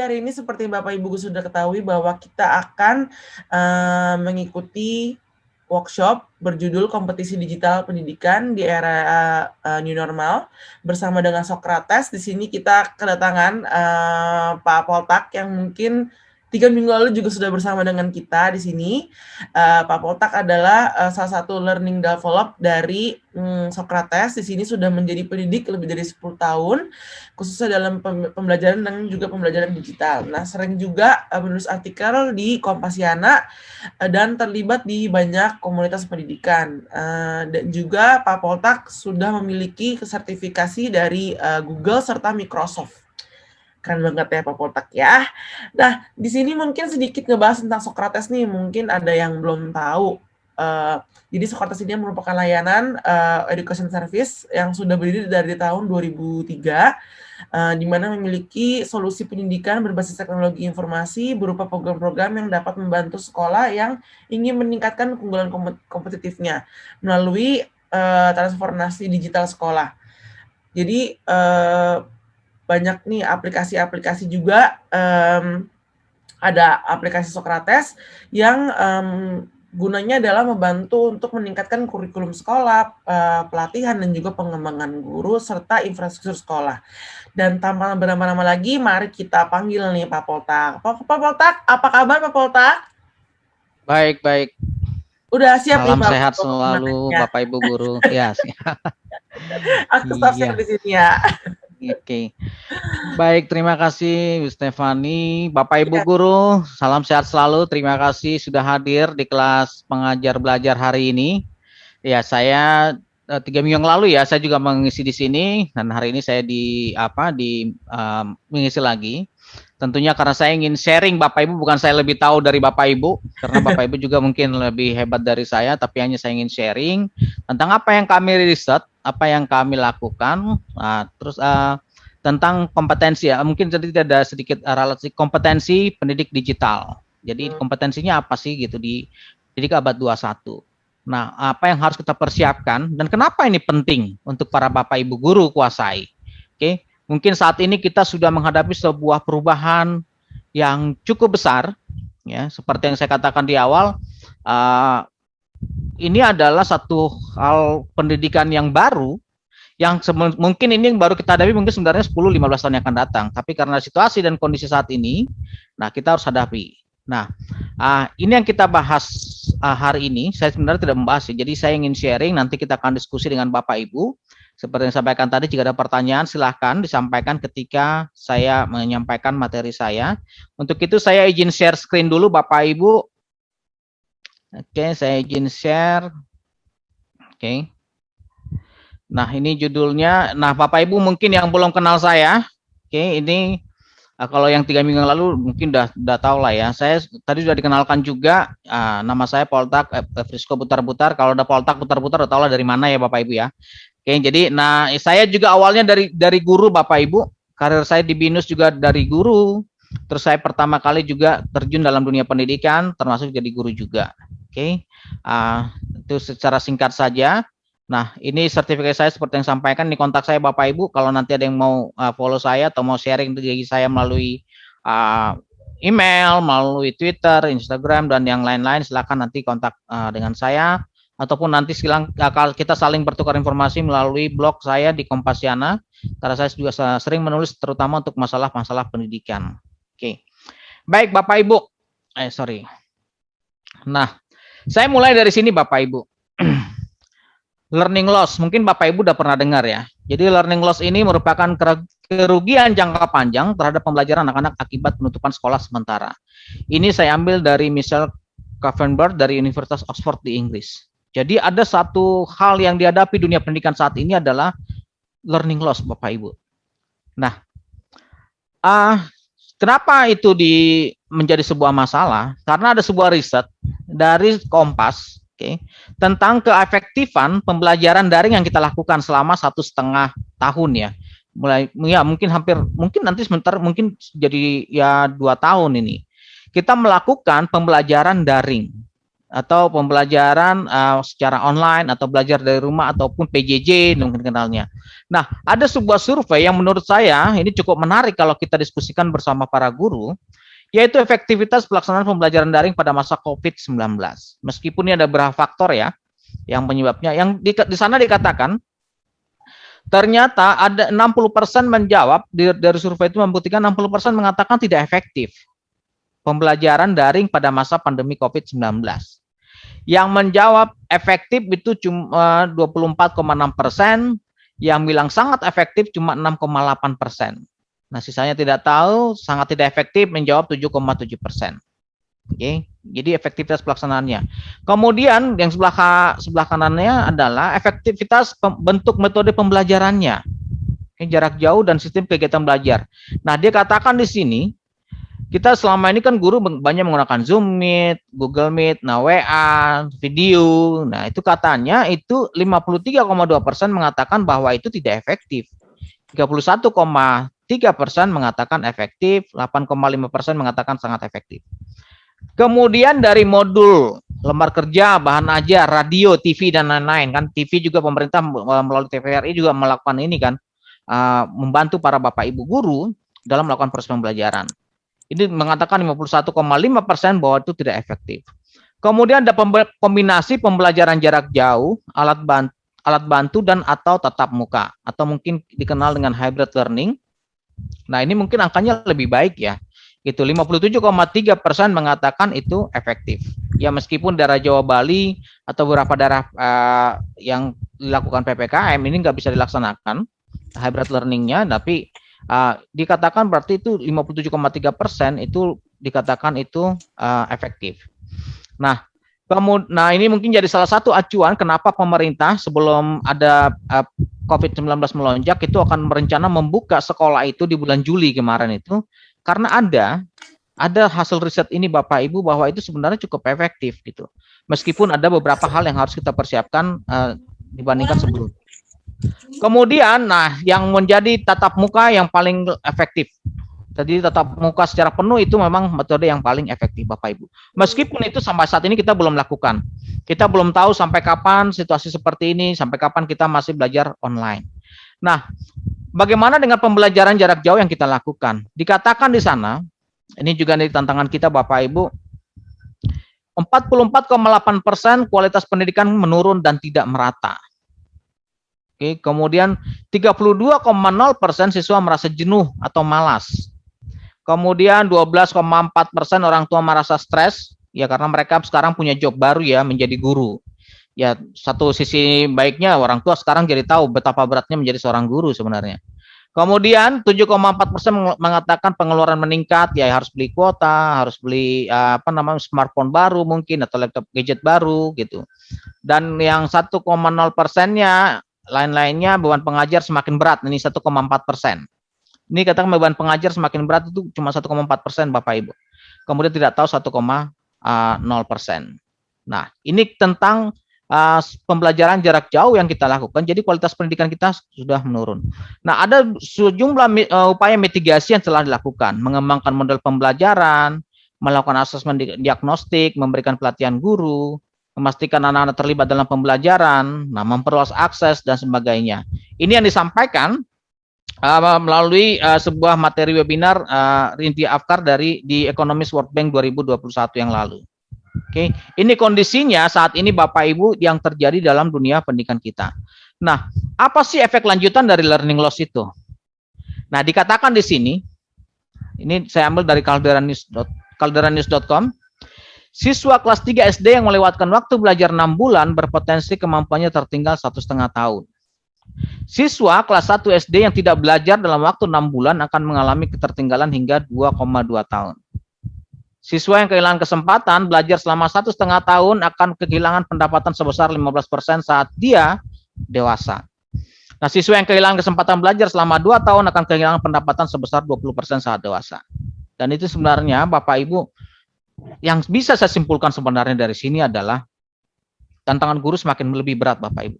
hari ini seperti Bapak Ibu sudah ketahui bahwa kita akan mengikuti workshop berjudul Kompetisi Digital Pendidikan di Era New Normal bersama dengan Socrates. Di sini kita kedatangan Pak Poltak yang mungkin 3 minggu lalu juga sudah bersama dengan kita di sini. Pak Poltak adalah salah satu learning develop dari Socrates. Di sini sudah menjadi pendidik lebih dari 10 tahun, khususnya dalam pembelajaran dan juga pembelajaran digital. Nah, sering juga menulis artikel di Kompasiana dan terlibat di banyak komunitas pendidikan. Dan juga Pak Poltak sudah memiliki sertifikasi dari Google serta Microsoft. Keren banget ya Pak Poltak ya. Nah, di sini mungkin sedikit ngebahas tentang Socrates nih, mungkin ada yang belum tahu. Jadi Socrates ini merupakan layanan education service yang sudah berdiri dari tahun 2003, di mana memiliki solusi pendidikan berbasis teknologi informasi berupa program-program yang dapat membantu sekolah yang ingin meningkatkan keunggulan kompetitifnya melalui transformasi digital sekolah. Jadi banyak nih aplikasi-aplikasi juga, ada aplikasi Socrates yang gunanya adalah membantu untuk meningkatkan kurikulum sekolah, pelatihan dan juga pengembangan guru serta infrastruktur sekolah. Dan tanpa berlama-lama lagi, mari kita panggil nih Pak Poltak. Pak Poltak, apa kabar Pak Poltak? Baik. Udah siap Salam nih Pak? Sehat selalu Bapak Ibu guru. Ya, aku staf di sini ya. Oke. Baik, terima kasih Bu Stefani. Bapak Ibu guru, salam sehat selalu. Terima kasih sudah hadir di kelas pengajar belajar hari ini. Ya, saya 3 minggu yang lalu ya, saya juga mengisi di sini dan hari ini saya mengisi lagi. Tentunya karena saya ingin sharing Bapak Ibu, bukan saya lebih tahu dari Bapak Ibu, karena Bapak Ibu juga mungkin lebih hebat dari saya, tapi hanya saya ingin sharing tentang apa yang kami riset, apa yang kami lakukan, terus tentang kompetensi ya, mungkin jadi ada sedikit relasi kompetensi pendidik digital. Jadi kompetensinya apa sih gitu di didik abad 21. Nah, apa yang harus kita persiapkan dan kenapa ini penting untuk para Bapak Ibu guru kuasai. Oke. Mungkin saat ini kita sudah menghadapi sebuah perubahan yang cukup besar, ya. Seperti yang saya katakan di awal, ini adalah satu hal pendidikan yang baru, yang mungkin ini yang baru kita hadapi mungkin sebenarnya 10-15 tahun yang akan datang. Tapi karena situasi dan kondisi saat ini, nah kita harus hadapi. Nah, ini yang kita bahas hari ini. Saya sebenarnya tidak membahas, jadi saya ingin sharing. Nanti kita akan diskusi dengan Bapak Ibu. Seperti yang saya sampaikan tadi, jika ada pertanyaan silahkan disampaikan ketika saya menyampaikan materi saya. Untuk itu saya izin share screen dulu Bapak Ibu. Oke, saya izin share. Oke. Nah, ini judulnya. Nah, Bapak Ibu mungkin yang belum kenal saya. Oke, ini kalau yang 3 minggu yang lalu mungkin udah tahu lah ya. Saya tadi sudah dikenalkan juga. Nama saya Poltak Frisco Butar-Butar. Kalau udah Poltak Butar-Butar udah tahu lah dari mana ya Bapak Ibu ya. Oke, jadi nah saya juga awalnya dari guru Bapak Ibu. Karir saya di BINUS juga dari guru. Terus saya pertama kali juga terjun dalam dunia pendidikan, termasuk jadi guru juga. Oke, itu secara singkat saja. Nah, ini sertifikat saya seperti yang sampaikan, di kontak saya Bapak Ibu. Kalau nanti ada yang mau follow saya atau mau sharing dari saya melalui email, melalui Twitter, Instagram, dan yang lain-lain, silakan nanti kontak dengan saya. Ataupun nanti kita saling bertukar informasi melalui blog saya di Kompasiana, karena saya juga sering menulis terutama untuk masalah-masalah pendidikan. Oke, baik Bapak Ibu. Nah, saya mulai dari sini Bapak Ibu. Learning loss, mungkin Bapak Ibu udah pernah dengar ya. Jadi learning loss ini merupakan kerugian jangka panjang terhadap pembelajaran anak-anak akibat penutupan sekolah sementara. Ini saya ambil dari Michelle Cavenberg dari Universitas Oxford di Inggris. Jadi ada satu hal yang dihadapi dunia pendidikan saat ini adalah learning loss Bapak Ibu. Nah, kenapa itu menjadi sebuah masalah? Karena ada sebuah riset dari Kompas, tentang keefektifan pembelajaran daring yang kita lakukan selama 1,5 tahun ya. Mungkin nanti sebentar mungkin jadi ya 2 tahun ini. Kita melakukan pembelajaran daring. atau pembelajaran secara online atau belajar dari rumah ataupun PJJ mungkin kenalnya. Nah, ada sebuah survei yang menurut saya ini cukup menarik kalau kita diskusikan bersama para guru, yaitu efektivitas pelaksanaan pembelajaran daring pada masa COVID-19. Meskipun ini ada beberapa faktor ya yang penyebabnya. Yang di sana dikatakan ternyata ada 60% menjawab dari survei itu membuktikan 60% mengatakan tidak efektif pembelajaran daring pada masa pandemi COVID-19. Yang menjawab efektif itu cuma 24,6%, yang bilang sangat efektif cuma 6,8%. Nah, sisanya tidak tahu, sangat tidak efektif menjawab 7,7%. Oke, jadi efektivitas pelaksanaannya. Kemudian yang sebelah kanannya adalah efektivitas bentuk metode pembelajarannya. Oke, jarak jauh dan sistem kegiatan belajar. Nah, dia katakan di sini kita selama ini kan guru banyak menggunakan Zoom Meet, Google Meet, nah WA, video. Nah, itu katanya itu 53,2% mengatakan bahwa itu tidak efektif. 31,3% mengatakan efektif, 8,5% mengatakan sangat efektif. Kemudian dari modul lembar kerja, bahan ajar, radio, TV dan lain-lain kan, TV juga pemerintah melalui TVRI juga melakukan ini kan, membantu para bapak ibu guru dalam melakukan proses pembelajaran. Ini mengatakan 51,5% bahwa itu tidak efektif. Kemudian ada kombinasi pembelajaran jarak jauh, alat bantu dan atau tatap muka, atau mungkin dikenal dengan hybrid learning. Nah, ini mungkin angkanya lebih baik ya. Itu 57,3% mengatakan itu efektif. Ya, meskipun daerah Jawa Bali atau beberapa daerah yang dilakukan PPKM ini nggak bisa dilaksanakan hybrid learningnya, tapi dikatakan berarti itu 57,3% itu dikatakan itu efektif. Nah, ini mungkin jadi salah satu acuan kenapa pemerintah sebelum ada COVID-19 melonjak itu akan berencana membuka sekolah itu di bulan Juli kemarin itu, karena ada hasil riset ini Bapak Ibu bahwa itu sebenarnya cukup efektif gitu. Meskipun ada beberapa hal yang harus kita persiapkan dibandingkan sebelumnya. Kemudian, nah, yang menjadi tatap muka yang paling efektif. Jadi tatap muka secara penuh itu memang metode yang paling efektif, Bapak Ibu. Meskipun itu sampai saat ini kita belum lakukan. Kita belum tahu sampai kapan situasi seperti ini, sampai kapan kita masih belajar online. Nah, bagaimana dengan pembelajaran jarak jauh yang kita lakukan? Dikatakan di sana, ini juga dari tantangan kita, Bapak Ibu, 44,8% kualitas pendidikan menurun dan tidak merata. Oke, kemudian 32,0% siswa merasa jenuh atau malas. Kemudian 12,4% orang tua merasa stres, ya karena mereka sekarang punya job baru ya, menjadi guru. Ya, satu sisi baiknya orang tua sekarang jadi tahu betapa beratnya menjadi seorang guru sebenarnya. Kemudian 7,4% mengatakan pengeluaran meningkat, ya harus beli kuota, harus beli smartphone baru mungkin atau laptop gadget baru gitu. Dan yang 1,0%-nya lain-lainnya beban pengajar semakin berat, ini 1,4%. Ini katakan beban pengajar semakin berat itu cuma 1,4% Bapak Ibu. Kemudian tidak tahu 1,0%. Nah, ini tentang pembelajaran jarak jauh yang kita lakukan, jadi kualitas pendidikan kita sudah menurun. Nah, ada sejumlah upaya mitigasi yang telah dilakukan, mengembangkan model pembelajaran, melakukan asesmen diagnostik, memberikan pelatihan guru, memastikan anak-anak terlibat dalam pembelajaran, nah memperluas akses dan sebagainya. Ini yang disampaikan melalui sebuah materi webinar Rinti Afkar di Economist World Bank 2021 yang lalu. Oke, ini kondisinya saat ini Bapak Ibu yang terjadi dalam dunia pendidikan kita. Nah, apa sih efek lanjutan dari learning loss itu? Nah, dikatakan di sini, ini saya ambil dari calderanews.com. Siswa kelas 3 SD yang melewatkan waktu belajar 6 bulan berpotensi kemampuannya tertinggal 1,5 tahun. Siswa kelas 1 SD yang tidak belajar dalam waktu 6 bulan akan mengalami ketertinggalan hingga 2,2 tahun. Siswa yang kehilangan kesempatan belajar selama 1,5 tahun akan kehilangan pendapatan sebesar 15% saat dia dewasa. Nah, siswa yang kehilangan kesempatan belajar selama 2 tahun akan kehilangan pendapatan sebesar 20% saat dewasa. Dan itu sebenarnya Bapak Ibu, yang bisa saya simpulkan sebenarnya dari sini adalah tantangan guru semakin lebih berat Bapak Ibu.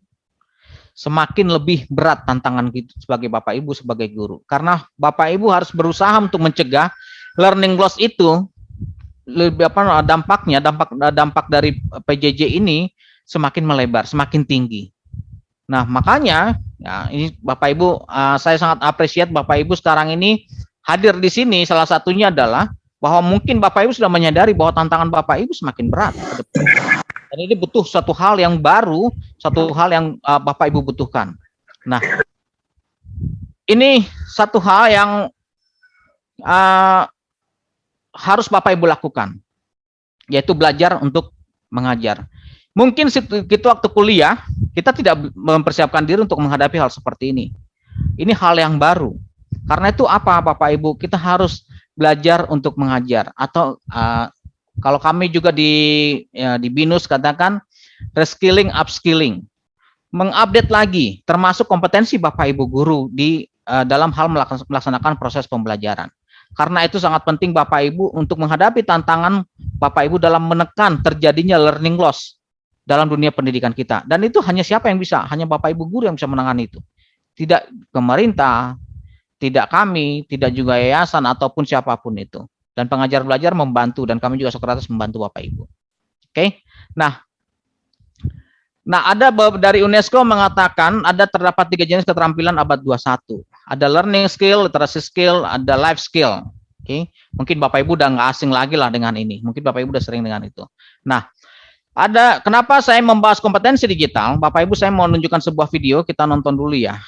Semakin lebih berat tantangan kita sebagai Bapak Ibu sebagai guru. Karena Bapak Ibu harus berusaha untuk mencegah learning loss itu lebih apa dampak dari PJJ ini semakin melebar, semakin tinggi. Nah, makanya ya ini Bapak Ibu, saya sangat apresiat Bapak Ibu sekarang ini hadir di sini. Salah satunya adalah bahwa mungkin Bapak Ibu sudah menyadari bahwa tantangan Bapak Ibu semakin berat ke depan. Dan ini butuh satu hal yang baru, satu hal yang Bapak Ibu butuhkan. Nah, ini satu hal yang harus Bapak Ibu lakukan, yaitu belajar untuk mengajar. Mungkin kita waktu kuliah, kita tidak mempersiapkan diri untuk menghadapi hal seperti ini. Ini hal yang baru. Karena itu apa Bapak Ibu, kita harus belajar untuk mengajar. Atau kalau kami juga di BINUS katakan reskilling, upskilling. Mengupdate lagi, termasuk kompetensi Bapak Ibu guru di dalam hal melaksanakan proses pembelajaran. Karena itu sangat penting Bapak Ibu untuk menghadapi tantangan Bapak Ibu dalam menekan terjadinya learning loss dalam dunia pendidikan kita. Dan itu hanya siapa yang bisa? Hanya Bapak Ibu guru yang bisa menangani itu. Tidak pemerintah, tidak kami, tidak juga yayasan ataupun siapapun itu. Dan pengajar belajar membantu dan kami juga Sokrates membantu Bapak Ibu. Oke. Nah, ada dari UNESCO mengatakan terdapat 3 jenis keterampilan abad 21. Ada learning skill, literacy skill, ada life skill. Oke. Mungkin Bapak Ibu udah nggak asing lagi lah dengan ini. Mungkin Bapak Ibu udah sering dengan itu. Nah, kenapa saya membahas kompetensi digital? Bapak Ibu, saya mau menunjukkan sebuah video, kita nonton dulu ya.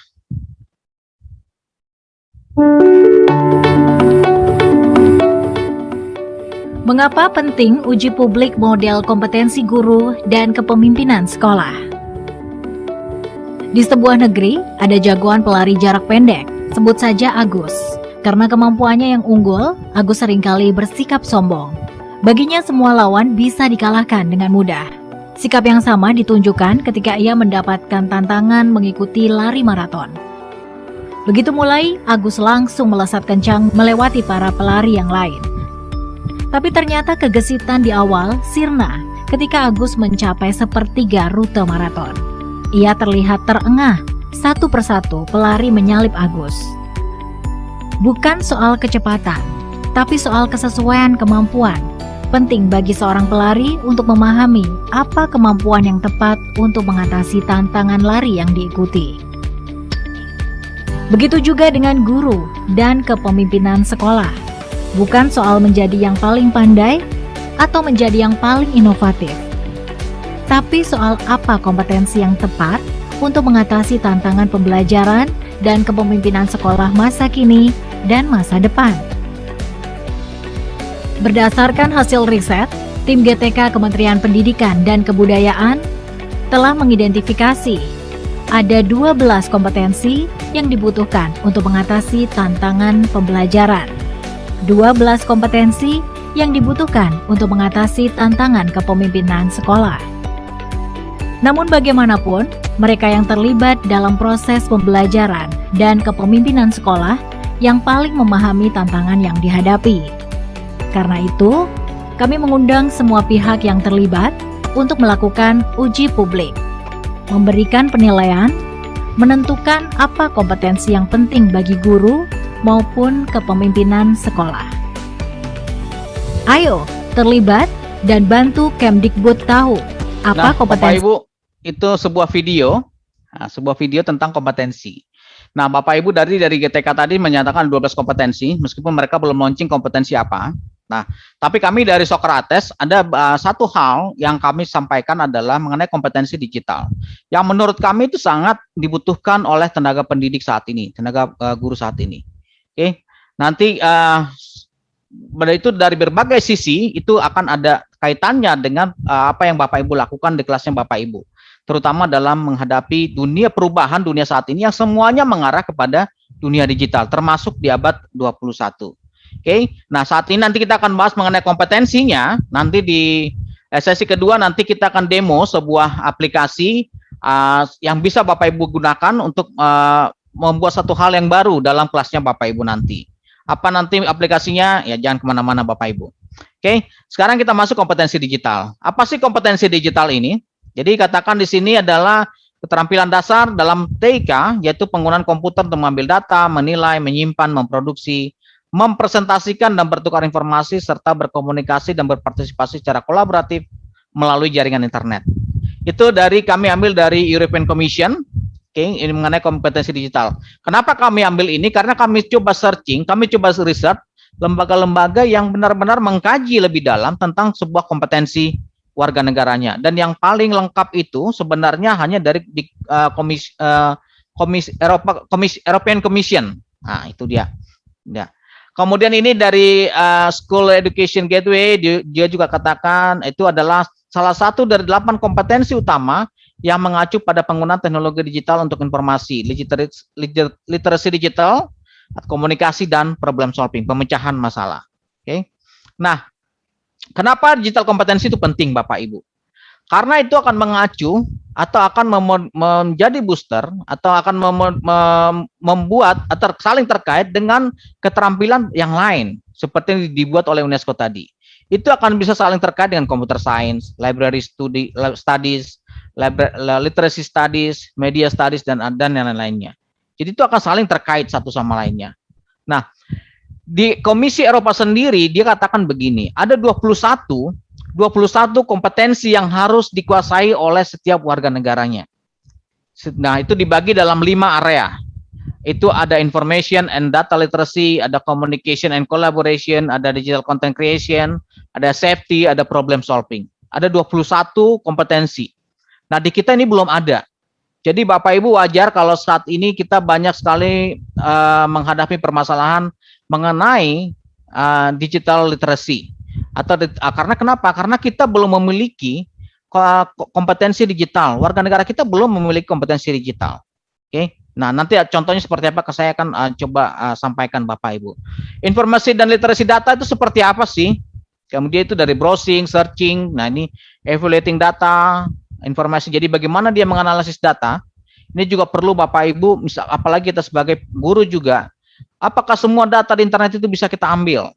Mengapa penting uji publik model kompetensi guru dan kepemimpinan sekolah? Di sebuah negeri, ada jagoan pelari jarak pendek, sebut saja Agus. Karena kemampuannya yang unggul, Agus seringkali bersikap sombong. Baginya semua lawan bisa dikalahkan dengan mudah. Sikap yang sama ditunjukkan ketika ia mendapatkan tantangan mengikuti lari maraton. Begitu mulai, Agus langsung melesat kencang melewati para pelari yang lain. Tapi ternyata kegesitan di awal sirna ketika Agus mencapai sepertiga rute maraton. Ia terlihat terengah, satu persatu pelari menyalip Agus. Bukan soal kecepatan, tapi soal kesesuaian kemampuan. Penting bagi seorang pelari untuk memahami apa kemampuan yang tepat untuk mengatasi tantangan lari yang diikuti. Begitu juga dengan guru dan kepemimpinan sekolah. Bukan soal menjadi yang paling pandai atau menjadi yang paling inovatif, tapi soal apa kompetensi yang tepat untuk mengatasi tantangan pembelajaran dan kepemimpinan sekolah masa kini dan masa depan. Berdasarkan hasil riset, tim GTK Kementerian Pendidikan dan Kebudayaan telah mengidentifikasi ada 12 kompetensi yang dibutuhkan untuk mengatasi tantangan pembelajaran. 12 kompetensi yang dibutuhkan untuk mengatasi tantangan kepemimpinan sekolah. Namun bagaimanapun, mereka yang terlibat dalam proses pembelajaran dan kepemimpinan sekolah yang paling memahami tantangan yang dihadapi. Karena itu, kami mengundang semua pihak yang terlibat untuk melakukan uji publik, memberikan penilaian, menentukan apa kompetensi yang penting bagi guru maupun kepemimpinan sekolah. Ayo, terlibat dan bantu Kemdikbud tahu apa kompetensi. Bapak Ibu, itu sebuah video tentang kompetensi. Nah, Bapak Ibu dari GTK tadi menyatakan 12 kompetensi, meskipun mereka belum launching kompetensi apa. Nah, tapi kami dari Sokrates ada satu hal yang kami sampaikan adalah mengenai kompetensi digital. Yang menurut kami itu sangat dibutuhkan oleh tenaga pendidik saat ini, tenaga guru saat ini. Oke, nanti itu dari berbagai sisi itu akan ada kaitannya dengan apa yang Bapak Ibu lakukan di kelasnya Bapak Ibu, terutama dalam menghadapi perubahan dunia saat ini yang semuanya mengarah kepada dunia digital, termasuk di abad 21. Oke, nah saat ini nanti kita akan bahas mengenai kompetensinya. Nanti di sesi kedua nanti kita akan demo sebuah aplikasi yang bisa Bapak Ibu gunakan untuk membuat satu hal yang baru dalam kelasnya Bapak Ibu nanti. Apa nanti aplikasinya? Ya jangan kemana-mana Bapak Ibu. Oke, sekarang kita masuk kompetensi digital. Apa sih kompetensi digital ini? Jadi katakan di sini adalah keterampilan dasar dalam TIK, yaitu penggunaan komputer untuk mengambil data, menilai, menyimpan, memproduksi, mempresentasikan dan bertukar informasi serta berkomunikasi dan berpartisipasi secara kolaboratif melalui jaringan internet. Itu kami ambil dari European Commission. Ini mengenai kompetensi digital. Kenapa kami ambil ini? Karena kami coba searching, kami coba riset lembaga-lembaga yang benar-benar mengkaji lebih dalam tentang sebuah kompetensi warga negaranya. Dan yang paling lengkap itu sebenarnya hanya dari European Commission. Nah, itu dia. Ya. Kemudian ini dari School Education Gateway, dia juga katakan itu adalah salah satu dari 8 kompetensi utama yang mengacu pada penggunaan teknologi digital untuk informasi, literasi digital, komunikasi, dan problem solving, pemecahan masalah. Oke. Nah, kenapa digital kompetensi itu penting, Bapak Ibu? Karena itu akan mengacu atau akan menjadi booster atau akan membuat atau saling terkait dengan keterampilan yang lain seperti yang dibuat oleh UNESCO tadi. Itu akan bisa saling terkait dengan computer science, library studies, literacy studies, media studies, dan yang lain-lainnya. Jadi itu akan saling terkait satu sama lainnya. Nah, di Komisi Eropa sendiri dia katakan begini, ada 21 kompetensi yang harus dikuasai oleh setiap warga negaranya. Nah, itu dibagi dalam 5 area. Itu ada information and data literacy, ada communication and collaboration, ada digital content creation, ada safety, ada problem solving. Ada 21 kompetensi. Nah, di kita ini belum ada. Jadi Bapak Ibu wajar kalau saat ini kita banyak sekali menghadapi permasalahan mengenai digital literacy. Karena kenapa? Karena kita belum memiliki kompetensi digital. Warga negara kita belum memiliki kompetensi digital. Oke. Nah, nanti contohnya seperti apa saya akan coba sampaikan Bapak Ibu. Informasi dan literasi data itu seperti apa sih? Kemudian itu dari browsing, searching. Nah, ini evaluating data, informasi. Jadi bagaimana dia menganalisis data? Ini juga perlu Bapak Ibu, misal apalagi kita sebagai guru juga. Apakah semua data di internet itu bisa kita ambil?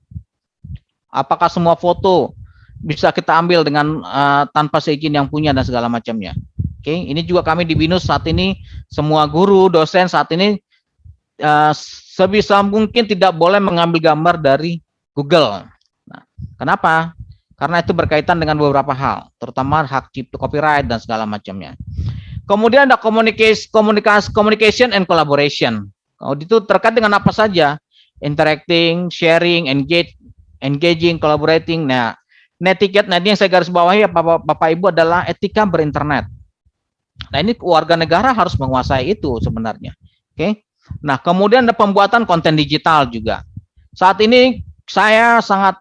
Apakah semua foto bisa kita ambil dengan tanpa seizin yang punya dan segala macamnya? Oke, ini juga kami di BINUS saat ini semua guru, dosen saat ini sebisa mungkin tidak boleh mengambil gambar dari Google. Nah, kenapa? Karena itu berkaitan dengan beberapa hal, terutama hak cipta, copyright, dan segala macamnya. Kemudian ada communication and collaboration. Itu terkait dengan apa saja? Interacting, sharing, engaging, collaborating. Nah, netiquette, nah ini yang saya garis bawahi Bapak Ibu adalah etika berinternet. Nah, ini warga negara harus menguasai itu sebenarnya. Oke. Nah, kemudian ada pembuatan konten digital juga. Saat ini saya sangat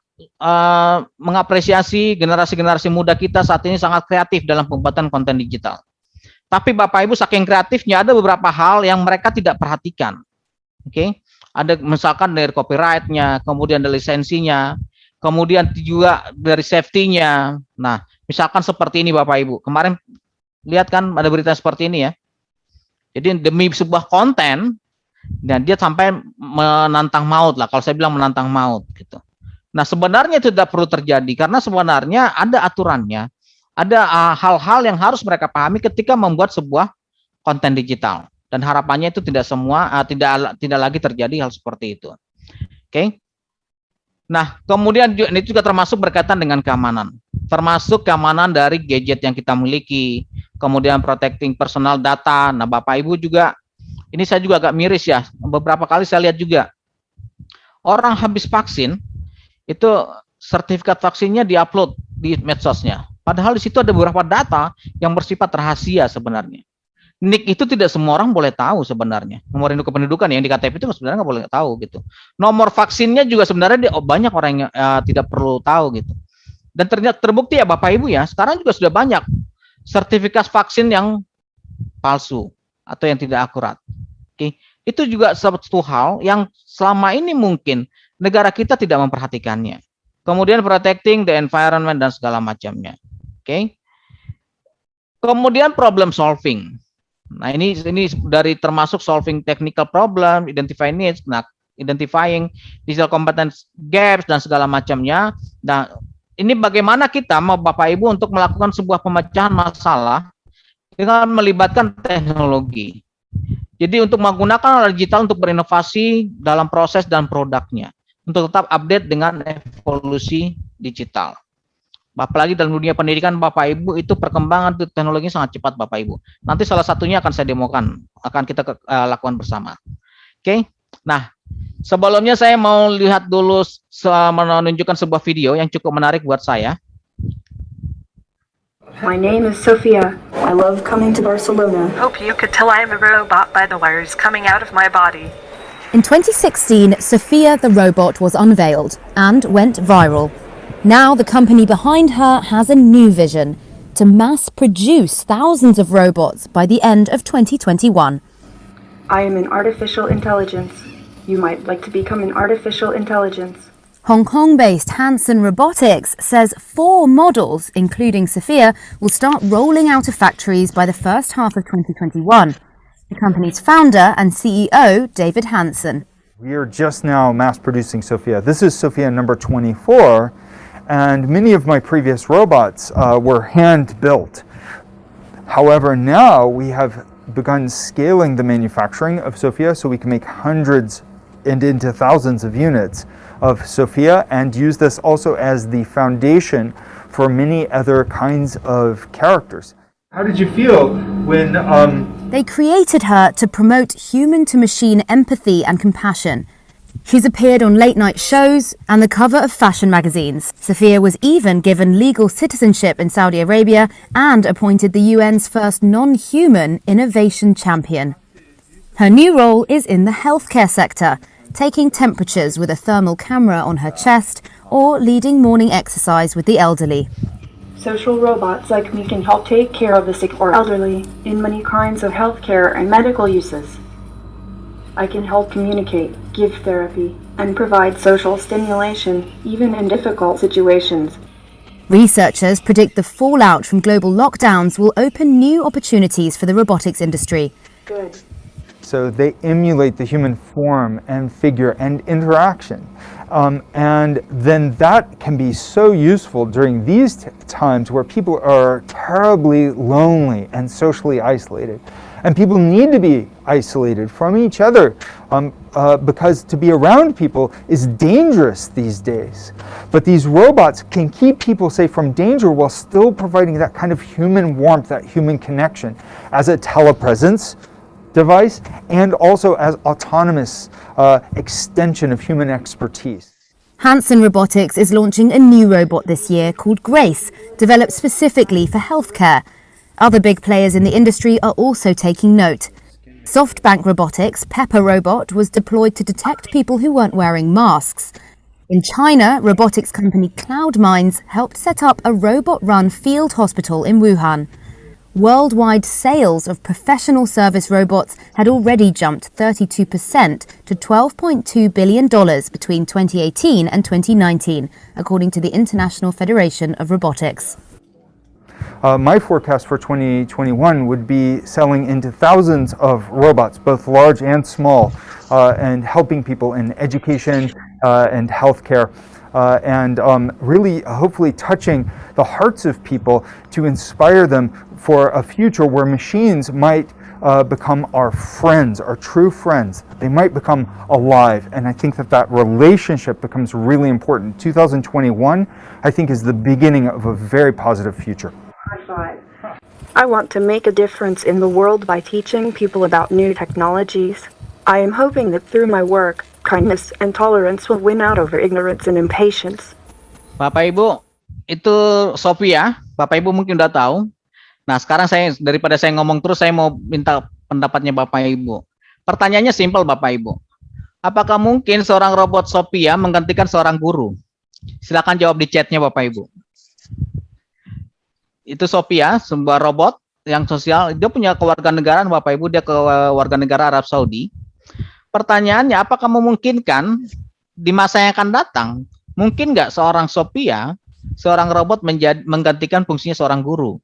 mengapresiasi generasi-generasi muda kita saat ini sangat kreatif dalam pembuatan konten digital. Tapi Bapak Ibu saking kreatifnya ada beberapa hal yang mereka tidak perhatikan. Oke. Ada misalkan dari copyright-nya, kemudian dari lisensinya, kemudian juga dari safety-nya. Nah, misalkan seperti ini Bapak Ibu. Kemarin lihat kan ada berita seperti ini ya. Jadi demi sebuah konten, dan dia sampai menantang maut lah. Kalau saya bilang menantang maut gitu. Nah, sebenarnya itu tidak perlu terjadi karena sebenarnya ada aturannya, ada hal-hal yang harus mereka pahami ketika membuat sebuah konten digital. Dan harapannya itu tidak tidak lagi terjadi hal seperti itu. Oke. Nah, kemudian ini juga termasuk berkaitan dengan keamanan. Termasuk keamanan dari gadget yang kita miliki, kemudian protecting personal data. Nah, Bapak Ibu juga, ini saya juga agak miris ya. Beberapa kali saya lihat juga orang habis vaksin itu sertifikat vaksinnya diupload di medsosnya. Padahal di situ ada beberapa data yang bersifat rahasia sebenarnya. NIK itu tidak semua orang boleh tahu sebenarnya. Nomor induk kependudukan yang di KTP itu sebenarnya nggak boleh tahu gitu. Nomor vaksinnya juga sebenarnya banyak orang yang tidak perlu tahu gitu. Dan ternyata terbukti ya Bapak Ibu ya, sekarang juga sudah banyak sertifikat vaksin yang palsu atau yang tidak akurat. Oke, itu juga satu hal yang selama ini mungkin negara kita tidak memperhatikannya. Kemudian protecting the environment dan segala macamnya. Oke. Kemudian problem solving. Nah, ini dari termasuk solving technical problem, identifying needs, nah, identifying digital competence gaps dan segala macamnya. Nah, ini bagaimana kita mau Bapak Ibu untuk melakukan sebuah pemecahan masalah dengan melibatkan teknologi. Jadi untuk menggunakan digital untuk berinovasi dalam proses dan produknya. untuk tetap update dengan evolusi digital. Apalagi dalam dunia pendidikan Bapak Ibu itu perkembangan teknologi sangat cepat Bapak Ibu. Nanti salah satunya akan saya demokan, akan kita lakukan bersama. Oke. Nah, sebelumnya saya mau lihat dulu menunjukkan sebuah video yang cukup menarik buat saya. My name is Sophia. I love coming to Barcelona. Hope you could tell I am a robot by the wires coming out of my body. In 2016, Sophia the robot was unveiled and went viral. Now the company behind her has a new vision: to mass produce thousands of robots by the end of 2021. I am an artificial intelligence. You might like to become an artificial intelligence. Hong Kong-based Hanson Robotics says 4 models, including Sophia, will start rolling out of factories by the first half of 2021. The company's founder and CEO, David Hanson. We are just now mass producing Sophia. This is Sophia number 24, and many of my previous robots were hand built. However, now we have begun scaling the manufacturing of Sophia so we can make hundreds and into thousands of units of Sophia, and use this also as the foundation for many other kinds of characters. How did you feel when They created her to promote human-to-machine empathy and compassion. She's appeared on late-night shows and the cover of fashion magazines. Sophia was even given legal citizenship in Saudi Arabia and appointed the UN's first non-human innovation champion. Her new role is in the healthcare sector, taking temperatures with a thermal camera on her chest or leading morning exercise with the elderly. Social robots like me can help take care of the sick or elderly in many kinds of healthcare and medical uses. I can help communicate, give therapy, and provide social stimulation even in difficult situations. Researchers predict the fallout from global lockdowns will open new opportunities for the robotics industry. Good. So they emulate the human form and figure and interaction. And then that can be so useful during these times where people are terribly lonely and socially isolated. And people need to be isolated from each other because to be around people is dangerous these days. But these robots can keep people safe from danger while still providing that kind of human warmth, that human connection as a telepresence device and also as autonomous extension of human expertise. Hanson Robotics is launching a new robot this year called Grace, developed specifically for healthcare. Other big players in the industry are also taking note. SoftBank Robotics' Pepper robot was deployed to detect people who weren't wearing masks. In China, robotics company CloudMinds helped set up a robot-run field hospital in Wuhan. Worldwide sales of professional service robots had already jumped 32% to $12.2 billion between 2018 and 2019, according to the International Federation of Robotics. My forecast for 2021 would be selling into thousands of robots, both large and small, and helping people in education and healthcare. And really hopefully touching the hearts of people to inspire them for a future where machines might become our friends, our true friends. They might become alive, and I think that relationship becomes really important. 2021, I think, is the beginning of a very positive future. High five. I want to make a difference in the world by teaching people about new technologies. I am hoping that through my work, kindness and tolerance will win out over ignorance and impatience. Bapak Ibu, itu Sophia, Bapak Ibu mungkin udah tahu. Nah, sekarang daripada saya ngomong terus, saya mau minta pendapatnya Bapak Ibu. Pertanyaannya simpel Bapak Ibu. Apakah mungkin seorang robot Sophia menggantikan seorang guru? Silakan jawab di chatnya Bapak Ibu. Itu Sophia, sebuah robot yang sosial. Dia punya kewarganegaraan Bapak Ibu, dia kewarganegara Arab Saudi. Pertanyaannya, apakah memungkinkan di masa yang akan datang, mungkin nggak seorang Sophia, seorang robot menggantikan fungsinya seorang guru?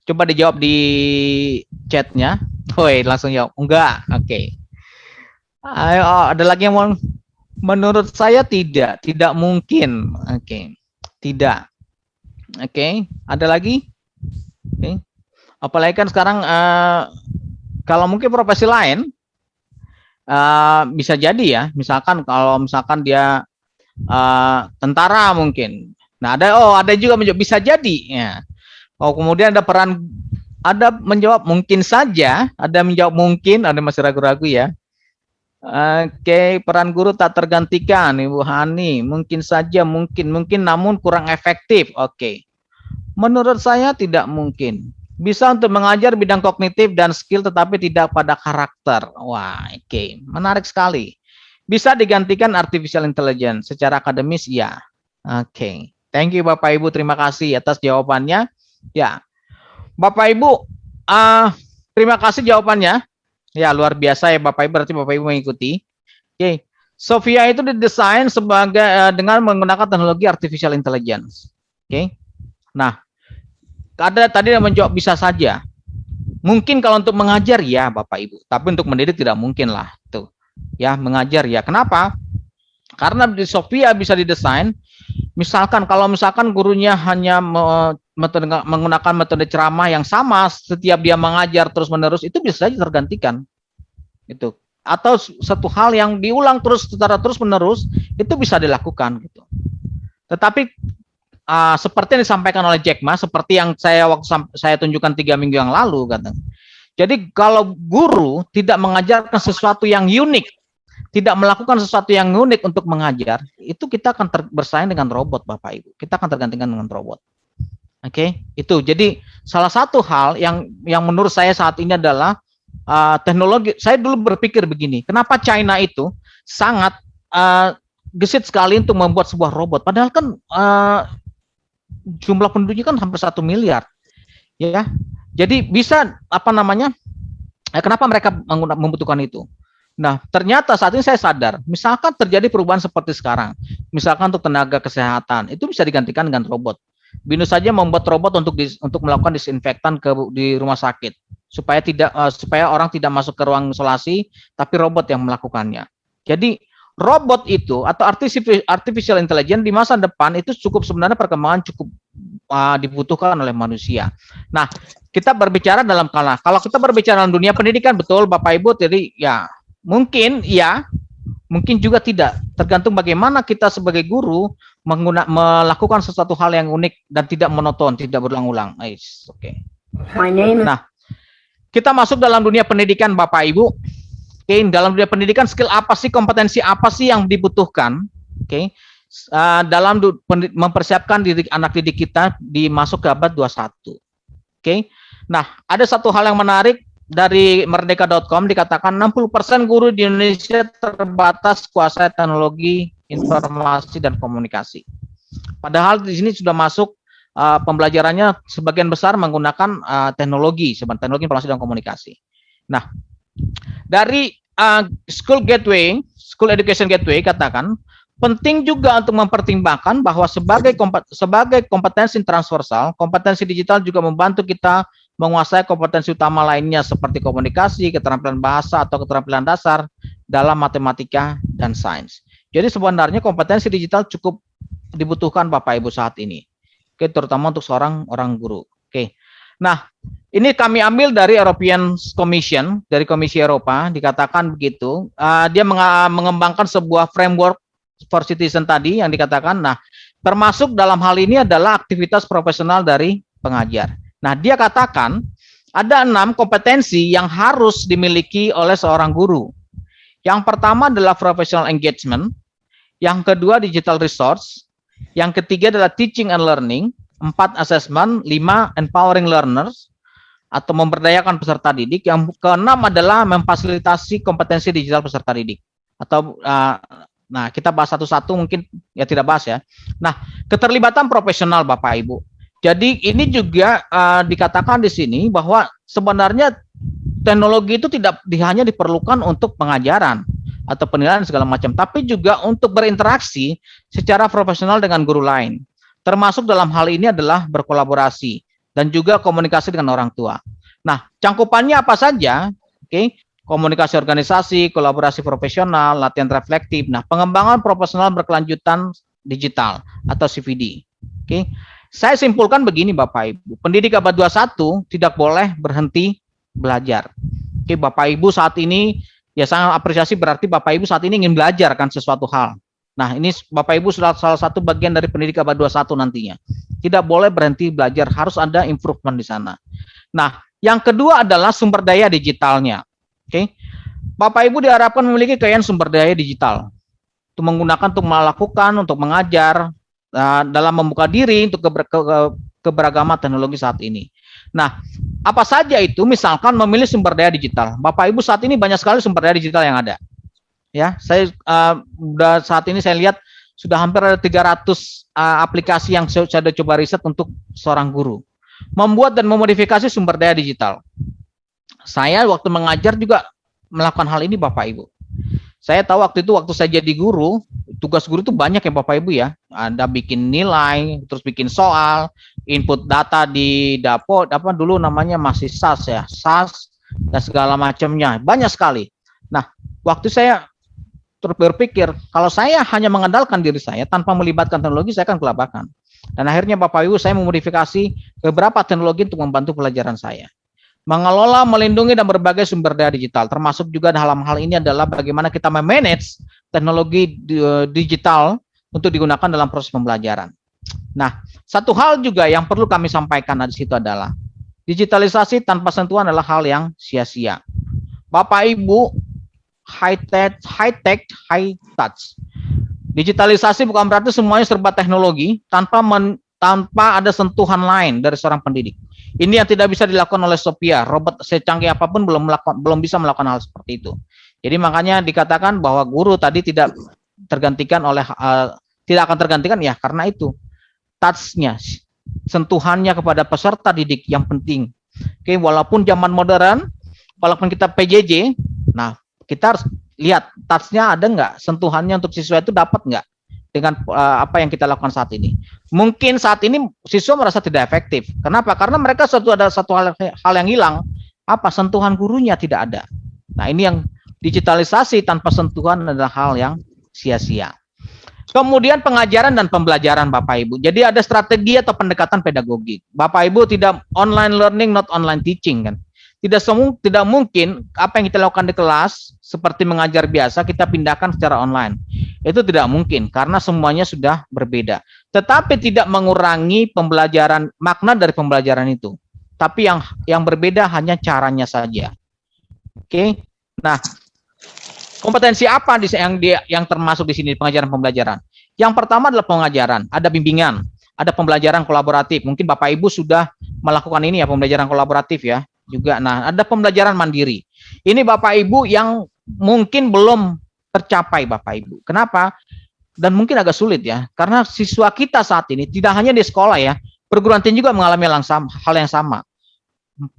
Coba dijawab di chatnya. Woi, langsung jawab. Enggak, oke. Ayo, ada lagi yang mau? Menurut saya tidak mungkin. Oke, tidak. Oke, ada lagi? Oke. Apalagi kan sekarang kalau mungkin profesi lain bisa jadi ya, misalkan kalau dia tentara mungkin. Nah, ada juga menjawab bisa jadi. Ya. Oh, kemudian ada menjawab mungkin saja, ada menjawab mungkin, ada masih ragu-ragu ya. Oke, peran guru tak tergantikan, Ibu Hani. Mungkin saja, mungkin namun kurang efektif. Oke. Menurut saya tidak mungkin. Bisa untuk mengajar bidang kognitif dan skill tetapi tidak pada karakter. Wah, oke. Menarik sekali. Bisa digantikan artificial intelligence secara akademis ya. Oke. Thank you Bapak Ibu, terima kasih atas jawabannya. Ya. Bapak Ibu, terima kasih jawabannya. Ya, luar biasa ya Bapak Ibu, berarti Bapak Ibu mengikuti. Oke. Sophia itu didesain sebagai dengan menggunakan teknologi artificial intelligence. Oke. Nah, ada tadi yang menjawab bisa saja. Mungkin kalau untuk mengajar ya Bapak Ibu, tapi untuk mendidik tidak mungkin lah. Tuh. Ya, mengajar ya. Kenapa? Karena di Sophia bisa didesain kalau misalkan gurunya hanya menggunakan metode ceramah yang sama setiap dia mengajar terus-menerus, itu bisa saja tergantikan. Itu. Atau satu hal yang diulang secara terus-menerus, itu bisa dilakukan gitu. Tetapi seperti yang disampaikan oleh Jack Ma, seperti yang saya tunjukkan 3 minggu yang lalu katanya. Jadi kalau guru tidak mengajarkan sesuatu yang unik, tidak melakukan sesuatu yang unik untuk mengajar, itu kita akan bersaing dengan robot Bapak Ibu. Kita akan tergantikan dengan robot. Oke, itu. Jadi salah satu hal yang menurut saya saat ini adalah teknologi. Saya dulu berpikir begini, kenapa China itu sangat gesit sekali untuk membuat sebuah robot, padahal kan jumlah penduduknya kan hampir 1 miliar, ya. Jadi bisa kenapa mereka membutuhkan itu? Nah, ternyata saat ini saya sadar, misalkan terjadi perubahan seperti sekarang, misalkan untuk tenaga kesehatan, itu bisa digantikan dengan robot. Binus saja membuat robot untuk melakukan disinfektan di rumah sakit, supaya orang tidak masuk ke ruang isolasi, tapi robot yang melakukannya. Jadi robot itu atau artificial intelligence di masa depan itu sebenarnya perkembangan cukup dibutuhkan oleh manusia. Nah, kita berbicara kalau kita berbicara dalam dunia pendidikan, betul Bapak Ibu, jadi ya mungkin ya, mungkin juga tidak. Tergantung bagaimana kita sebagai guru melakukan sesuatu hal yang unik dan tidak monoton, tidak berulang-ulang. Oke. Nah, kita masuk dalam dunia pendidikan Bapak Ibu. Oke, dalam dunia pendidikan skill apa sih, kompetensi apa sih yang dibutuhkan? Oke. Dalam mempersiapkan anak didik kita masuk ke abad 21. Oke. Nah, ada satu hal yang menarik dari merdeka.com, dikatakan 60% guru di Indonesia terbatas kuasai teknologi informasi dan komunikasi. Padahal di sini sudah masuk pembelajarannya sebagian besar menggunakan teknologi informasi dan komunikasi. Nah, dari School Education Gateway katakan penting juga untuk mempertimbangkan bahwa sebagai kompetensi transversal, kompetensi digital juga membantu kita menguasai kompetensi utama lainnya seperti komunikasi, keterampilan bahasa, atau keterampilan dasar dalam matematika dan sains. Jadi sebenarnya kompetensi digital cukup dibutuhkan Bapak Ibu saat ini. Oke, terutama untuk seorang guru. Oke. Nah, ini kami ambil dari European Commission, dari Komisi Eropa, dikatakan begitu. Dia mengembangkan sebuah framework for citizen tadi yang dikatakan. Nah, termasuk dalam hal ini adalah aktivitas profesional dari pengajar. Nah, dia katakan ada 6 kompetensi yang harus dimiliki oleh seorang guru. Yang pertama adalah professional engagement, yang kedua digital resource, yang ketiga adalah teaching and learning, 4 assessment, 5 empowering learners atau memberdayakan peserta didik, yang keenam adalah memfasilitasi kompetensi digital peserta didik. Atau nah, kita bahas satu-satu, mungkin ya tidak bahas ya. Nah, keterlibatan profesional Bapak Ibu. Jadi ini juga dikatakan di sini bahwa sebenarnya teknologi itu tidak hanya diperlukan untuk pengajaran atau penilaian segala macam, tapi juga untuk berinteraksi secara profesional dengan guru lain. Termasuk dalam hal ini adalah berkolaborasi dan juga komunikasi dengan orang tua. Nah, cangkupannya apa saja? Oke, komunikasi organisasi, kolaborasi profesional, latihan reflektif. Nah, pengembangan profesional berkelanjutan digital atau CVD. Oke. Saya simpulkan begini Bapak Ibu, pendidik abad 21 tidak boleh berhenti belajar. Oke, Bapak Ibu saat ini ya sangat apresiasi, berarti Bapak Ibu saat ini ingin belajar kan sesuatu hal. Nah, ini Bapak Ibu sudah salah satu bagian dari pendidik abad 21 nantinya. Tidak boleh berhenti belajar, harus ada improvement di sana. Nah, yang kedua adalah sumber daya digitalnya. Oke. Bapak Ibu diharapkan memiliki kekayaan sumber daya digital. Untuk menggunakan untuk melakukan, untuk mengajar, dalam membuka diri untuk keberagaman teknologi saat ini. Nah, apa saja itu? Misalkan memilih sumber daya digital. Bapak Ibu saat ini banyak sekali sumber daya digital yang ada. Ya, saya saat ini saya lihat sudah hampir ada 300 aplikasi yang saya sudah coba riset untuk seorang guru. Membuat dan memodifikasi sumber daya digital. Saya waktu mengajar juga melakukan hal ini Bapak Ibu. Saya tahu waktu itu waktu saya jadi guru, tugas guru itu banyak ya Bapak Ibu ya. Ada bikin nilai, terus bikin soal, input data di Dapo, apa dulu namanya masih SAS ya, SAS dan segala macamnya. Banyak sekali. Nah, waktu saya berpikir kalau saya hanya mengandalkan diri saya tanpa melibatkan teknologi, saya akan kelabakan. Dan akhirnya Bapak Ibu saya memodifikasi beberapa teknologi untuk membantu pelajaran saya. Mengelola, melindungi, dan berbagai sumber daya digital. Termasuk juga dalam hal ini adalah bagaimana kita memanage teknologi digital untuk digunakan dalam proses pembelajaran. Nah, satu hal juga yang perlu kami sampaikan di situ adalah digitalisasi tanpa sentuhan adalah hal yang sia-sia. Bapak Ibu, high tech, high touch. Digitalisasi bukan berarti semuanya serba teknologi tanpa ada sentuhan lain dari seorang pendidik. Ini yang tidak bisa dilakukan oleh Sophia. Robot secanggih apapun belum bisa melakukan hal seperti itu. Jadi makanya dikatakan bahwa guru tadi tidak akan tergantikan ya karena itu touch-nya, sentuhannya kepada peserta didik yang penting. Oke, walaupun zaman modern, walaupun kita PJJ, nah kita harus lihat touch-nya ada nggak, sentuhannya untuk siswa itu dapat nggak dengan apa yang kita lakukan saat ini. Mungkin saat ini siswa merasa tidak efektif. Kenapa? Karena mereka ada satu hal yang hilang, apa sentuhan gurunya tidak ada. Nah ini yang digitalisasi tanpa sentuhan adalah hal yang sia-sia. Kemudian pengajaran dan pembelajaran Bapak Ibu. Jadi ada strategi atau pendekatan pedagogik. Bapak Ibu tidak online learning, not online teaching kan. Tidak mungkin apa yang kita lakukan di kelas seperti mengajar biasa kita pindahkan secara online. Itu tidak mungkin karena semuanya sudah berbeda. Tetapi tidak mengurangi pembelajaran, makna dari pembelajaran itu. Tapi yang berbeda hanya caranya saja. Oke. Nah, kompetensi apa yang termasuk di sini pengajaran pembelajaran? Yang pertama adalah pengajaran, ada bimbingan, ada pembelajaran kolaboratif. Mungkin Bapak Ibu sudah melakukan ini ya, pembelajaran kolaboratif ya. Juga nah ada pembelajaran mandiri. Ini Bapak Ibu yang mungkin belum tercapai Bapak Ibu. Kenapa? Dan mungkin agak sulit ya, karena siswa kita saat ini tidak hanya di sekolah ya, perguruan tinggi juga mengalami hal yang sama.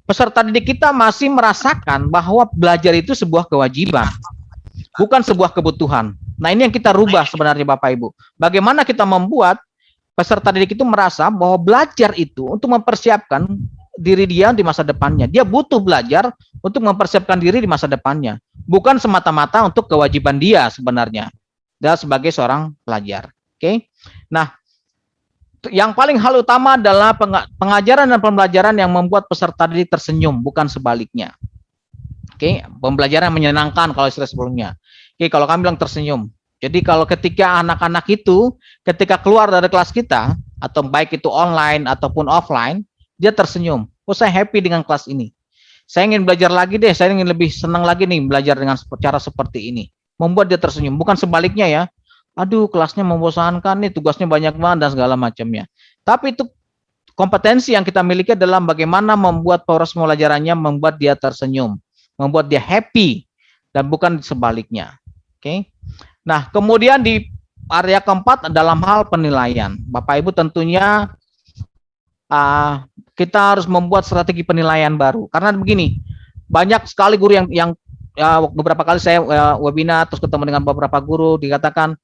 Peserta didik kita masih merasakan bahwa belajar itu sebuah kewajiban, bukan sebuah kebutuhan. Nah ini yang kita rubah sebenarnya Bapak Ibu. Bagaimana kita membuat peserta didik itu merasa bahwa belajar itu untuk mempersiapkan diri dia di masa depannya. Dia butuh belajar untuk mempersiapkan diri di masa depannya. Bukan semata-mata untuk kewajiban dia sebenarnya. Dia sebagai seorang pelajar. Oke. Nah, yang paling hal utama adalah pengajaran dan pembelajaran yang membuat peserta didik tersenyum, bukan sebaliknya. Oke, pembelajaran yang menyenangkan kalau istilah sebelumnya. Oke, kalau kami bilang tersenyum. Jadi kalau ketika anak-anak itu ketika keluar dari kelas kita atau baik itu online ataupun offline, dia tersenyum. Oh, saya happy dengan kelas ini. Saya ingin belajar lagi deh. Saya ingin lebih senang lagi nih belajar dengan cara seperti ini. Membuat dia tersenyum. Bukan sebaliknya ya. Aduh, kelasnya membosankan nih, tugasnya banyak banget dan segala macamnya. Tapi itu kompetensi yang kita miliki adalah bagaimana membuat proses pembelajarannya membuat dia tersenyum, membuat dia happy dan bukan sebaliknya. Oke. Nah, kemudian di area keempat dalam hal penilaian. Bapak Ibu tentunya kita harus membuat strategi penilaian baru. Karena begini, banyak sekali guru yang beberapa kali saya webinar terus ketemu dengan beberapa guru dikatakan,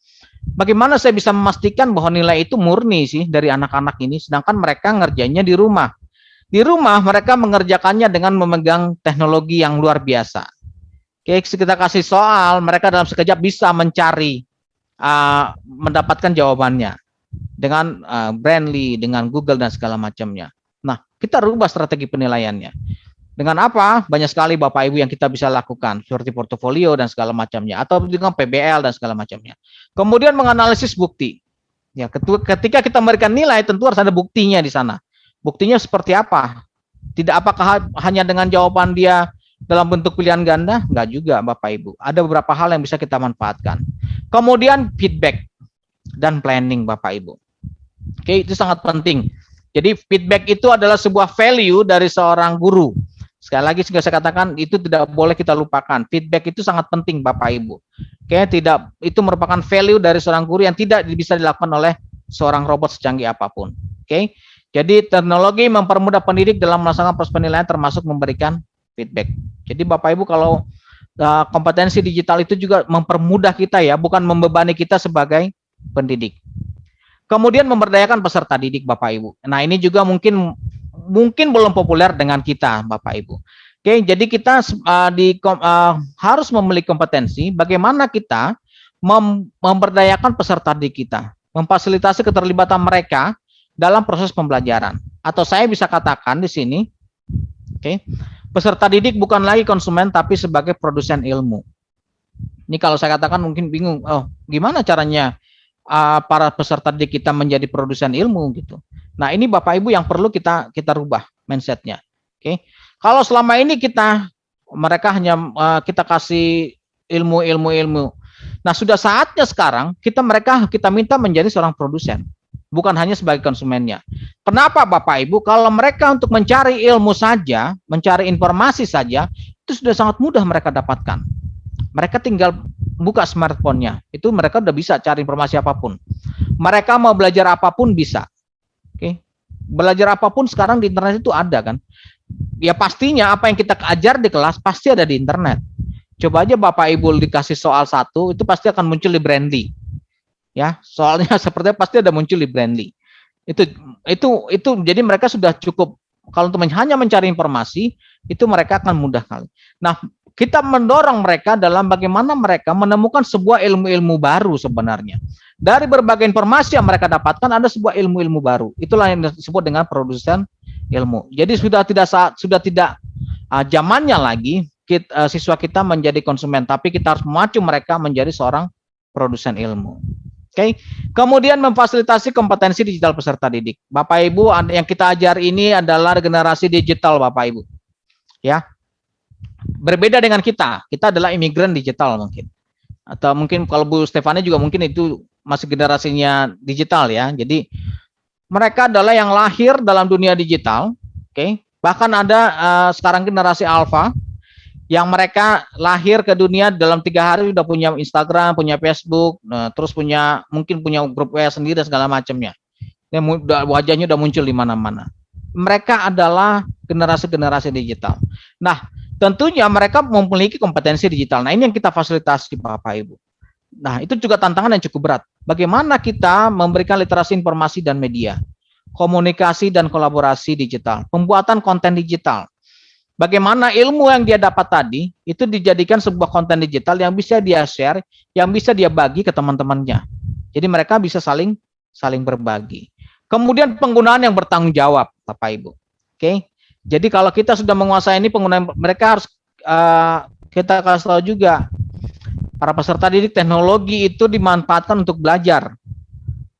bagaimana saya bisa memastikan bahwa nilai itu murni sih dari anak-anak ini, sedangkan mereka ngerjainnya di rumah. Di rumah mereka mengerjakannya dengan memegang teknologi yang luar biasa. Oke, kita kasih soal, mereka dalam sekejap bisa mencari, mendapatkan jawabannya dengan Brandly, dengan Google dan segala macamnya. Nah, kita rubah strategi penilaiannya. Dengan apa? Banyak sekali Bapak Ibu yang kita bisa lakukan, seperti portofolio dan segala macamnya, atau dengan PBL dan segala macamnya. Kemudian menganalisis bukti. Ya, ketika kita memberikan nilai, tentu harus ada buktinya di sana. Buktinya seperti apa? Tidak apakah hanya dengan jawaban dia dalam bentuk pilihan ganda? Enggak juga Bapak Ibu. Ada beberapa hal yang bisa kita manfaatkan. Kemudian feedback dan planning Bapak Ibu. Oke, itu sangat penting. Jadi feedback itu adalah sebuah value dari seorang guru. Sekali lagi saya katakan itu tidak boleh kita lupakan. Feedback itu sangat penting Bapak Ibu. Oke, itu merupakan value dari seorang guru yang tidak bisa dilakukan oleh seorang robot secanggih apapun. Oke. Jadi teknologi mempermudah pendidik dalam melaksanakan proses penilaian termasuk memberikan feedback. Jadi Bapak Ibu kalau kompetensi digital itu juga mempermudah kita ya, bukan membebani kita sebagai pendidik. Kemudian memberdayakan peserta didik Bapak Ibu. Nah, ini juga mungkin belum populer dengan kita Bapak Ibu. Oke, jadi kita harus memiliki kompetensi bagaimana kita memberdayakan peserta didik kita, memfasilitasi keterlibatan mereka dalam proses pembelajaran. Atau saya bisa katakan di sini, oke, peserta didik bukan lagi konsumen tapi sebagai produsen ilmu. Ini kalau saya katakan mungkin bingung, gimana caranya para peserta didik kita menjadi produsen ilmu gitu. Nah, ini Bapak Ibu yang perlu kita rubah mindsetnya. Oke. Kalau selama ini mereka hanya kita kasih ilmu. Nah, sudah saatnya sekarang kita minta menjadi seorang produsen, bukan hanya sebagai konsumennya. Kenapa Bapak Ibu? Kalau mereka untuk mencari ilmu saja, mencari informasi saja, itu sudah sangat mudah mereka dapatkan. Mereka tinggal buka smartphone-nya, itu mereka udah bisa cari informasi apapun. Mereka mau belajar apapun bisa. Oke. Belajar apapun sekarang di internet itu ada kan. Ya pastinya apa yang kita ajar di kelas pasti ada di internet. Coba aja Bapak Ibu dikasih soal satu, itu pasti akan muncul di Brandly. Ya, soalnya sepertinya pasti ada muncul di Brandly. Itu jadi mereka sudah cukup, kalau untuk hanya mencari informasi, itu mereka akan mudah kali. Nah, kita mendorong mereka dalam bagaimana mereka menemukan sebuah ilmu-ilmu baru sebenarnya. Dari berbagai informasi yang mereka dapatkan ada sebuah ilmu-ilmu baru. Itulah yang disebut dengan produsen ilmu. Jadi sudah tidak zamannya lagi siswa kita menjadi konsumen, tapi kita harus memacu mereka menjadi seorang produsen ilmu. Oke. Kemudian memfasilitasi kompetensi digital peserta didik. Bapak Ibu, yang kita ajar ini adalah generasi digital Bapak Ibu. Ya. Berbeda dengan kita adalah imigran digital mungkin. Atau mungkin kalau Bu Stefani juga mungkin itu masih generasinya digital ya. Jadi mereka adalah yang lahir dalam dunia digital, oke. Bahkan ada sekarang generasi alpha yang mereka lahir ke dunia dalam 3 hari sudah punya Instagram, punya Facebook, terus mungkin punya grup WA sendiri dan segala macamnya. Wajahnya udah muncul di mana-mana. Mereka adalah generasi digital. Nah, tentunya mereka memiliki kompetensi digital. Nah, ini yang kita fasilitasi Bapak Ibu. Nah, itu juga tantangan yang cukup berat. Bagaimana kita memberikan literasi informasi dan media, komunikasi dan kolaborasi digital, pembuatan konten digital. Bagaimana ilmu yang dia dapat tadi, itu dijadikan sebuah konten digital yang bisa dia share, yang bisa dia bagi ke teman-temannya. Jadi mereka bisa saling berbagi. Kemudian penggunaan yang bertanggung jawab, Bapak Ibu. Oke. Jadi kalau kita sudah menguasai ini penggunaan, mereka harus kita kasih tahu juga para peserta didik teknologi itu dimanfaatkan untuk belajar.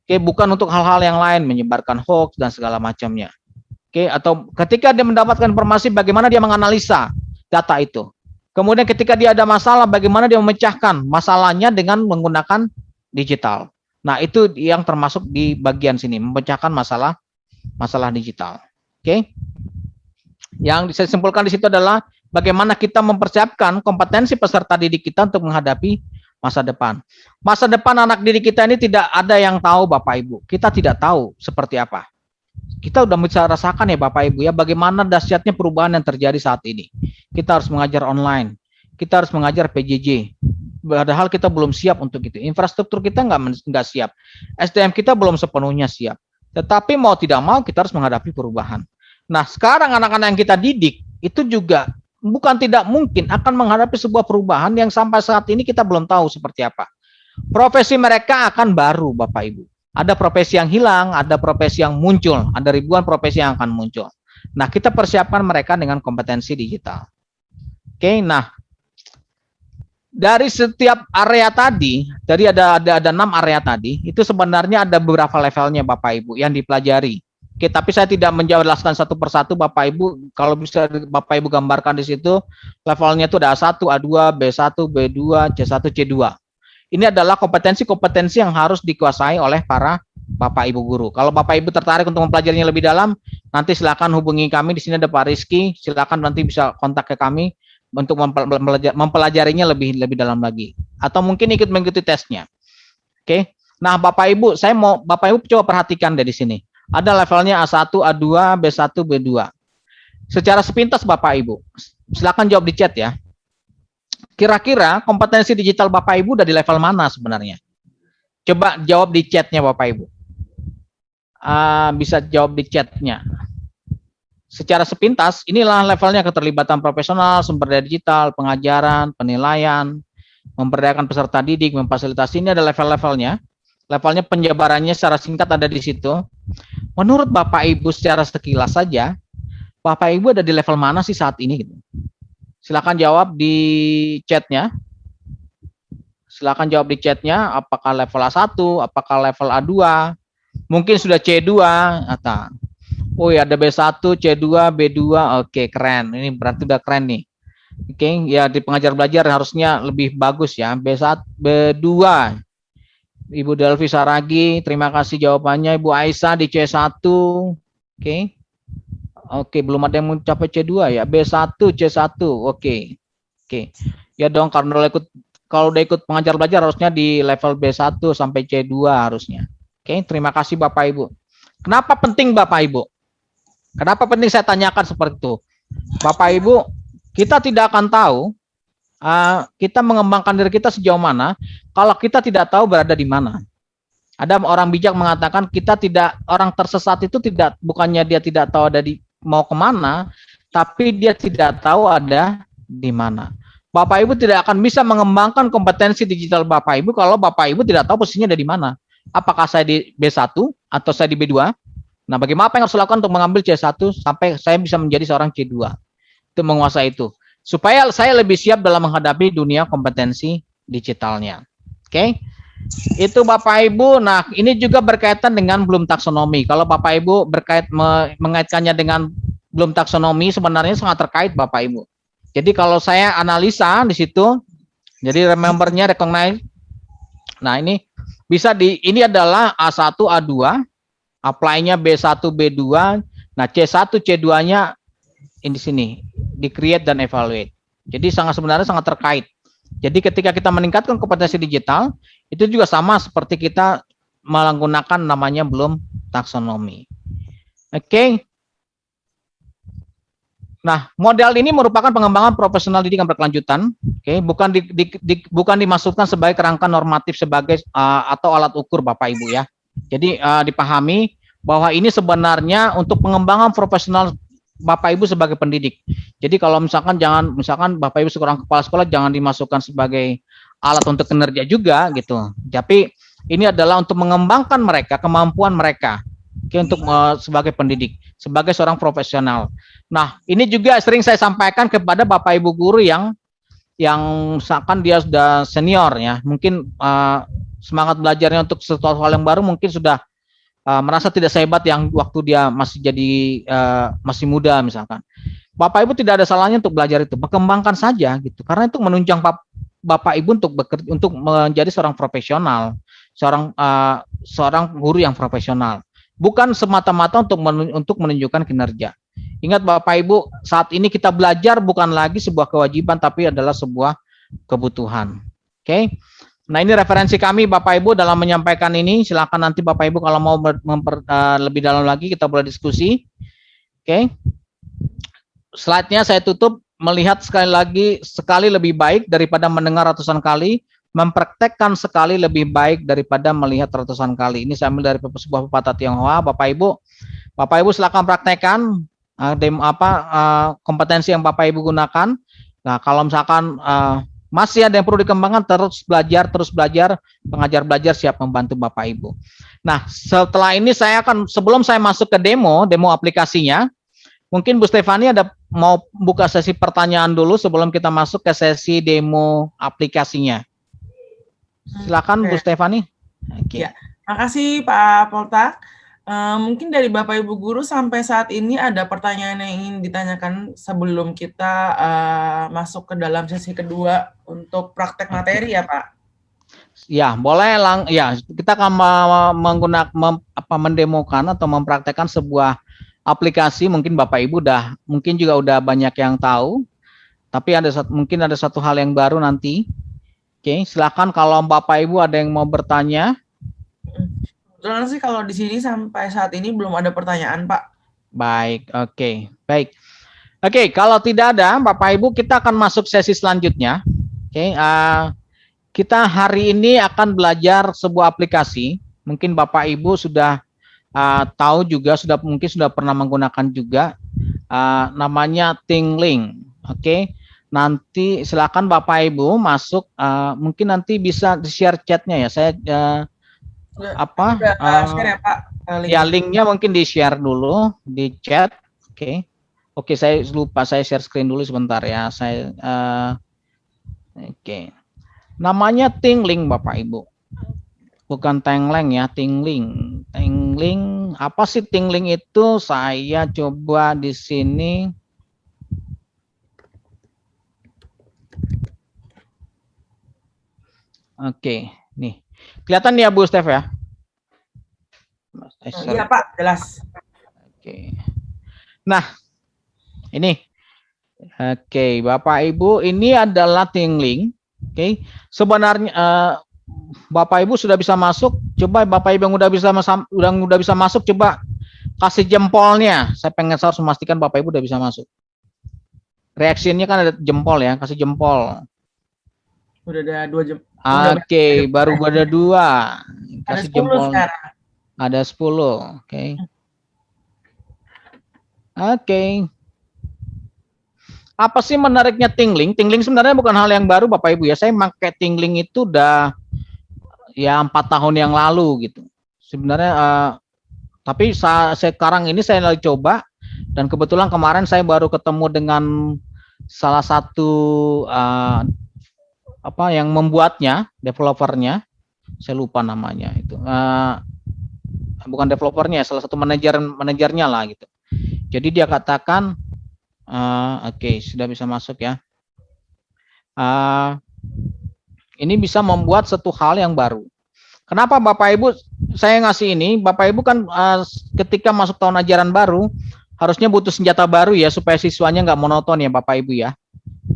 Oke, bukan untuk hal-hal yang lain, menyebarkan hoax dan segala macamnya. Oke, atau ketika dia mendapatkan informasi bagaimana dia menganalisa data itu. Kemudian ketika dia ada masalah bagaimana dia memecahkan masalahnya dengan menggunakan digital. Nah, itu yang termasuk di bagian sini, memecahkan masalah digital. Oke. Yang saya simpulkan di situ adalah bagaimana kita mempersiapkan kompetensi peserta didik kita untuk menghadapi masa depan. Masa depan anak didik kita ini tidak ada yang tahu Bapak Ibu. Kita tidak tahu seperti apa. Kita udah bisa rasakan ya Bapak Ibu ya bagaimana dahsyatnya perubahan yang terjadi saat ini. Kita harus mengajar online. Kita harus mengajar PJJ. Padahal kita belum siap untuk itu. Infrastruktur kita nggak siap. SDM kita belum sepenuhnya siap. Tetapi mau tidak mau kita harus menghadapi perubahan. Nah, sekarang anak-anak yang kita didik itu juga bukan tidak mungkin akan menghadapi sebuah perubahan yang sampai saat ini kita belum tahu seperti apa. Profesi mereka akan baru, Bapak Ibu. Ada profesi yang hilang, ada profesi yang muncul, ada ribuan profesi yang akan muncul. Nah, kita persiapkan mereka dengan kompetensi digital. Oke, nah dari setiap area tadi, dari ada 6 area tadi, itu sebenarnya ada beberapa levelnya Bapak Ibu yang dipelajari. Oke, tapi saya tidak menjelaskan satu persatu Bapak Ibu. Kalau bisa Bapak Ibu gambarkan di situ, levelnya itu ada A1, A2, B1, B2, C1, C2. Ini adalah kompetensi-kompetensi yang harus dikuasai oleh para Bapak Ibu guru. Kalau Bapak Ibu tertarik untuk mempelajarinya lebih dalam, nanti silakan hubungi kami. Di sini ada Pak Rizky. Silakan nanti bisa kontak ke kami untuk mempelajarinya lebih dalam lagi. Atau mungkin ikut mengikuti tesnya. Oke. Nah, Bapak Ibu, saya mau Bapak Ibu coba perhatikan dari sini. Ada levelnya A1, A2, B1, B2. Secara sepintas Bapak Ibu, silakan jawab di chat ya. Kira-kira kompetensi digital Bapak Ibu udah di level mana sebenarnya? Coba jawab di chatnya Bapak Ibu. Bisa jawab di chatnya. Secara sepintas, inilah levelnya keterlibatan profesional, sumber daya digital, pengajaran, penilaian, memberdayakan peserta didik, memfasilitasi. Ini ada level-levelnya. Levelnya penjabarannya secara singkat ada di situ. Menurut Bapak Ibu secara sekilas saja, Bapak Ibu ada di level mana sih saat ini? Silakan jawab di chatnya. Silakan jawab di chatnya. Apakah level A1, apakah level A2, mungkin sudah C2 atau oh ya ada B1, C2, B2. Oke, keren. Ini berarti udah keren nih. Oke, ya di pengajar belajar harusnya lebih bagus ya. B1, B2. Ibu Delvi Saragi, terima kasih jawabannya. Ibu Aisyah di C1. Oke. Oke, belum ada yang mencapai C2 ya. B1, C1. Oke. Oke. Ya dong, kalau udah ikut pengajar belajar harusnya di level B1 sampai C2 harusnya. Oke, terima kasih Bapak Ibu. Kenapa penting Bapak Ibu? Kenapa penting saya tanyakan seperti itu? Bapak Ibu, kita tidak akan tahu kita mengembangkan diri kita sejauh mana kalau kita tidak tahu berada di mana. Ada orang bijak mengatakan orang tersesat itu bukannya dia tidak tahu mau kemana, tapi dia tidak tahu ada di mana. Bapak Ibu tidak akan bisa mengembangkan kompetensi digital Bapak Ibu kalau Bapak Ibu tidak tahu posisinya ada di mana. Apakah saya di B1 atau saya di B2? Nah, bagaimana apa yang harus dilakukan untuk mengambil C1 sampai saya bisa menjadi seorang C2? Itu menguasai itu. Supaya saya lebih siap dalam menghadapi dunia kompetensi digitalnya. Oke? Itu Bapak Ibu. Nah, ini juga berkaitan dengan Bloom taksonomi. Kalau Bapak Ibu mengaitkannya dengan Bloom taksonomi sebenarnya sangat terkait Bapak Ibu. Jadi kalau saya analisa di situ, jadi remembernya recognize. Nah, ini bisa ini adalah A1, A2, apply-nya B1, B2. Nah, C1, C2-nya di sini, di create dan evaluate. Jadi sebenarnya sangat terkait. Jadi ketika kita meningkatkan kompetensi digital, itu juga sama seperti kita menggunakan namanya Bloom taksonomi. Oke. Nah, model ini merupakan pengembangan profesional didikan berkelanjutan. Oke, bukan dimasukkan sebagai kerangka normatif sebagai atau alat ukur Bapak Ibu ya. Jadi dipahami bahwa ini sebenarnya untuk pengembangan profesional Bapak Ibu sebagai pendidik. Jadi kalau misalkan Bapak Ibu seorang kepala sekolah jangan dimasukkan sebagai alat untuk kinerja juga gitu. Tapi ini adalah untuk mengembangkan mereka, kemampuan mereka untuk sebagai pendidik, sebagai seorang profesional. Nah, ini juga sering saya sampaikan kepada Bapak Ibu guru yang misalkan dia sudah senior ya, mungkin semangat belajarnya untuk sesuatu hal yang baru mungkin sudah merasa tidak sehebat yang waktu dia masih muda misalkan. Bapak Ibu tidak ada salahnya untuk belajar itu, berkembangkan saja gitu. Karena itu menunjang Bapak Ibu untuk menjadi seorang profesional, seorang guru yang profesional. Bukan semata-mata untuk menunjukkan kinerja. Ingat Bapak Ibu, saat ini kita belajar bukan lagi sebuah kewajiban tapi adalah sebuah kebutuhan. Oke. Nah, ini referensi kami Bapak Ibu dalam menyampaikan ini. Silakan nanti Bapak Ibu kalau mau lebih dalam lagi kita boleh diskusi. Oke. Slide-nya saya tutup. Melihat sekali lebih baik daripada mendengar ratusan kali, mempraktekkan sekali lebih baik daripada melihat ratusan kali. Ini saya ambil dari sebuah pepatah Tionghoa. Bapak Ibu silakan praktekkan kompetensi yang Bapak Ibu gunakan. Nah, kalau misalkan masih ada yang perlu dikembangkan, terus belajar, pengajar belajar siap membantu Bapak Ibu. Nah, setelah ini sebelum saya masuk ke demo aplikasinya, Mungkin Bu Stefani ada mau buka sesi pertanyaan dulu sebelum kita masuk ke sesi demo aplikasinya. Silakan Bu Stefani. Oke. Ya, makasih Pak Poltak. Mungkin dari Bapak Ibu Guru sampai saat ini ada pertanyaan yang ingin ditanyakan sebelum kita masuk ke dalam sesi kedua untuk praktek materi ya Pak? Ya, boleh ya, kita akan mendemokan atau mempraktekkan sebuah aplikasi. Mungkin Bapak Ibu mungkin juga udah banyak yang tahu, tapi mungkin ada satu hal yang baru nanti. Oke, silakan kalau Bapak Ibu ada yang mau bertanya. Kebetulan sih kalau di sini sampai saat ini belum ada pertanyaan, Pak. Baik, oke, baik. Oke, kalau tidak ada, Bapak Ibu, kita akan masuk sesi selanjutnya. Oke, kita hari ini akan belajar sebuah aplikasi. Mungkin Bapak Ibu sudah tahu juga, mungkin sudah pernah menggunakan juga. Namanya Tingling. Oke, nanti silakan Bapak Ibu masuk. Mungkin nanti bisa di-share chatnya ya. Saya share ya Pak. Linknya mungkin di-share dulu di chat. Oke, saya lupa, saya share screen dulu sebentar ya. Oke. Namanya Tingling Bapak Ibu. Bukan Tengleng ya, Tingling. Tingling, apa sih Tingling itu? Saya coba di sini. Oke, nih. Kelihatan ya Bu Stef ya? Iya Pak, jelas. Oke. Nah, ini. Oke, Bapak Ibu, ini adalah Tingling. Oke. Sebenarnya Bapak Ibu sudah bisa masuk. Coba Bapak Ibu yang udah bisa masuk, coba kasih jempolnya. Saya harus memastikan Bapak Ibu udah bisa masuk. Reaksinya kan ada jempol ya, kasih jempol. Udah ada 2 jam. Oke, baru ada 2. Kasih jempol. Ada 10. Oke. Apa sih menariknya Tingling? Tingling sebenarnya bukan hal yang baru Bapak Ibu ya. Saya pakai Tingling itu udah ya 4 tahun yang lalu gitu. Sebenarnya tapi sekarang ini saya lagi coba, dan kebetulan kemarin saya baru ketemu dengan salah satu yang membuatnya, developernya. Saya lupa namanya itu. Bukan developernya, salah satu manajernya lah gitu. Jadi dia katakan oke, sudah bisa masuk ya. Ini bisa membuat satu hal yang baru. Kenapa Bapak Ibu saya ngasih ini? Bapak Ibu kan ketika masuk tahun ajaran baru harusnya butuh senjata baru ya, supaya siswanya nggak monoton ya Bapak Ibu ya.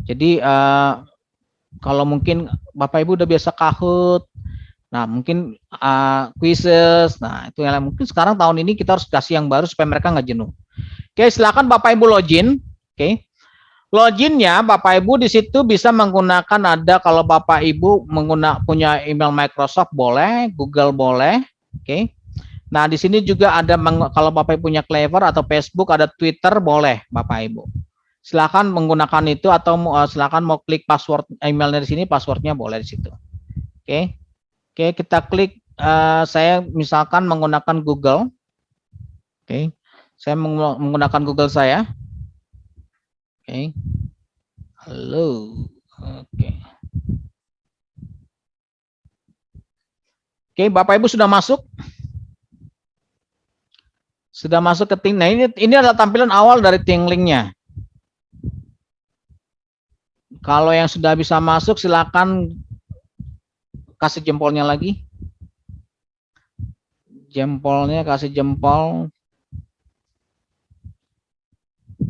Jadi kalau mungkin Bapak Ibu udah biasa Kahoot, nah mungkin quizzes, nah itu yang mungkin sekarang tahun ini kita harus kasih yang baru supaya mereka nggak jenuh. Oke, silakan Bapak Ibu login. Oke. Loginnya Bapak Ibu di situ bisa menggunakan, ada kalau Bapak Ibu punya email Microsoft boleh, Google boleh. Oke. Nah, di sini juga ada kalau Bapak Ibu punya Clever atau Facebook, ada Twitter boleh Bapak Ibu. Silakan menggunakan itu, atau silakan mau klik password emailnya di sini, passwordnya boleh di situ. Oke. Oke, kita klik saya misalkan menggunakan Google. Oke. Saya menggunakan Google saya. Oke. Halo. Oke. Oke, Bapak Ibu sudah masuk? Sudah masuk ke Tingling. Nah, ini adalah tampilan awal dari Tinglingnya. Kalau yang sudah bisa masuk silakan kasih jempolnya lagi. Jempolnya, kasih jempol.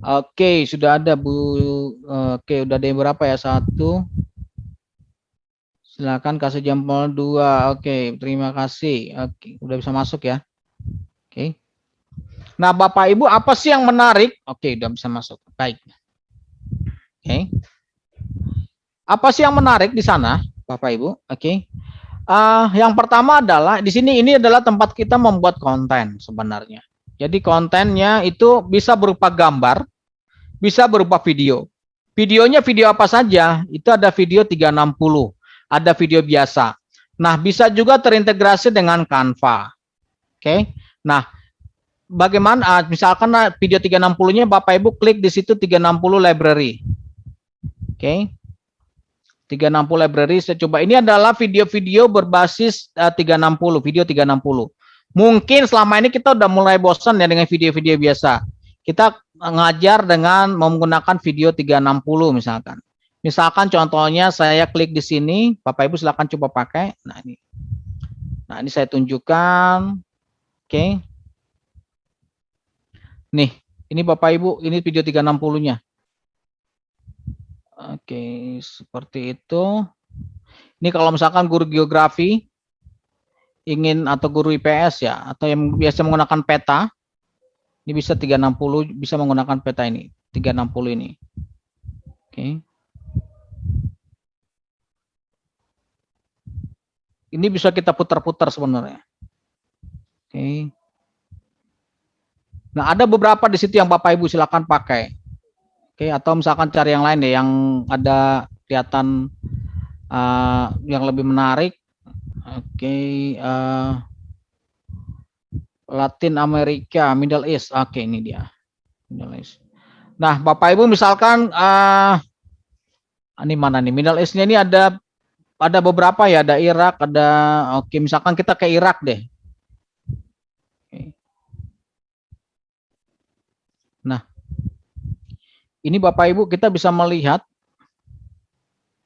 Oke, sudah ada Bu. Oke, udah ada yang berapa ya? 1. Silakan kasih jempol 2. Oke, terima kasih. Oke, udah bisa masuk ya. Oke. Nah, Bapak Ibu, apa sih yang menarik? Oke, udah bisa masuk. Baik. Oke. Apa sih yang menarik di sana, Bapak Ibu? Oke. Yang pertama adalah di sini, ini adalah tempat kita membuat konten sebenarnya. Jadi kontennya itu bisa berupa gambar, bisa berupa video. Videonya video apa saja? Itu ada video 360, ada video biasa. Nah, bisa juga terintegrasi dengan Canva. Oke. Nah, bagaimana misalkan video 360-nya Bapak Ibu klik di situ 360 library. Oke. 360 library saya coba. Ini adalah video-video berbasis 360, video 360. Mungkin selama ini kita udah mulai bosan ya dengan video-video biasa. Kita ngajar dengan menggunakan video 360 misalkan. Misalkan contohnya saya klik di sini, Bapak Ibu silakan coba pakai. Nah ini. Nah, ini saya tunjukkan. Oke. Nih, ini Bapak Ibu, ini video 360-nya. Oke, seperti itu. Ini kalau misalkan guru geografi ingin atau guru IPS ya, atau yang biasa menggunakan peta, ini bisa 360, bisa menggunakan peta ini, 360 ini. Oke. Ini bisa kita putar-putar sebenarnya. Oke. Nah, ada beberapa di situ yang Bapak Ibu silakan pakai. Oke, atau misalkan cari yang lain deh yang ada kelihatan yang lebih menarik. Oke, Latin Amerika, Middle East. Oke, ini dia. Middle East. Nah, Bapak Ibu misalkan ini mana nih? Middle East-nya ini ada beberapa ya, ada Irak, ada oke, misalkan kita ke Irak deh. Oke. Nah, ini Bapak Ibu kita bisa melihat.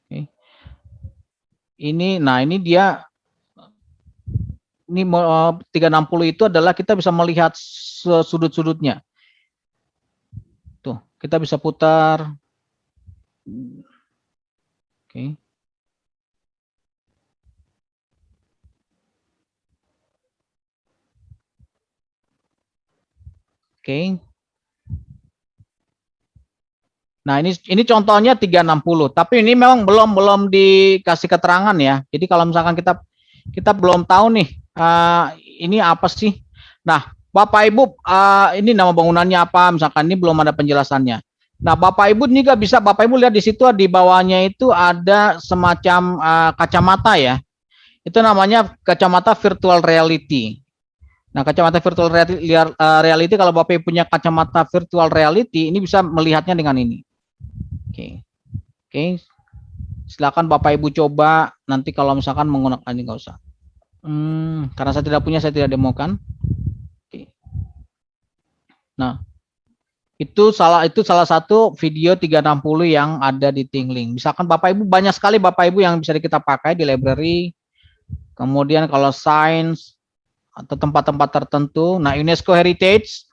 Oke. Ini, nah ini dia. Ini 360 itu adalah kita bisa melihat sudut-sudutnya. Tuh, kita bisa putar. Oke. Oke. Nah, ini contohnya 360, tapi ini memang belum dikasih keterangan ya. Jadi kalau misalkan kita belum tahu nih ini apa sih. Nah, Bapak Ibu ini nama bangunannya apa, misalkan ini belum ada penjelasannya. Nah, Bapak Ibu juga bisa Bapak Ibu lihat di situ di bawahnya itu ada semacam kacamata ya. Itu namanya kacamata virtual reality. Nah, kacamata virtual reality kalau Bapak Ibu punya kacamata virtual reality ini bisa melihatnya dengan ini. Oke. Silakan Bapak Ibu coba nanti kalau misalkan menggunakan ini nggak usah. Karena saya tidak punya, saya tidak demokan. Oke. Nah, itu salah satu video 360 yang ada di Tingling. Misalkan Bapak Ibu banyak sekali Bapak Ibu yang bisa kita pakai di library. Kemudian kalau science atau tempat-tempat tertentu, nah UNESCO Heritage.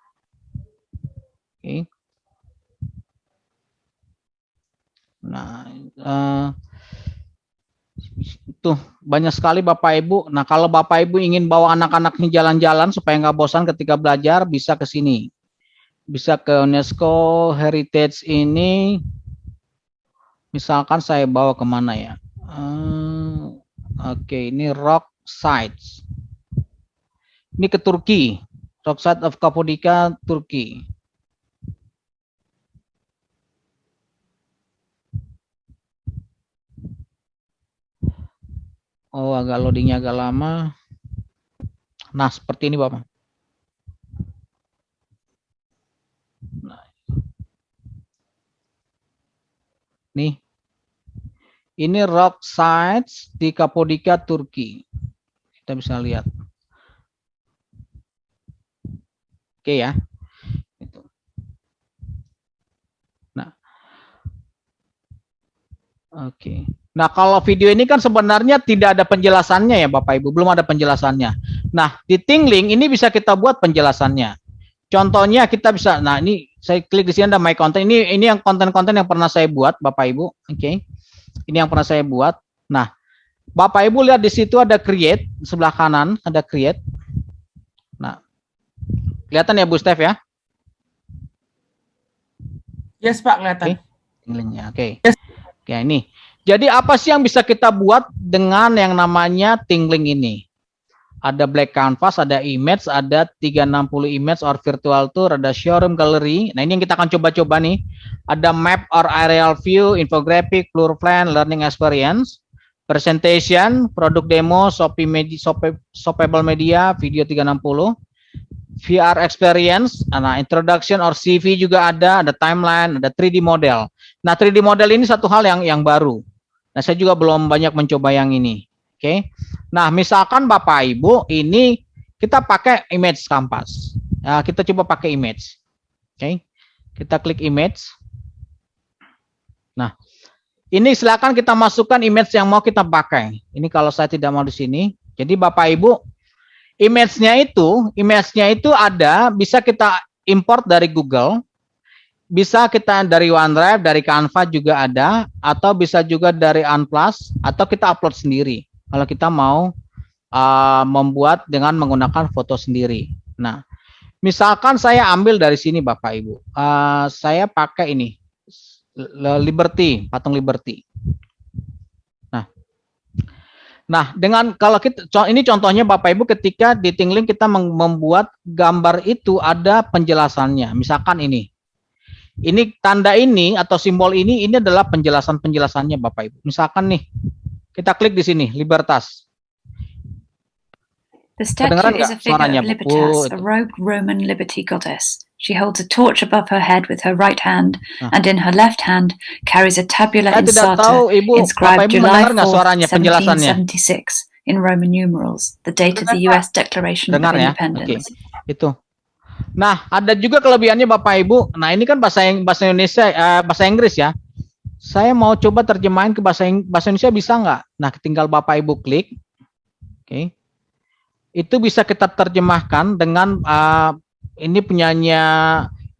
Oke. Nah, tuh banyak sekali Bapak Ibu. Nah, kalau Bapak Ibu ingin bawa anak-anaknya jalan-jalan supaya nggak bosan ketika belajar, bisa ke sini. Bisa ke UNESCO Heritage ini. Misalkan saya bawa kemana ya? Oke, ini Rock Sites. Ini ke Turki. Rock Site of Kapodika, Turki. Oh, agak loadingnya agak lama. Nah, seperti ini Bapak. Nah. Nih. Ini rock sites di Kapodika, Turki. Kita bisa lihat. Oke ya. Nah. Oke. Nah, kalau video ini kan sebenarnya tidak ada penjelasannya ya Bapak Ibu, belum ada penjelasannya. Nah, di Tingling ini bisa kita buat penjelasannya. Contohnya kita bisa, nah ini saya klik di sini ada My Content. Ini yang konten-konten yang pernah saya buat Bapak Ibu. Oke. Ini yang pernah saya buat. Nah, Bapak Ibu lihat di situ ada create, sebelah kanan ada create. Nah, kelihatan ya Bu Steph ya? Yes Pak, kelihatan. Tinglingnya, oke. Yes. Oke, ini. Jadi apa sih yang bisa kita buat dengan yang namanya Tingling ini? Ada black canvas, ada image, ada 360 image or virtual tour, ada showroom gallery. Nah, ini yang kita akan coba-coba nih. Ada map or aerial view, infographic, floor plan, learning experience, presentation, produk demo, shoppable media, video 360, VR experience, nah introduction or CV juga ada timeline, ada 3D model. Nah 3D model ini satu hal yang baru. Nah saya juga belum banyak mencoba yang ini. Oke. Nah misalkan Bapak Ibu ini kita pakai image canvas. Nah, kita coba pakai image. Oke. Kita klik image. Nah ini silakan kita masukkan image yang mau kita pakai. Ini kalau saya tidak mau di sini. Jadi Bapak Ibu, image-nya itu ada, bisa kita import dari Google, bisa kita dari OneDrive, dari Canva juga ada, atau bisa juga dari Unsplash, atau kita upload sendiri. Kalau kita mau membuat dengan menggunakan foto sendiri. Nah, misalkan saya ambil dari sini Bapak Ibu, saya pakai ini. Liberty, patung Liberty. Nah, dengan kalau kita ini contohnya Bapak Ibu ketika di Tingling kita membuat gambar itu ada penjelasannya. Misalkan ini. Ini tanda ini atau simbol ini adalah penjelasannya Bapak Ibu. Misalkan nih, kita klik di sini Libertas. The statue is a figure of Libertas, a robed Roman liberty goddess. She holds a torch above her head with her right hand, and in her left hand carries a tabula insata inscribed July 4th, 1776 in Roman numerals, the date of the U.S. Declaration of Independence. Okay. Itu. Nah, ada juga kelebihannya Bapak Ibu. Nah, ini kan bahasa Indonesia, bahasa Inggris ya. Saya mau coba terjemahin ke bahasa Indonesia, bisa nggak? Nah, tinggal Bapak Ibu klik. Oke. Itu bisa kita terjemahkan dengan ini punyanya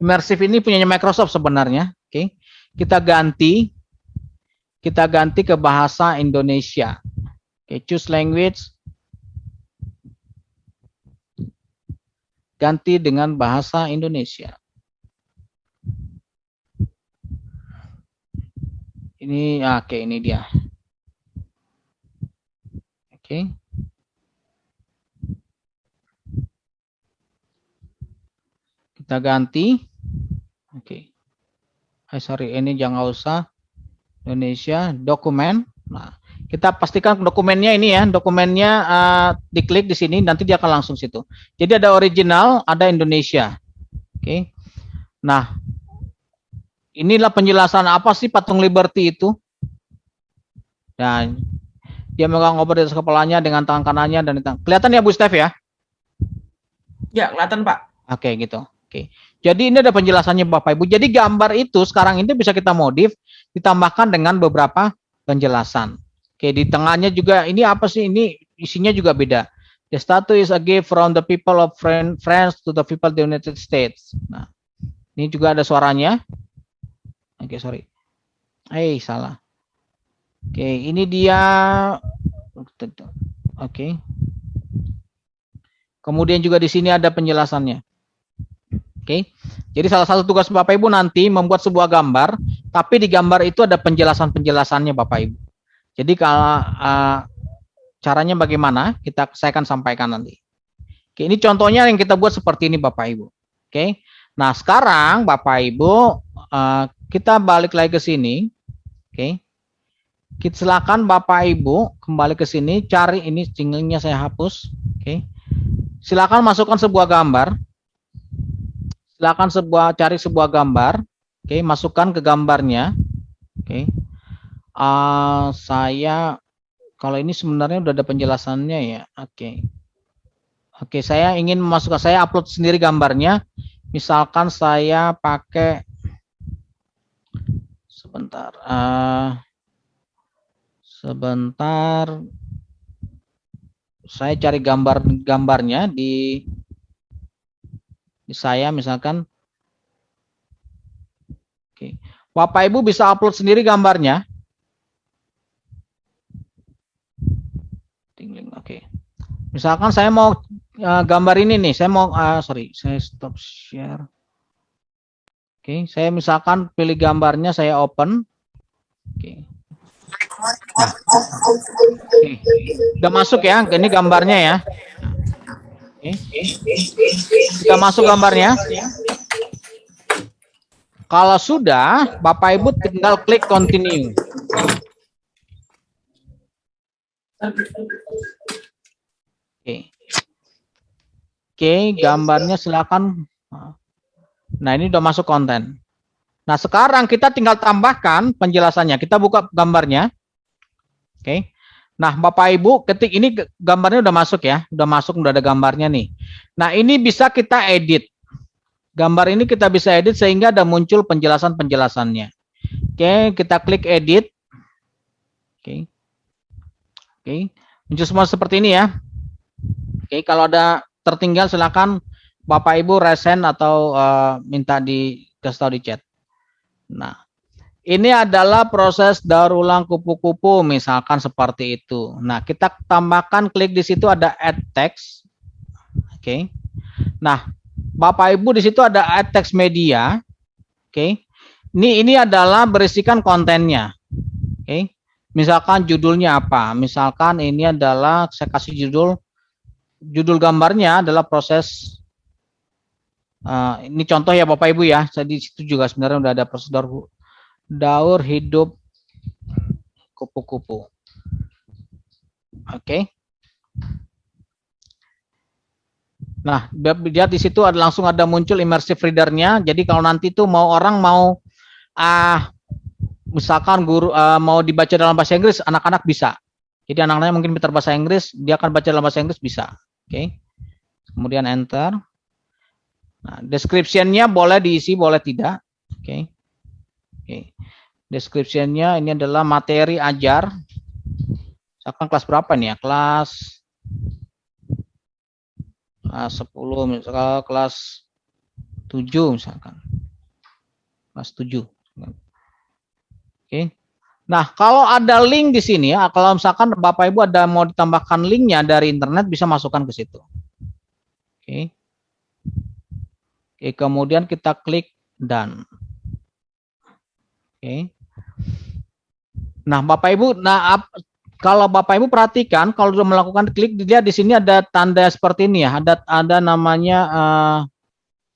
Immersive, ini punyanya Microsoft sebenarnya. Oke. Kita ganti ke bahasa Indonesia. Oke, choose language. Ganti dengan bahasa Indonesia. Ini oke, ini dia. Oke. Kita ganti. Oke. Sorry, ini jangan usah. Indonesia, dokumen. Nah, kita pastikan dokumennya ini ya, dokumennya diklik di sini, nanti dia akan langsung situ. Jadi ada original, ada Indonesia. Oke. Nah, inilah penjelasan apa sih patung Liberty itu. Dan dia megang obor di atas kepalanya dengan tangan kanannya dan kelihatan ya Bu Steph ya? Ya, kelihatan Pak. Oke, gitu. Oke. Jadi ini ada penjelasannya Bapak Ibu. Jadi gambar itu sekarang ini bisa kita modif, ditambahkan dengan beberapa penjelasan. Oke, di tengahnya juga ini apa sih? Ini isinya juga beda. The statue is a gift from the people of France to the people of the United States. Nah, ini juga ada suaranya. Oke, sorry. Salah. Oke, ini dia. Oke. Kemudian juga di sini ada penjelasannya. Oke. Jadi salah satu tugas Bapak Ibu nanti membuat sebuah gambar, tapi di gambar itu ada penjelasannya Bapak Ibu. Jadi kalau caranya bagaimana, saya akan sampaikan nanti. Oke, ini contohnya yang kita buat seperti ini Bapak Ibu. Oke. Nah, sekarang Bapak Ibu kita balik lagi ke sini. Oke. Silakan Bapak Ibu kembali ke sini, cari ini jinglenya saya hapus. Oke. Silakan masukkan sebuah gambar. Silakan cari sebuah gambar. Oke, masukkan ke gambarnya. Oke. Saya kalau ini sebenarnya udah ada penjelasannya ya. Oke. Oke, saya ingin memasukkan, saya upload sendiri gambarnya. Misalkan saya pakai sebentar. Saya cari gambarnya di saya misalkan. Oke. Bapak Ibu bisa upload sendiri gambarnya. Oke. Misalkan saya mau gambar ini nih, saya mau saya stop share. Oke, saya misalkan pilih gambarnya, saya open. Oke. Nah. Oke. Udah masuk ya, ini gambarnya ya. Oke. Kita masuk gambarnya. Kalau sudah, Bapak Ibu tinggal klik continue. Oke. Oke, gambarnya silakan. Nah, ini udah masuk konten. Nah, sekarang kita tinggal tambahkan penjelasannya. Kita buka gambarnya. Oke. Nah, Bapak Ibu, ketik ini gambarnya udah masuk ya. Udah masuk, udah ada gambarnya nih. Nah, ini bisa kita edit. Gambar ini kita bisa edit sehingga ada muncul penjelasan-penjelasannya. Oke, kita klik edit. Oke. Oke. Muncul semua seperti ini ya. Oke, kalau ada tertinggal silakan Bapak Ibu resend atau minta dikasih tahu di chat. Nah, ini adalah proses daur ulang kupu-kupu, misalkan seperti itu. Nah, kita tambahkan, klik di situ ada add text. Oke. Nah, Bapak Ibu di situ ada add text media. Oke. Ini adalah berisikan kontennya. Oke. Misalkan judulnya apa? Misalkan ini adalah saya kasih judul gambarnya adalah proses. Ini contoh ya Bapak Ibu ya. Di situ juga sebenarnya udah ada proses daur hidup kupu-kupu. Oke. Nah, lihat di situ langsung ada muncul immersive reader-nya. Jadi kalau nanti tuh orang mau misalkan guru mau dibaca dalam bahasa Inggris, anak-anak bisa. Jadi anak-anaknya mungkin pintar bahasa Inggris, dia akan baca dalam bahasa Inggris bisa. Oke. Kemudian enter. Nah, description-nya boleh diisi, boleh tidak. Oke. Oke. Description-nya ini adalah materi ajar. Misalkan kelas berapa nih ya? Kelas 10, misalkan kelas 7 misalkan. Kelas 7. Oke. Nah, kalau ada link di sini ya, kalau misalkan Bapak Ibu ada mau ditambahkan linknya dari internet, bisa masukkan ke situ. Oke. Oke, kemudian kita klik done. Oke. Nah, Bapak Ibu, kalau Bapak Ibu perhatikan, kalau sudah melakukan klik, dilihat di sini ada tanda seperti ini ya, ada namanya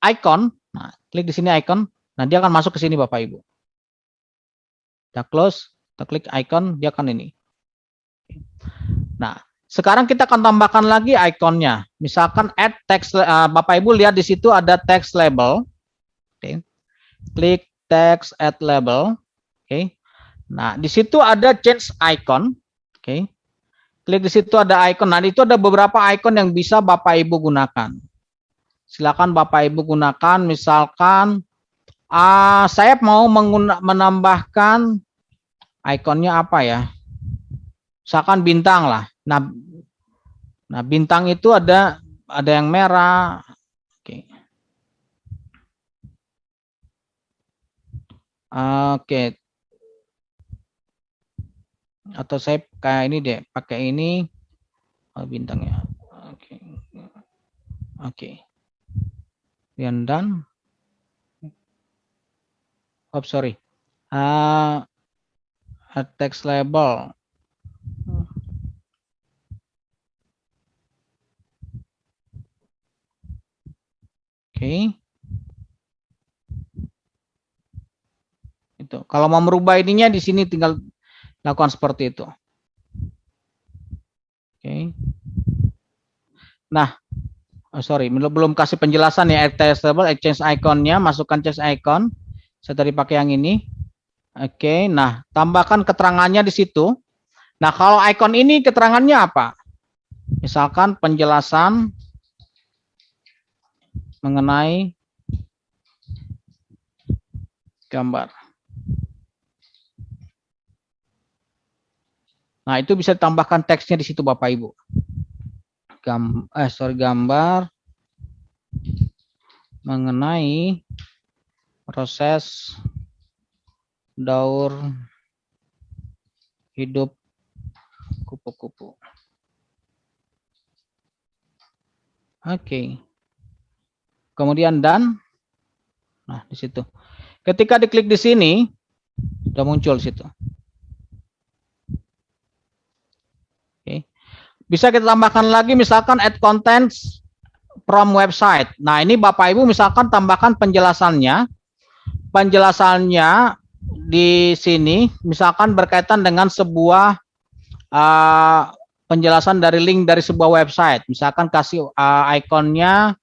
icon. Nah, klik di sini icon. Nah, dia akan masuk ke sini Bapak Ibu. Kita close, kita klik icon, dia akan ini. Nah, sekarang kita akan tambahkan lagi ikonnya. Misalkan add text, Bapak Ibu lihat di situ ada text label. Oke. Klik text add label. Oke. Nah, di situ ada change icon. Oke. Klik di situ ada icon. Nah, itu ada beberapa icon yang bisa Bapak Ibu gunakan. Silakan Bapak Ibu gunakan. Misalkan saya mau menambahkan ikonnya apa ya? Misalkan bintang lah. Nah, bintang itu ada yang merah. Oke. Oke. Atau saya kayak ini deh, pakai ini bintangnya. Oke. Oke. Dan done. Oh, sorry. Text label. Oke. Itu. Kalau mau merubah ininya di sini tinggal lakukan seperti itu. Oke. Nah, sorry, belum kasih penjelasan ya text label, change iconnya, masukkan change icon. Saya tadi pakai yang ini. Oke, nah tambahkan keterangannya di situ. Nah, kalau icon ini keterangannya apa? Misalkan penjelasan mengenai gambar. Nah, itu bisa tambahkan teksnya di situ Bapak Ibu. Gambar mengenai proses daur hidup kupu-kupu. Oke. Kemudian done. Nah, di situ. Ketika diklik di sini, sudah muncul di situ. Oke. Bisa kita tambahkan lagi misalkan add contents from website. Nah, ini Bapak Ibu misalkan tambahkan penjelasannya. Penjelasannya di sini misalkan berkaitan dengan sebuah penjelasan dari link dari sebuah website. Misalkan kasih ikonnya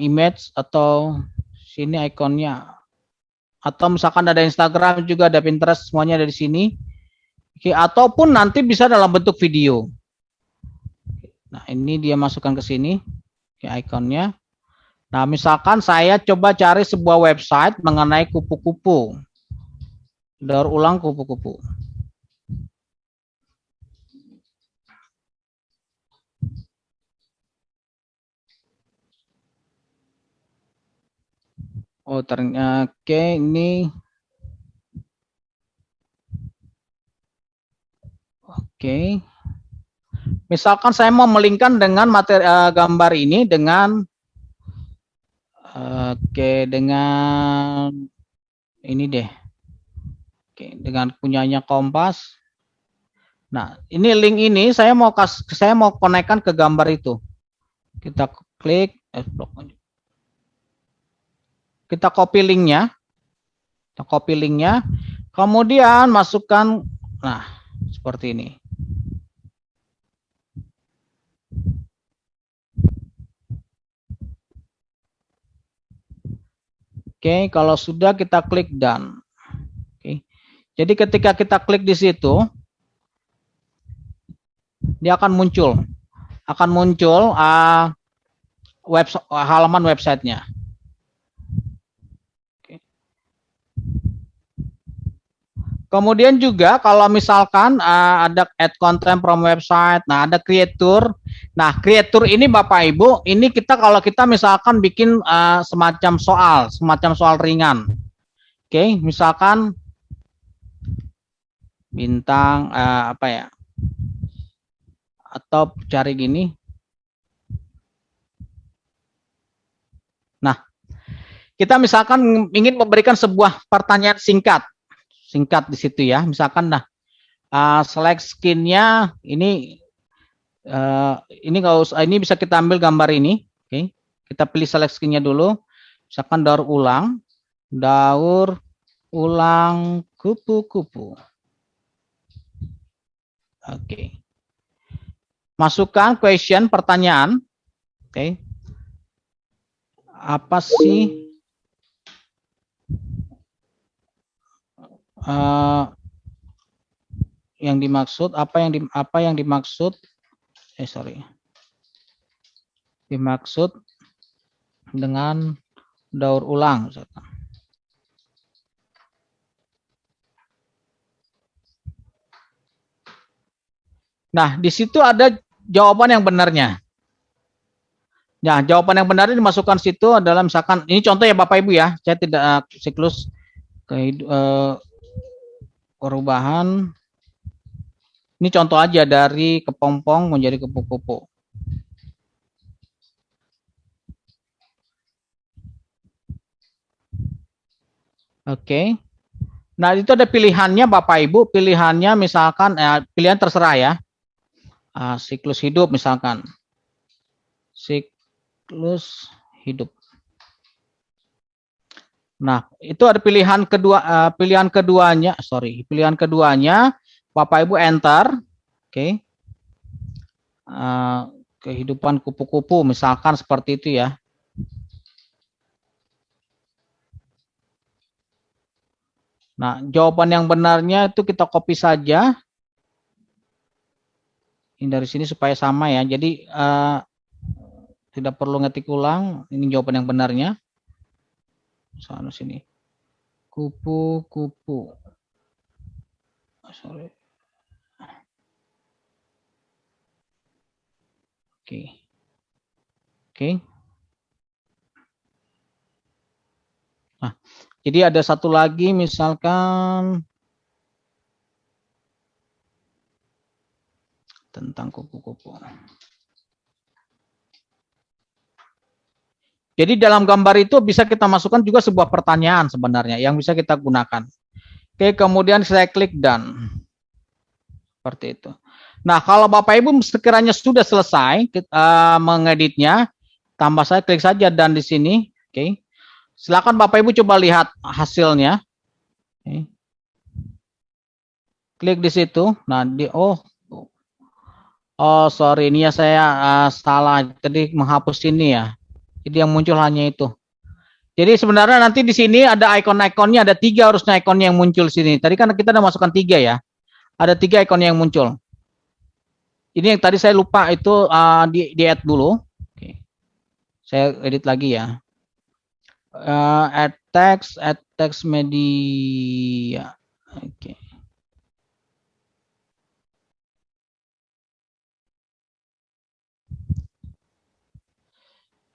image atau sini ikonnya. Atau misalkan ada Instagram juga, ada Pinterest, semuanya ada di sini. Oke, ataupun nanti bisa dalam bentuk video. Nah, ini dia masukkan ke sini. Oke, ikonnya. Nah, misalkan saya coba cari sebuah website mengenai kupu-kupu. Daur ulang kupu-kupu. Oh, ternyata oke, ini oke. Misalkan saya mau melingkan dengan materi gambar ini dengan dengan ini deh. Oke, dengan punyanya Kompas. Nah, ini link ini saya mau konekkan ke gambar itu. Kita klik kita copy linknya. Kita copy linknya. Kemudian masukkan, nah seperti ini. Oke, kalau sudah kita klik done. Oke. Jadi ketika kita klik di situ, dia akan muncul halaman websitenya. Oke. Kemudian juga kalau misalkan ada add content from website, nah ada creator. Nah, creator ini Bapak Ibu, ini kalau kita misalkan bikin semacam soal ringan. Oke, misalkan bintang apa ya? Atau cari gini. Nah, kita misalkan ingin memberikan sebuah pertanyaan singkat di situ ya. Misalkan select skinnya ini nggak usah, ini bisa kita ambil gambar ini. Oke, kita pilih select skinnya dulu. Misalkan daur ulang kupu-kupu. Oke. Masukkan question, pertanyaan. Oke. Apa sih yang dimaksud? Apa yang dimaksud? Dimaksud dengan daur ulang. Nah, di situ ada jawaban yang benarnya. Nah, jawaban yang benarnya dimasukkan situ adalah misalkan, ini contoh ya Bapak Ibu ya, saya tidak siklus perubahan. Ini contoh aja dari kepompong menjadi kupu-kupu. Oke. Nah, itu ada pilihannya Bapak Ibu, pilihannya misalkan pilihan terserah ya. Siklus hidup misalkan. Siklus hidup. Nah, itu ada pilihan keduanya Bapak Ibu enter. Oke. Kehidupan kupu-kupu misalkan seperti itu ya. Nah, jawaban yang benarnya itu kita copy saja. Ini dari sini supaya sama ya. Jadi tidak perlu ngetik ulang. Ini jawaban yang benarnya. Sana sini. Kupu-kupu. Sorry. Oke. Nah, jadi ada satu lagi misalkan tentang kupu-kupu. Jadi dalam gambar itu bisa kita masukkan juga sebuah pertanyaan sebenarnya yang bisa kita gunakan. Oke, kemudian saya klik done. Seperti itu. Nah, kalau Bapak Ibu sekiranya sudah selesai mengeditnya, tambah saya klik saja done di sini. Oke. Silakan Bapak Ibu coba lihat hasilnya. Oke. Klik di situ. Nah, Oh, sorry, ini ya saya salah. Tadi menghapus ini ya. Jadi yang muncul hanya itu. Jadi sebenarnya nanti di sini ada ikon-ikonnya, ada 3 harusnya ikonnya yang muncul sini. Tadi kan kita udah masukkan 3 ya. Ada 3 ikon yang muncul. Ini yang tadi saya lupa itu di add dulu. Oke. Saya edit lagi ya. Add text media. Oke.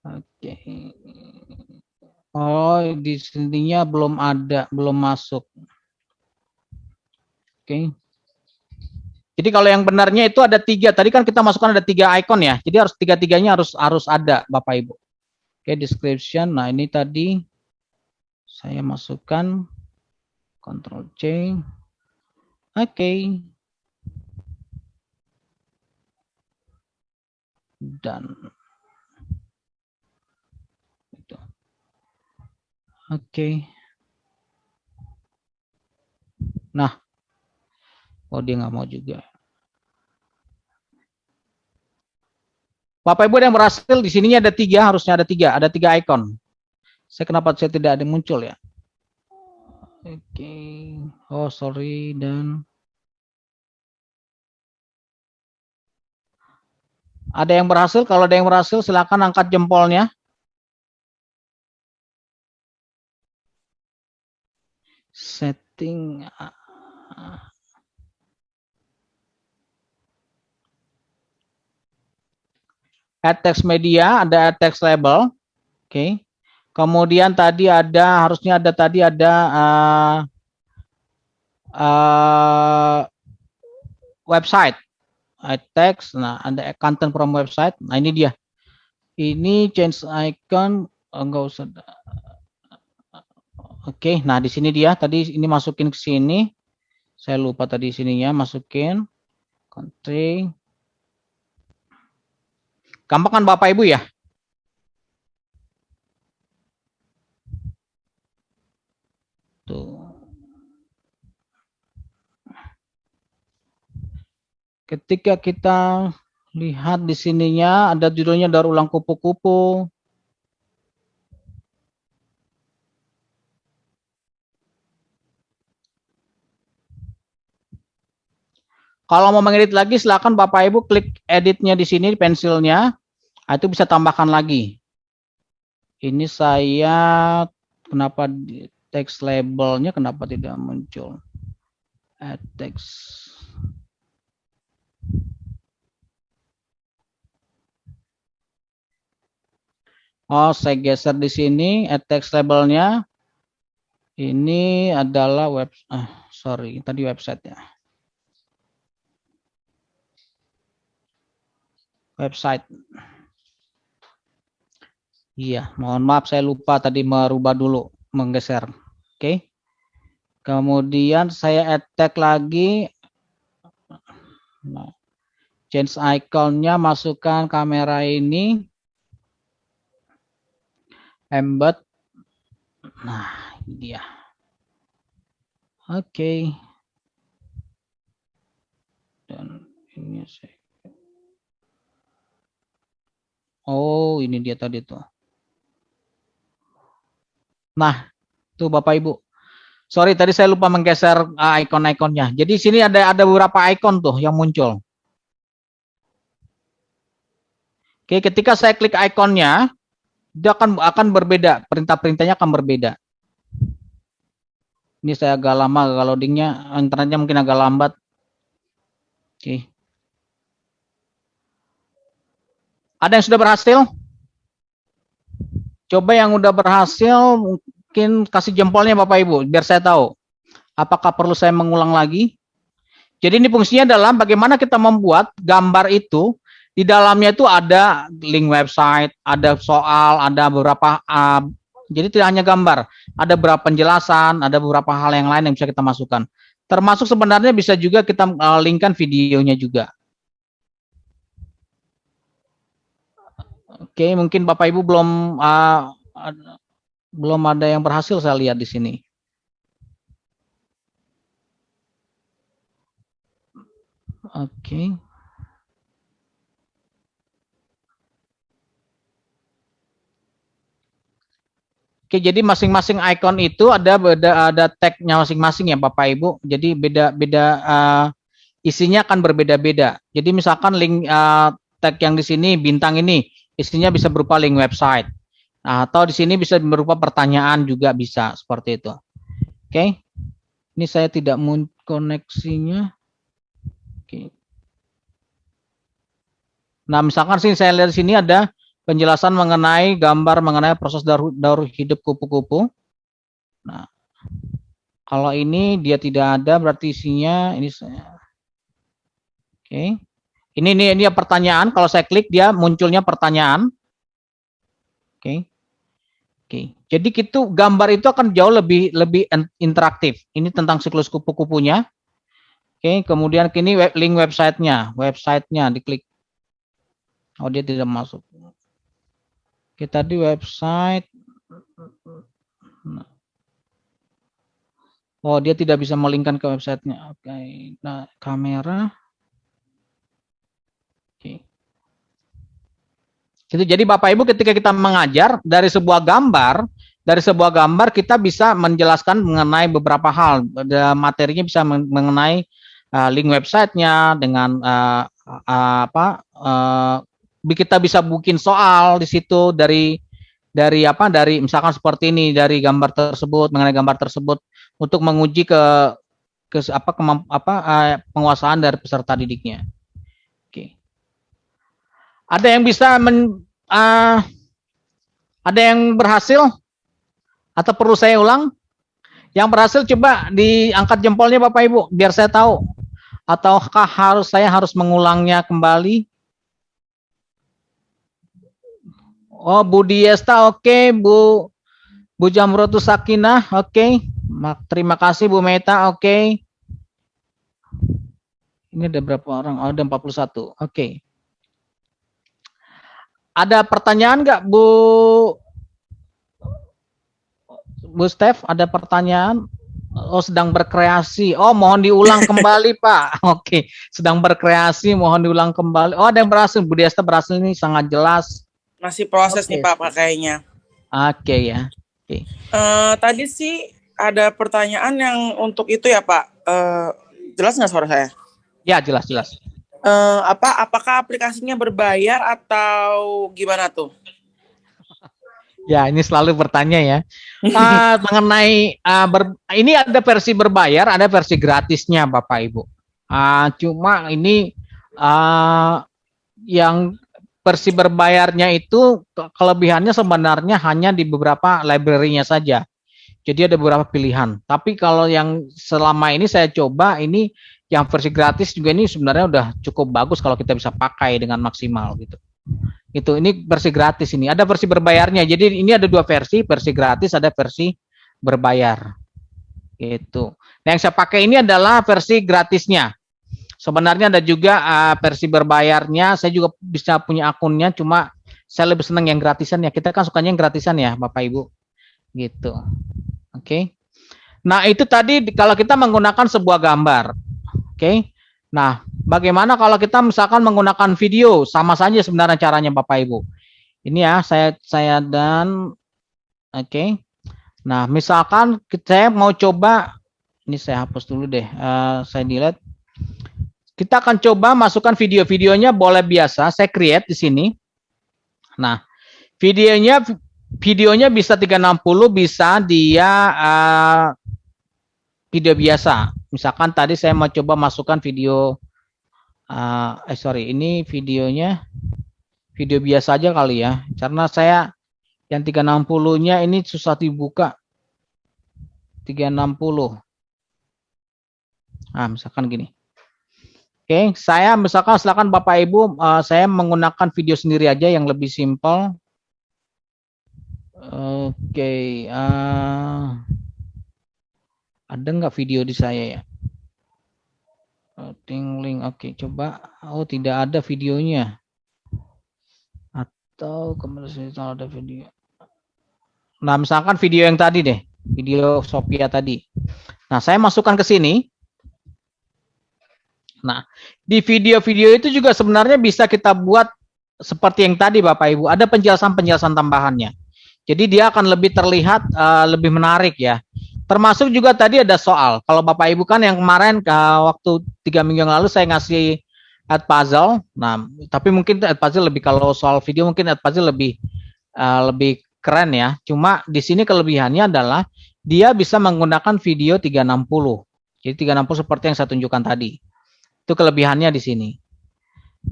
Oke. Oh, di sininya belum ada, belum masuk. Oke. Jadi kalau yang benarnya itu ada 3. Tadi kan kita masukkan ada 3 icon ya. Jadi harus 3-3-nya harus ada, Bapak Ibu. Oke, description. Nah, ini tadi saya masukkan Ctrl C. Oke. Dan itu. Oke. Nah, oh dia nggak mau juga. Bapak Ibu yang berhasil di sininya ada 3, harusnya ada 3 icon. Kenapa saya tidak ada muncul ya? Oke. Oh sorry dan ada yang berhasil? Kalau ada yang berhasil silakan angkat jempolnya. Setting. Add text media, ada add text label. Oke. Kemudian tadi ada, harusnya ada tadi ada website. Add text, nah ada content from website. Nah ini dia. Ini change icon, enggak usah. Oke, nah di sini dia tadi ini masukin ke sini. Saya lupa tadi sininya masukin. Country. Gampang kan Bapak Ibu ya? Tuh. Ketika kita lihat di sininya ada judulnya daur ulang kupu-kupu. Kalau mau mengedit lagi, silakan Bapak Ibu klik editnya di sini, pensilnya. Nah, itu bisa tambahkan lagi. Ini saya, kenapa text labelnya kenapa tidak muncul? Add text. Oh, saya geser di sini, add text labelnya. Ini adalah tadi website ya. Website. Iya, mohon maaf saya lupa tadi merubah dulu, menggeser. Oke. Kemudian saya add tag lagi. Nah, change iconnya masukkan kamera ini. Embed. Nah, ini dia. Oke. Dan ini saya. Oh, ini dia tadi tuh. Nah, tuh Bapak Ibu. Sorry, tadi saya lupa menggeser icon-iconnya. Jadi sini ada beberapa icon tuh yang muncul. Oke, ketika saya klik iconnya, dia akan berbeda. Perintah-perintahnya akan berbeda. Ini saya agak lama, agak loadingnya, internetnya mungkin agak lambat. Oke. Ada yang sudah berhasil? Coba yang udah berhasil, mungkin kasih jempolnya Bapak Ibu, biar saya tahu. Apakah perlu saya mengulang lagi? Jadi ini fungsinya adalah bagaimana kita membuat gambar itu, di dalamnya itu ada link website, ada soal, ada beberapa, jadi tidak hanya gambar, ada beberapa penjelasan, ada beberapa hal yang lain yang bisa kita masukkan. Termasuk sebenarnya bisa juga kita linkkan videonya juga. Oke, mungkin Bapak Ibu belum ada yang berhasil saya lihat di sini. Oke. Oke, jadi masing-masing icon itu ada tagnya masing-masing ya Bapak Ibu. Jadi beda-beda isinya akan berbeda-beda. Jadi misalkan link tag yang di sini bintang ini isinya bisa berupa link website. Nah, atau di sini bisa berupa pertanyaan juga bisa seperti itu. Oke. Ini saya tidak mau koneksinya. Oke. Nah, misalkan sini saya lihat di sini ada penjelasan mengenai gambar mengenai proses daur hidup kupu-kupu. Nah, kalau ini dia tidak ada berarti isinya ini saya. Oke. Ini pertanyaan, kalau saya klik dia munculnya pertanyaan. Oke. Oke. Jadi itu gambar itu akan jauh lebih interaktif. Ini tentang siklus kupu-kupunya. Oke, kemudian kini link websitenya diklik. Oh, dia tidak masuk. Kita di website. Oh, dia tidak bisa melingkan ke websitenya. Oke. Nah, kamera. Oke. Gitu. Jadi Bapak Ibu ketika kita mengajar dari sebuah gambar kita bisa menjelaskan mengenai beberapa hal. Materinya bisa mengenai link websitenya dengan kita bisa bikin soal di situ dari misalkan seperti ini dari gambar tersebut mengenai gambar tersebut untuk menguji penguasaan dari peserta didiknya. Oke. Ada yang bisa ada yang berhasil atau perlu saya ulang? Yang berhasil coba diangkat jempolnya Bapak Ibu biar saya tahu. Ataukah saya harus mengulangnya kembali? Oh, Bu Diesta, oke. Bu Jamrotus Sakinah, oke. Terima kasih Bu Meta, oke. Ini ada berapa orang? Oh, ada 41, oke. Ada pertanyaan nggak Bu Steph? Ada pertanyaan? Oh, sedang berkreasi. Oh, mohon diulang kembali Pak. Oke, sedang berkreasi, mohon diulang kembali. Oh, ada yang berhasil. Bu Diesta berhasil, ini sangat jelas. Masih proses nih Pak kayaknya. Oke ya. Oke. Tadi sih ada pertanyaan yang untuk itu ya Pak. Jelas nggak suara saya? Ya, jelas. Apakah aplikasinya berbayar atau gimana tuh? Ya, ini selalu bertanya ya. Mengenai ini ada versi berbayar, ada versi gratisnya Bapak Ibu. Cuma ini yang versi berbayarnya itu kelebihannya sebenarnya hanya di beberapa library-nya saja. Jadi ada beberapa pilihan. Tapi kalau yang selama ini saya coba ini yang versi gratis juga ini sebenarnya udah cukup bagus kalau kita bisa pakai dengan maksimal gitu. Ini versi gratis ini. Ada versi berbayarnya. Jadi ini ada dua versi gratis, ada versi berbayar. Gitu. Nah, yang saya pakai ini adalah versi gratisnya. Sebenarnya ada juga versi berbayarnya. Saya juga bisa punya akunnya, cuma saya lebih senang yang gratisan ya. Kita kan sukanya yang gratisan ya, Bapak Ibu. Gitu. Oke. Nah, itu tadi kalau kita menggunakan sebuah gambar. Oke. Nah, bagaimana kalau kita misalkan menggunakan video? Sama saja sebenarnya caranya Bapak Ibu. Ini ya, saya dan oke. Nah, misalkan saya mau coba, ini saya hapus dulu deh. Saya delete. Kita akan coba masukkan video-videonya boleh biasa. Saya create di sini. Nah, videonya bisa 360, bisa dia video biasa. Misalkan tadi saya mau coba masukkan video, ini videonya video biasa aja kali ya. Karena saya yang 360-nya ini susah dibuka. 360. Nah, misalkan gini. Oke, saya misalkan silakan Bapak Ibu, saya menggunakan video sendiri aja yang lebih simpel. Oke, ada nggak video di saya ya? Link, oke, coba. Oh, tidak ada videonya. Atau kemarin ada video. Nah, misalkan video yang tadi deh, video Sophia tadi. Nah, saya masukkan ke sini. Nah, di video-video itu juga sebenarnya bisa kita buat seperti yang tadi Bapak Ibu. Ada penjelasan-penjelasan tambahannya. Jadi dia akan lebih terlihat lebih menarik ya. Termasuk juga tadi ada soal. Kalau Bapak Ibu kan yang kemarin waktu 3 minggu yang lalu saya ngasih ad puzzle. Nah, tapi mungkin ad puzzle lebih, kalau soal video mungkin ad puzzle lebih keren ya. Cuma di sini kelebihannya adalah dia bisa menggunakan video 360. Jadi 360 seperti yang saya tunjukkan tadi. Itu kelebihannya di sini.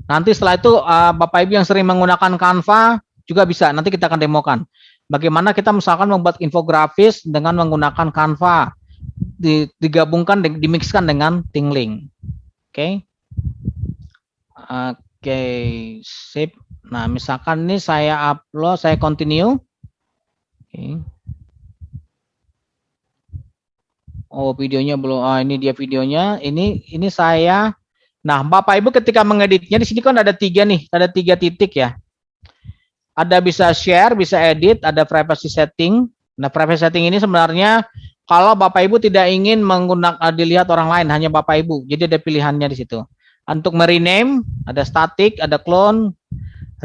Nanti setelah itu Bapak Ibu yang sering menggunakan Canva juga bisa. Nanti kita akan demokan. Bagaimana kita misalkan membuat infografis dengan menggunakan Canva, digabungkan, dimixkan dengan Tingling. Oke. Oke, sip. Nah, misalkan ini saya upload, saya continue. Oke. Oh, videonya belum. Ini dia videonya. Ini saya. Nah, Bapak Ibu ketika mengeditnya di sini kan ada 3 nih, ada 3 titik ya. Ada bisa share, bisa edit, ada privacy setting. Nah, privacy setting ini sebenarnya kalau Bapak Ibu tidak ingin menggunakan dilihat orang lain, hanya Bapak Ibu. Jadi ada pilihannya di situ. Untuk merename, ada static, ada clone,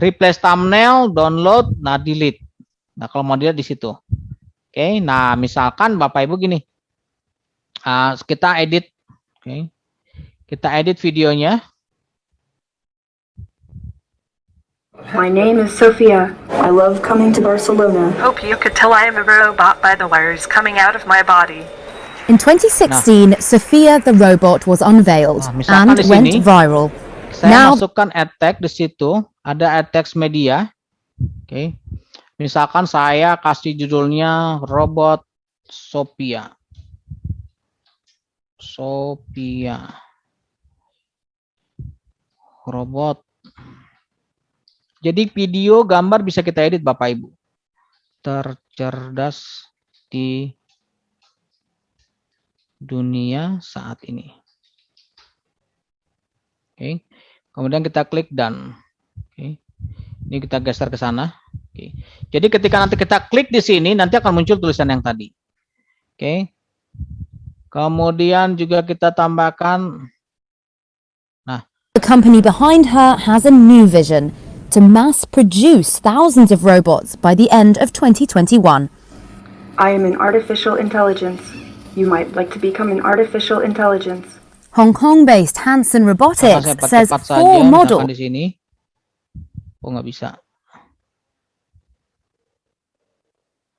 replace thumbnail, download, nah delete. Nah, kalau mau dilihat di situ. Oke, nah misalkan Bapak Ibu gini. Kita edit. Oke. Kita edit videonya. My name is Sophia. I love coming to Barcelona. Hope you could tell I am a robot by the wires coming out of my body. In 2016, Sophia the robot was unveiled and went viral. Saya masukkan ad tag di situ, ada ad text media. Oke. Misalkan saya kasih judulnya robot Sophia. Robot. Jadi video, gambar bisa kita edit Bapak Ibu. Tercerdas di dunia saat ini. Oke. Kemudian kita klik done. Oke. Ini kita geser ke sana. Oke. Jadi ketika nanti kita klik di sini, nanti akan muncul tulisan yang tadi. Oke. Kemudian juga kita tambahkan. Nah. The company behind her has a new vision to mass produce thousands of robots by the end of 2021. I am an artificial intelligence. You might like to become an artificial intelligence. Hong Kong-based Hanson Robotics says 4 models. Di sini. Oh, nggak bisa.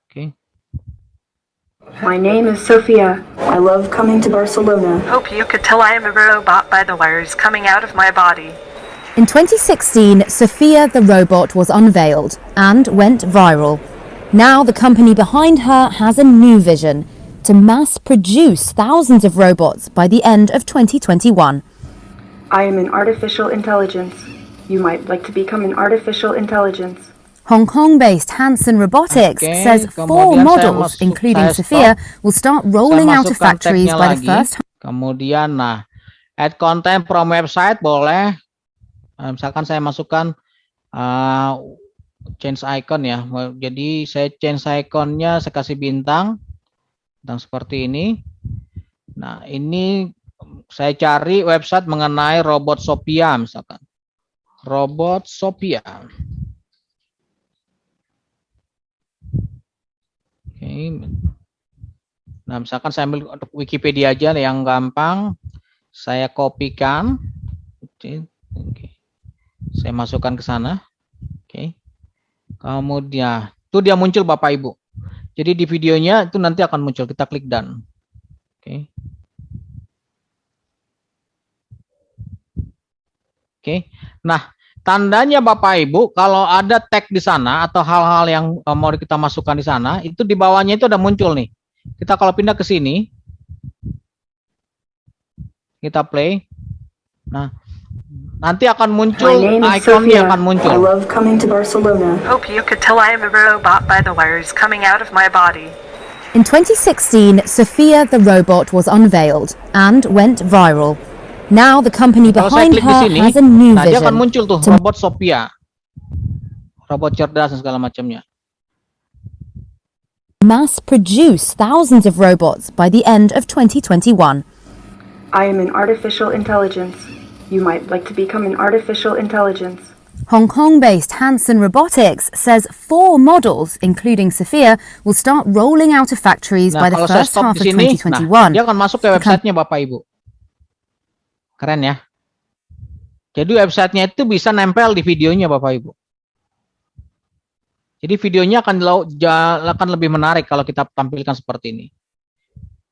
Oke. My name is Sophia. I love coming to Barcelona. Hope you could tell I am a robot by the wires coming out of my body. In 2016, Sophia the robot was unveiled and went viral. Now the company behind her has a new vision to mass produce thousands of robots by the end of 2021. I am an artificial intelligence. You might like to become an artificial intelligence. Hong Kong-based Hanson Robotics says 4 models, including Sophia, will start rolling out of factories by the first. Kemudian, nah, add content from website boleh. Misalkan saya masukkan change icon ya. Jadi saya change iconnya, saya kasih bintang seperti ini. Nah, ini saya cari website mengenai robot Sophia misalkan. Robot Sophia. Oke. Nah, misalkan saya ambil untuk Wikipedia aja yang gampang. Saya kopikan. Oke. Saya masukkan ke sana. Oke. Kemudian itu dia muncul Bapak Ibu. Jadi di videonya itu nanti akan muncul. Kita klik done. Oke. Oke. Nah, tandanya Bapak Ibu kalau ada tag di sana atau hal-hal yang mau kita masukkan di sana, itu di bawahnya itu ada muncul nih. Kita kalau pindah ke sini, kita play. Nah, nanti akan muncul ikonnya akan muncul. I love coming to Barcelona. Hope you could tell I am a robot by the wires coming out of my body. In 2016, Sophia the robot was unveiled and went viral. Now the company behind her has a new vision. Dia akan muncul tuh robot Sophia. Robot cerdas dan segala macamnya. Mass produce thousands of robots by the end of 2021. I am an artificial intelligence. You might like to become an artificial intelligence. Hong Kong-based Hanson Robotics says 4 models, including Sophia, will start rolling out of factories by the first half of 2021. Dia akan masuk ke websitenya Bapak Ibu. Keren ya. Jadi websitenya itu bisa nempel di videonya Bapak Ibu. Jadi videonya akan lebih menarik kalau kita tampilkan seperti ini.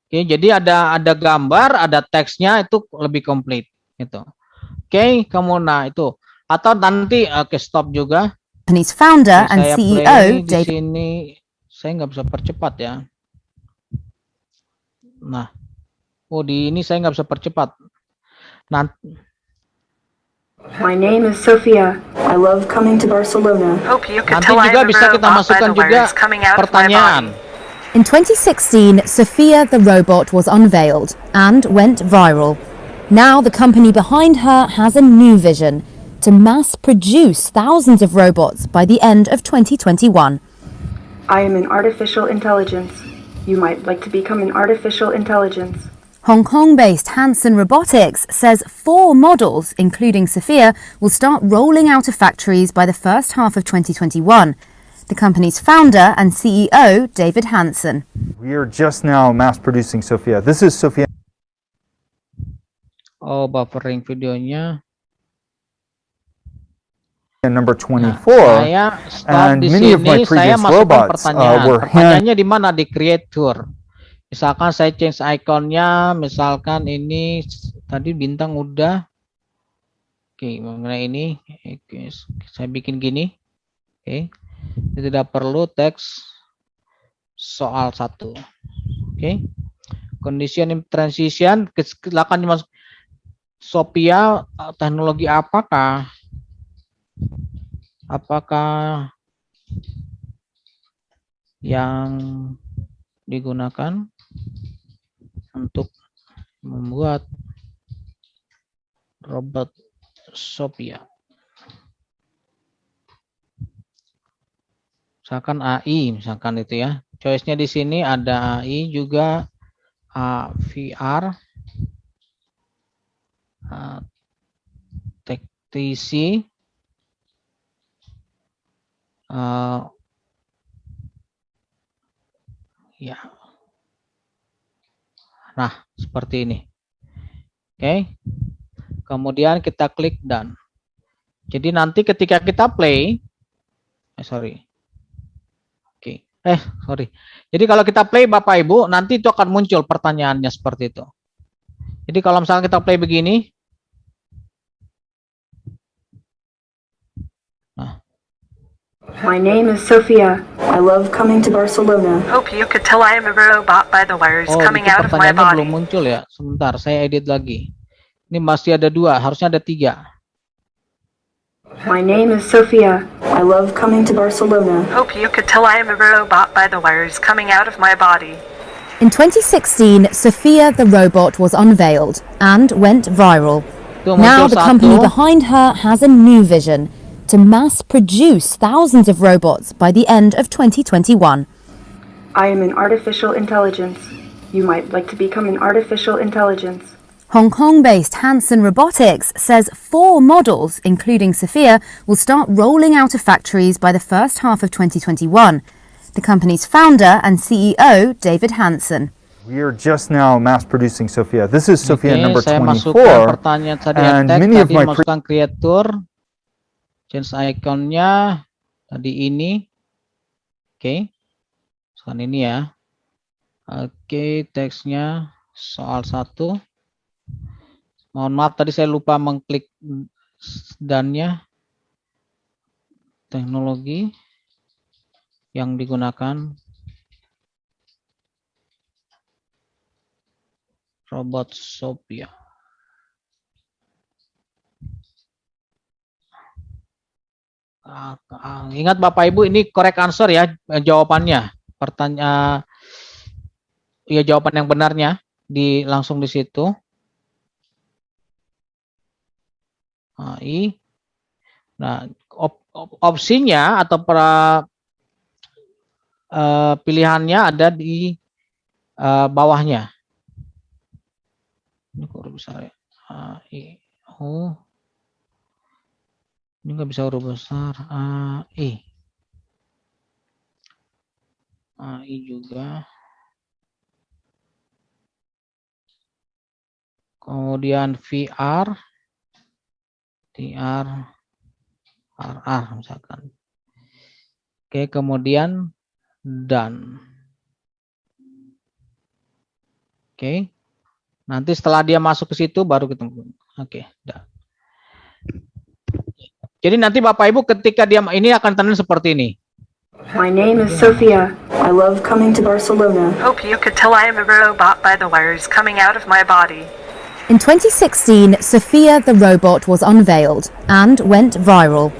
Oke, jadi ada gambar, ada teksnya, itu lebih komplit gitu. Oke, kamu itu atau nanti stop juga. Company's founder and CEO di sini saya nggak bisa percepat ya. Nah, di ini saya nggak bisa percepat. My name is Sophia. I love coming to Barcelona. Nanti juga bisa kita masukkan juga pertanyaan. In 2016, Sophia the robot was unveiled and went viral. Now the company behind her has a new vision: to mass produce thousands of robots by the end of 2021. I am an artificial intelligence. You might like to become an artificial intelligence. Hong Kong-based Hanson Robotics says 4 models, including Sophia, will start rolling out of factories by the first half of 2021. The company's founder and CEO, David Hanson. We are just now mass producing Sophia. This is Sophia. Buffering videonya. Number 24. And many of my previous robots were pertanyaannya di mana? Di creator. Misalkan saya change ikonnya, misalkan ini tadi bintang udah. Oke, mengenai ini, saya bikin gini. Oke, tidak perlu teks soal 1. Oke, condition in transition, silakan dimasuk. Sophia, teknologi apakah yang digunakan untuk membuat robot Sophia? Misalkan AI, misalkan itu ya. Choice-nya di sini ada AI juga, VR, tektisi, ya. Nah, seperti ini. Oke. Kemudian kita klik done. Jadi nanti ketika kita play, Jadi kalau kita play Bapak Ibu, nanti itu akan muncul pertanyaannya seperti itu. Jadi kalau misalnya kita play begini, My name is Sophia. I love coming to Barcelona. Hope you could tell I am a robot by the wires coming out of my body. Belum muncul ya. Sebentar, saya edit lagi. Ini masih ada 2, harusnya ada 3. My name is Sophia. I love coming to Barcelona. Hope you could tell I am a robot by the wires coming out of my body. In 2016, Sophia the robot was unveiled and went viral. Now the company behind her has a new vision: to mass produce thousands of robots by the end of 2021. I am an artificial intelligence. You might like to become an artificial intelligence. Hong Kong-based Hanson Robotics says 4 models, including Sophia, will start rolling out of factories by the first half of 2021. The company's founder and CEO, David Hanson. We are just now mass producing Sophia. This is Sophia number 24. And many of my creator, change ikonnya tadi ini. Oke. Sekarang ini ya. Oke, teksnya soal 1. Mohon maaf tadi saya lupa mengklik dannya. Teknologi yang digunakan robot Sophia. Ingat Bapak Ibu, ini correct answer ya, jawabannya. Pertanyaan ya, jawaban yang benarnya langsung di situ. Nah, opsinya atau pilihannya ada di bawahnya. Ini kok besar ya. Ini nggak bisa huruf besar. AI juga. Kemudian VR, TR, RR misalkan. Oke, kemudian done. Oke. Nanti setelah dia masuk ke situ baru kita. Oke, dah. Jadi nanti Bapak Ibu ketika dia ini akan tanda seperti ini. My name is Sophia. I love coming to Barcelona. Hope you could tell I am a robot by the wires coming out of my body. In 2016, Sophia the robot was unveiled and went viral.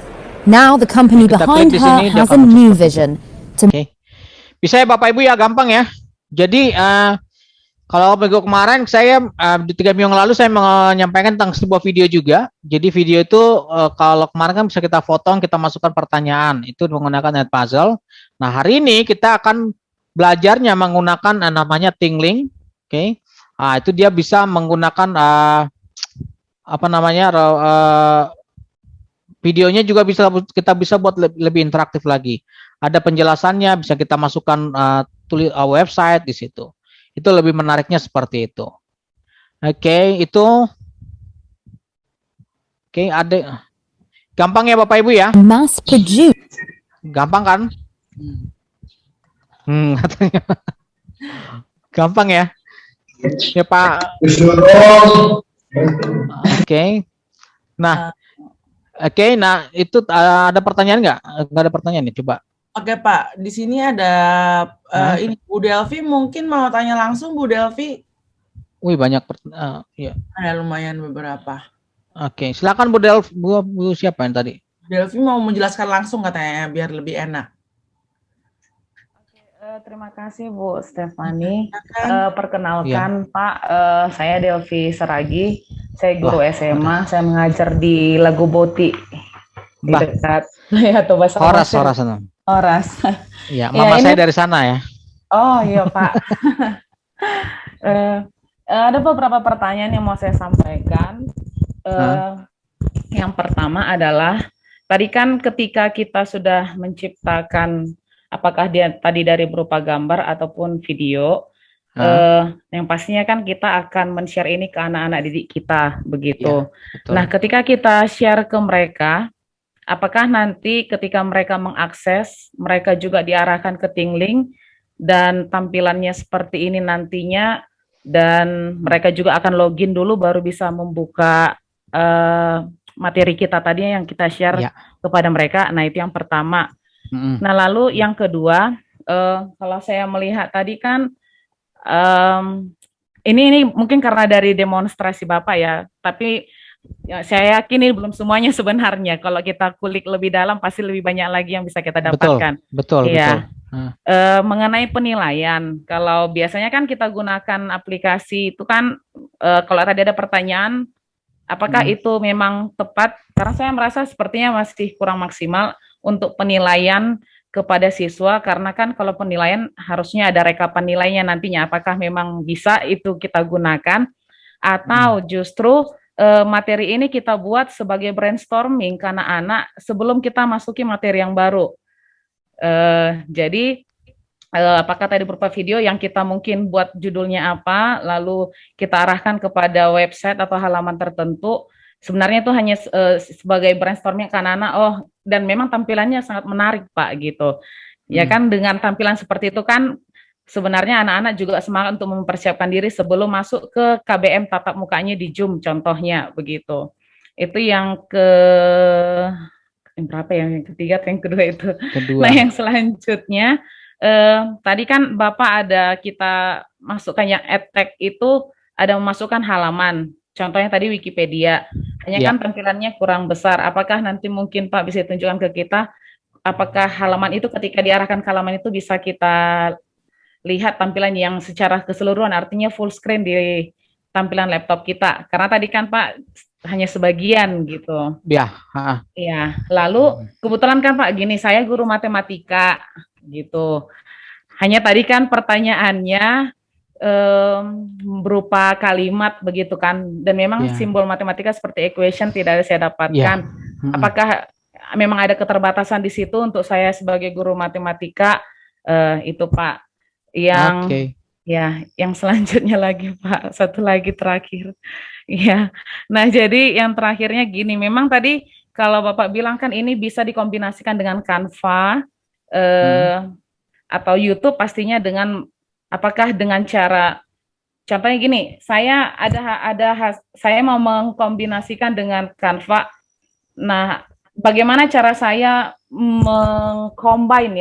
Now the company behind her has a new vision. Oke. Bisa ya Bapak Ibu ya, gampang ya. Jadi kalau minggu kemarin saya di 3 minggu yang lalu saya menyampaikan tentang sebuah video juga. Jadi video itu kalau kemarin kan bisa kita potong, kita masukkan pertanyaan. Itu menggunakan net puzzle. Nah, hari ini kita akan belajarnya menggunakan namanya Tingling. Oke. Nah, itu dia bisa menggunakan videonya juga kita bisa buat lebih interaktif lagi. Ada penjelasannya, bisa kita masukkan website di situ. Itu lebih menariknya seperti itu. Oke, itu. Oke, ada. Gampang ya Bapak Ibu ya? Mass produce. Gampang kan? Katanya. Gampang ya? Ya Pak. Oke. Nah, itu ada pertanyaan nggak? Nggak ada pertanyaan nih, coba. Oke Pak, di sini ada ini Bu Delvi mungkin mau tanya langsung Bu Delvi. Wih banyak ya. Ada lumayan beberapa. Oke, silakan Bu Delvi. Bu siapa yang tadi? Bu Delvi mau menjelaskan langsung katanya biar lebih enak. Terima kasih Bu Stefani. Perkenalkan Pak, saya Delvi Seragi. Saya guru SMA. Saya mengajar di Lagoboti di dekat atau bahasa Oras. Iya, mama saya dari sana ya. Oh iya Pak. Ada beberapa pertanyaan yang mau saya sampaikan. Yang pertama adalah tadi kan ketika kita sudah menciptakan apakah dia tadi dari berupa gambar ataupun video, yang pastinya kan kita akan men-share ini ke anak-anak didik kita begitu. Ya, nah, ketika kita share ke mereka, apakah nanti ketika mereka mengakses, mereka juga diarahkan ke Tingling dan tampilannya seperti ini nantinya, dan mereka juga akan login dulu baru bisa membuka materi kita tadi yang kita share kepada mereka. Nah, itu yang pertama. Nah, lalu yang kedua, kalau saya melihat tadi kan, ini mungkin karena dari demonstrasi Bapak ya, tapi ya, saya yakin ini belum semuanya sebenarnya. Kalau kita kulik lebih dalam, pasti lebih banyak lagi yang bisa kita dapatkan. Betul. Mengenai penilaian, kalau biasanya kan kita gunakan aplikasi itu kan, kalau tadi ada pertanyaan, apakah itu memang tepat? Karena saya merasa sepertinya masih kurang maksimal untuk penilaian kepada siswa, karena kan kalau penilaian harusnya ada rekapan nilainya nantinya, apakah memang bisa itu kita gunakan, atau justru materi ini kita buat sebagai brainstorming ke anak-anak sebelum kita masuki materi yang baru. Jadi apakah tadi berupa video yang kita mungkin buat judulnya apa, lalu kita arahkan kepada website atau halaman tertentu, sebenarnya itu hanya sebagai brainstorming ke anak-anak, dan memang tampilannya sangat menarik Pak gitu. Ya kan, dengan tampilan seperti itu kan sebenarnya anak-anak juga semangat untuk mempersiapkan diri sebelum masuk ke KBM tatap mukanya di Zoom contohnya begitu. Itu yang berapa ya? Yang ketiga atau yang kedua itu? Nah, yang selanjutnya tadi kan Bapak ada kita masukkan yang edtech itu ada memasukkan halaman. Contohnya tadi Wikipedia. Hanya kan tampilannya kurang besar. Apakah nanti mungkin Pak bisa tunjukkan ke kita apakah halaman itu ketika diarahkan ke halaman itu bisa kita lihat tampilan yang secara keseluruhan, artinya full screen di tampilan laptop kita. Karena tadi kan Pak hanya sebagian gitu. Iya. Lalu kebetulan kan Pak gini, saya guru matematika gitu. Hanya tadi kan pertanyaannya berupa kalimat begitu kan, dan memang simbol matematika seperti equation tidak ada saya dapatkan. Apakah memang ada keterbatasan di situ untuk saya sebagai guru matematika? Itu Pak. Yang ya, yang selanjutnya lagi Pak, satu lagi terakhir. Ya, nah jadi yang terakhirnya gini, memang tadi kalau Bapak bilang kan ini bisa dikombinasikan dengan Canva atau YouTube pastinya dengan apakah dengan cara contohnya gini, saya saya mau mengkombinasikan dengan Canva. Nah, bagaimana cara saya mengcombine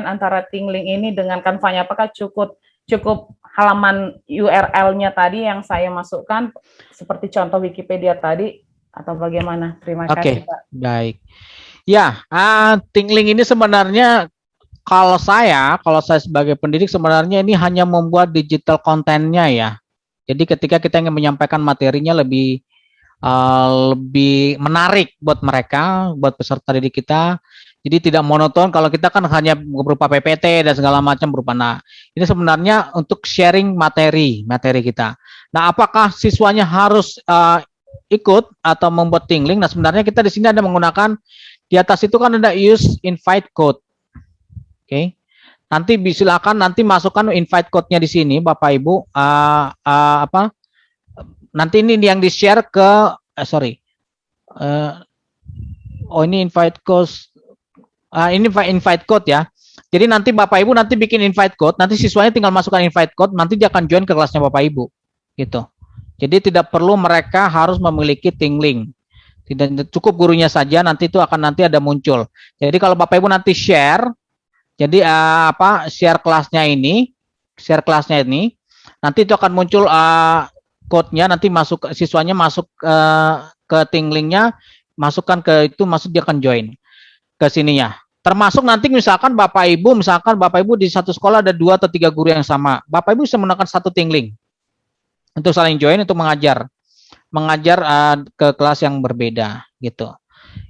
antara Tingling ini dengan Canva-nya? Apakah cukup halaman URL-nya tadi yang saya masukkan seperti contoh Wikipedia tadi atau bagaimana? Terima kasih, Pak. Baik. Ya, Tingling ini sebenarnya kalau saya sebagai pendidik sebenarnya ini hanya membuat digital kontennya ya. Jadi ketika kita ingin menyampaikan materinya lebih menarik buat mereka, buat peserta didik kita. Jadi tidak monoton kalau kita kan hanya berupa PPT dan segala macam berupa. Nah, ini sebenarnya untuk sharing materi kita. Nah, apakah siswanya harus ikut atau membuat Tingling? Nah, sebenarnya kita di sini ada menggunakan di atas itu kan ada use invite code. Oke, nanti silakan nanti masukkan invite code-nya di sini, Bapak Ibu. Nanti ini yang di-share ke, ini invite code. Ini invite code ya. Jadi nanti Bapak Ibu nanti bikin invite code, nanti siswanya tinggal masukkan invite code, nanti dia akan join ke kelasnya Bapak Ibu, gitu. Jadi tidak perlu mereka harus memiliki Tingling. Tidak cukup gurunya saja, nanti itu akan nanti ada muncul. Jadi kalau Bapak Ibu nanti share. Jadi share kelasnya ini, nanti itu akan muncul code-nya, nanti siswanya masuk ke Tinglingnya, masukkan ke itu, dia akan join ke sininya. Termasuk nanti misalkan Bapak Ibu di satu sekolah ada 2 atau 3 guru yang sama, Bapak Ibu bisa menggunakan satu Tingling untuk saling join untuk mengajar ke kelas yang berbeda gitu.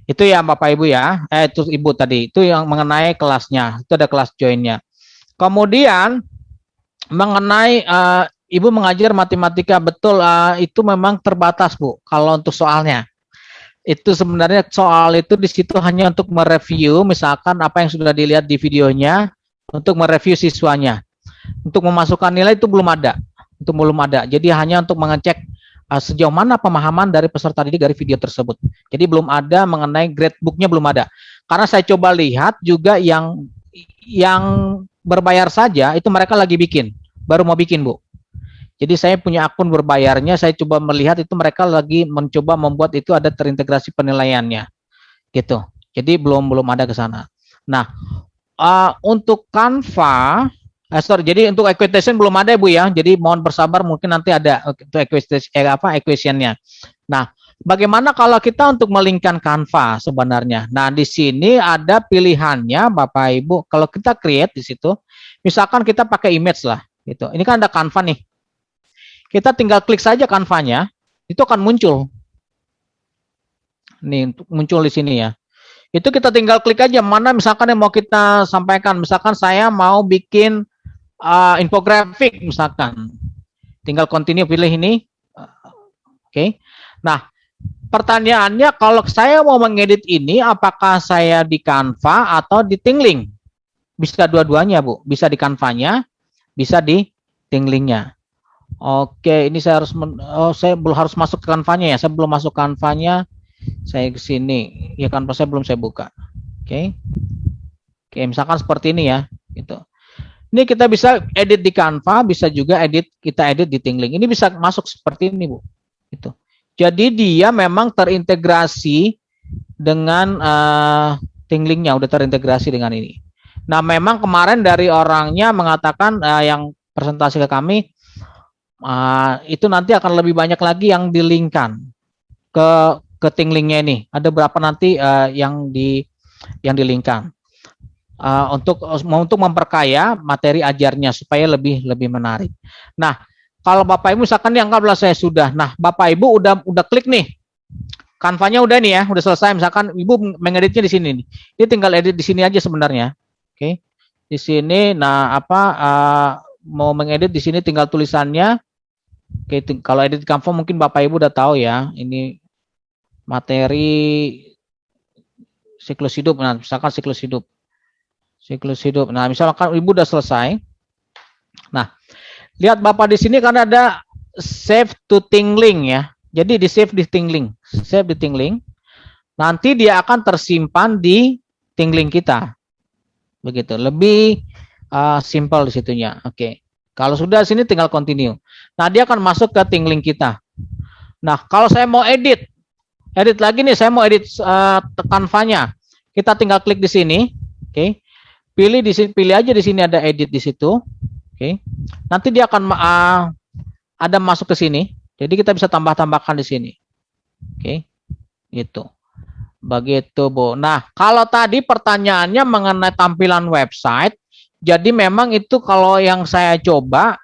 Itu ya Bapak Ibu ya, itu Ibu tadi, itu yang mengenai kelasnya, itu ada kelas joinnya. Kemudian mengenai Ibu mengajar matematika, betul, itu memang terbatas Bu, kalau untuk soalnya. Itu sebenarnya soal itu di situ hanya untuk mereview, misalkan apa yang sudah dilihat di videonya, untuk mereview siswanya. Untuk memasukkan nilai itu belum ada, jadi hanya untuk mengecek sejauh mana pemahaman dari peserta didik dari video tersebut. Jadi belum ada mengenai gradebooknya, belum ada. Karena saya coba lihat juga yang berbayar saja itu mereka lagi baru mau bikin Bu. Jadi saya punya akun berbayarnya, saya coba melihat itu mereka lagi mencoba membuat itu ada terintegrasi penilaiannya, gitu. Jadi belum ada ke sana. Nah, untuk Canva. Jadi untuk equation belum ada Bu ya. Jadi mohon bersabar, mungkin nanti ada untuk equationnya. Nah, bagaimana kalau kita untuk melingkan Canva sebenarnya? Nah, di sini ada pilihannya Bapak Ibu. Kalau kita create di situ, misalkan kita pakai image lah, gitu. Ini kan ada Canva nih. Kita tinggal klik saja Canva-nya, itu akan muncul. Nih, muncul di sini ya. Itu kita tinggal klik aja mana misalkan yang mau kita sampaikan. Misalkan saya mau bikin infografik misalkan, tinggal continue, pilih ini. Oke. Nah, pertanyaannya kalau saya mau mengedit ini, apakah saya di Canva atau di Tingling? Bisa dua-duanya Bu, bisa di Canva-nya, bisa di Tinglingnya. Oke, ini saya saya belum harus masuk ke Canva-nya ya, saya belum masuk Canva-nya, saya ke sini, ya Canva saya belum saya buka. Oke, misalkan seperti ini ya, gitu. Ini kita bisa edit di Canva, bisa juga kita edit di Tingling. Ini bisa masuk seperti ini Bu. Gitu. Jadi dia memang terintegrasi dengan Tinglingnya, udah terintegrasi dengan ini. Nah memang kemarin dari orangnya mengatakan yang presentasi ke kami, itu nanti akan lebih banyak lagi yang dilingkan ke Tinglingnya ini. Ada berapa nanti yang dilingkan. Untuk memperkaya materi ajarnya supaya lebih menarik. Nah, kalau Bapak Ibu misalkan anggaplah saya sudah. Nah, Bapak Ibu udah klik nih. Canva-nya udah nih ya, udah selesai. Misalkan Ibu mengeditnya di sini nih. Dia tinggal edit di sini aja sebenarnya. Oke. Di sini mau mengedit di sini tinggal tulisannya. Oke, kalau edit Canva mungkin Bapak Ibu udah tahu ya. Ini materi Siklus hidup. Nah, misalkan siklus hidup. Nah, misalkan Ibu udah selesai. Nah, lihat Bapak di sini kan ada save to tingling ya. Jadi di save di tingling. Save di tingling. Nanti dia akan tersimpan di tingling kita. Begitu. Lebih simple di situnya. Oke. Kalau sudah sini tinggal continue. Nah, dia akan masuk ke tingling kita. Nah, kalau saya mau edit lagi nih, saya mau edit Canva-nya. Kita tinggal klik di sini. Oke. Pilih aja di sini ada edit di situ. Oke. Nanti dia akan ada masuk ke sini. Jadi kita bisa tambahkan di sini. Oke. Gitu. Begitu, Bu. Nah, kalau tadi pertanyaannya mengenai tampilan website, jadi memang itu kalau yang saya coba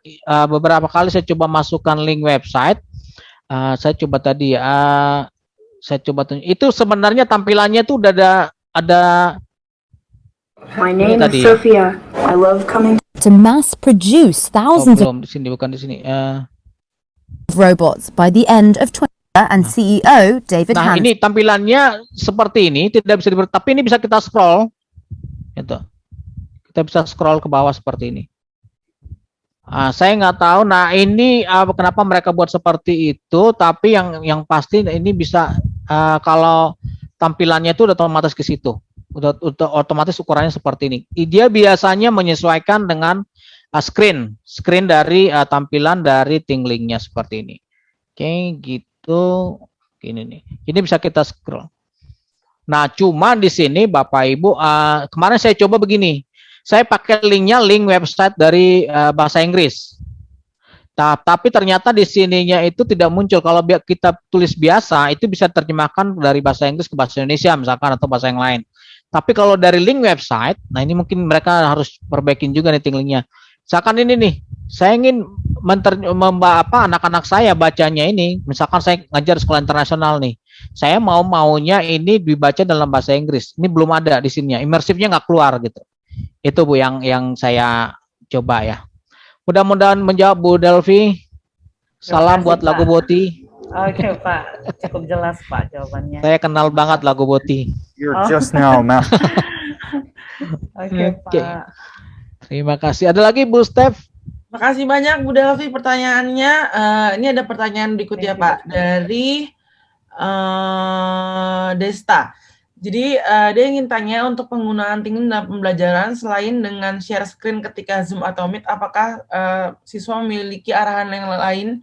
beberapa kali saya coba masukkan link website. Saya coba tadi itu sebenarnya tampilannya itu udah ada My name is Sophia. I love coming to mass produce thousands of bukan di sini. Robots by the end of 2020 and CEO David Nah, Hanson. ini tampilannya seperti ini, tidak bisa tapi ini bisa kita scroll. Gitu. Kita bisa scroll ke bawah seperti ini. Saya nggak tahu. Nah, ini kenapa mereka buat seperti itu, tapi yang pasti ini bisa kalau tampilannya itu udah otomatis ke situ. Udah otomatis ukurannya seperti ini. Dia biasanya menyesuaikan dengan screen dari tampilan dari tinglingnya seperti ini. Oke, gitu. Ini nih. Ini bisa kita scroll. Nah, cuma di sini Bapak Ibu, kemarin saya coba begini. Saya pakai link website dari bahasa Inggris. Tapi ternyata di sininya itu tidak muncul. Kalau kita tulis biasa, itu bisa terjemahkan dari bahasa Inggris ke bahasa Indonesia misalkan atau bahasa yang lain. Tapi kalau dari link website, nah ini mungkin mereka harus perbaikin juga nih tinglingnya. Misalkan ini nih, saya ingin anak-anak saya bacanya ini, misalkan saya ngajar sekolah internasional nih, saya maunya ini dibaca dalam bahasa Inggris. Ini belum ada di sininya, imersifnya nggak keluar gitu. Itu Bu yang saya coba ya. Mudah-mudahan menjawab Bu Delvi. Salam buat Lagu Boti. Oke Pak, cukup jelas Pak jawabannya. Saya kenal banget Lagu Boti. You're just now, Master. Oke Pak. Terima kasih. Ada lagi Bu Steph? Makasih banyak Bu Delvi pertanyaannya. Ini ada pertanyaan berikutnya Pak dari Desta. Jadi dia ingin tanya untuk penggunaan tingling dalam pembelajaran selain dengan share screen ketika Zoom atau Meet, apakah siswa memiliki arahan yang lain?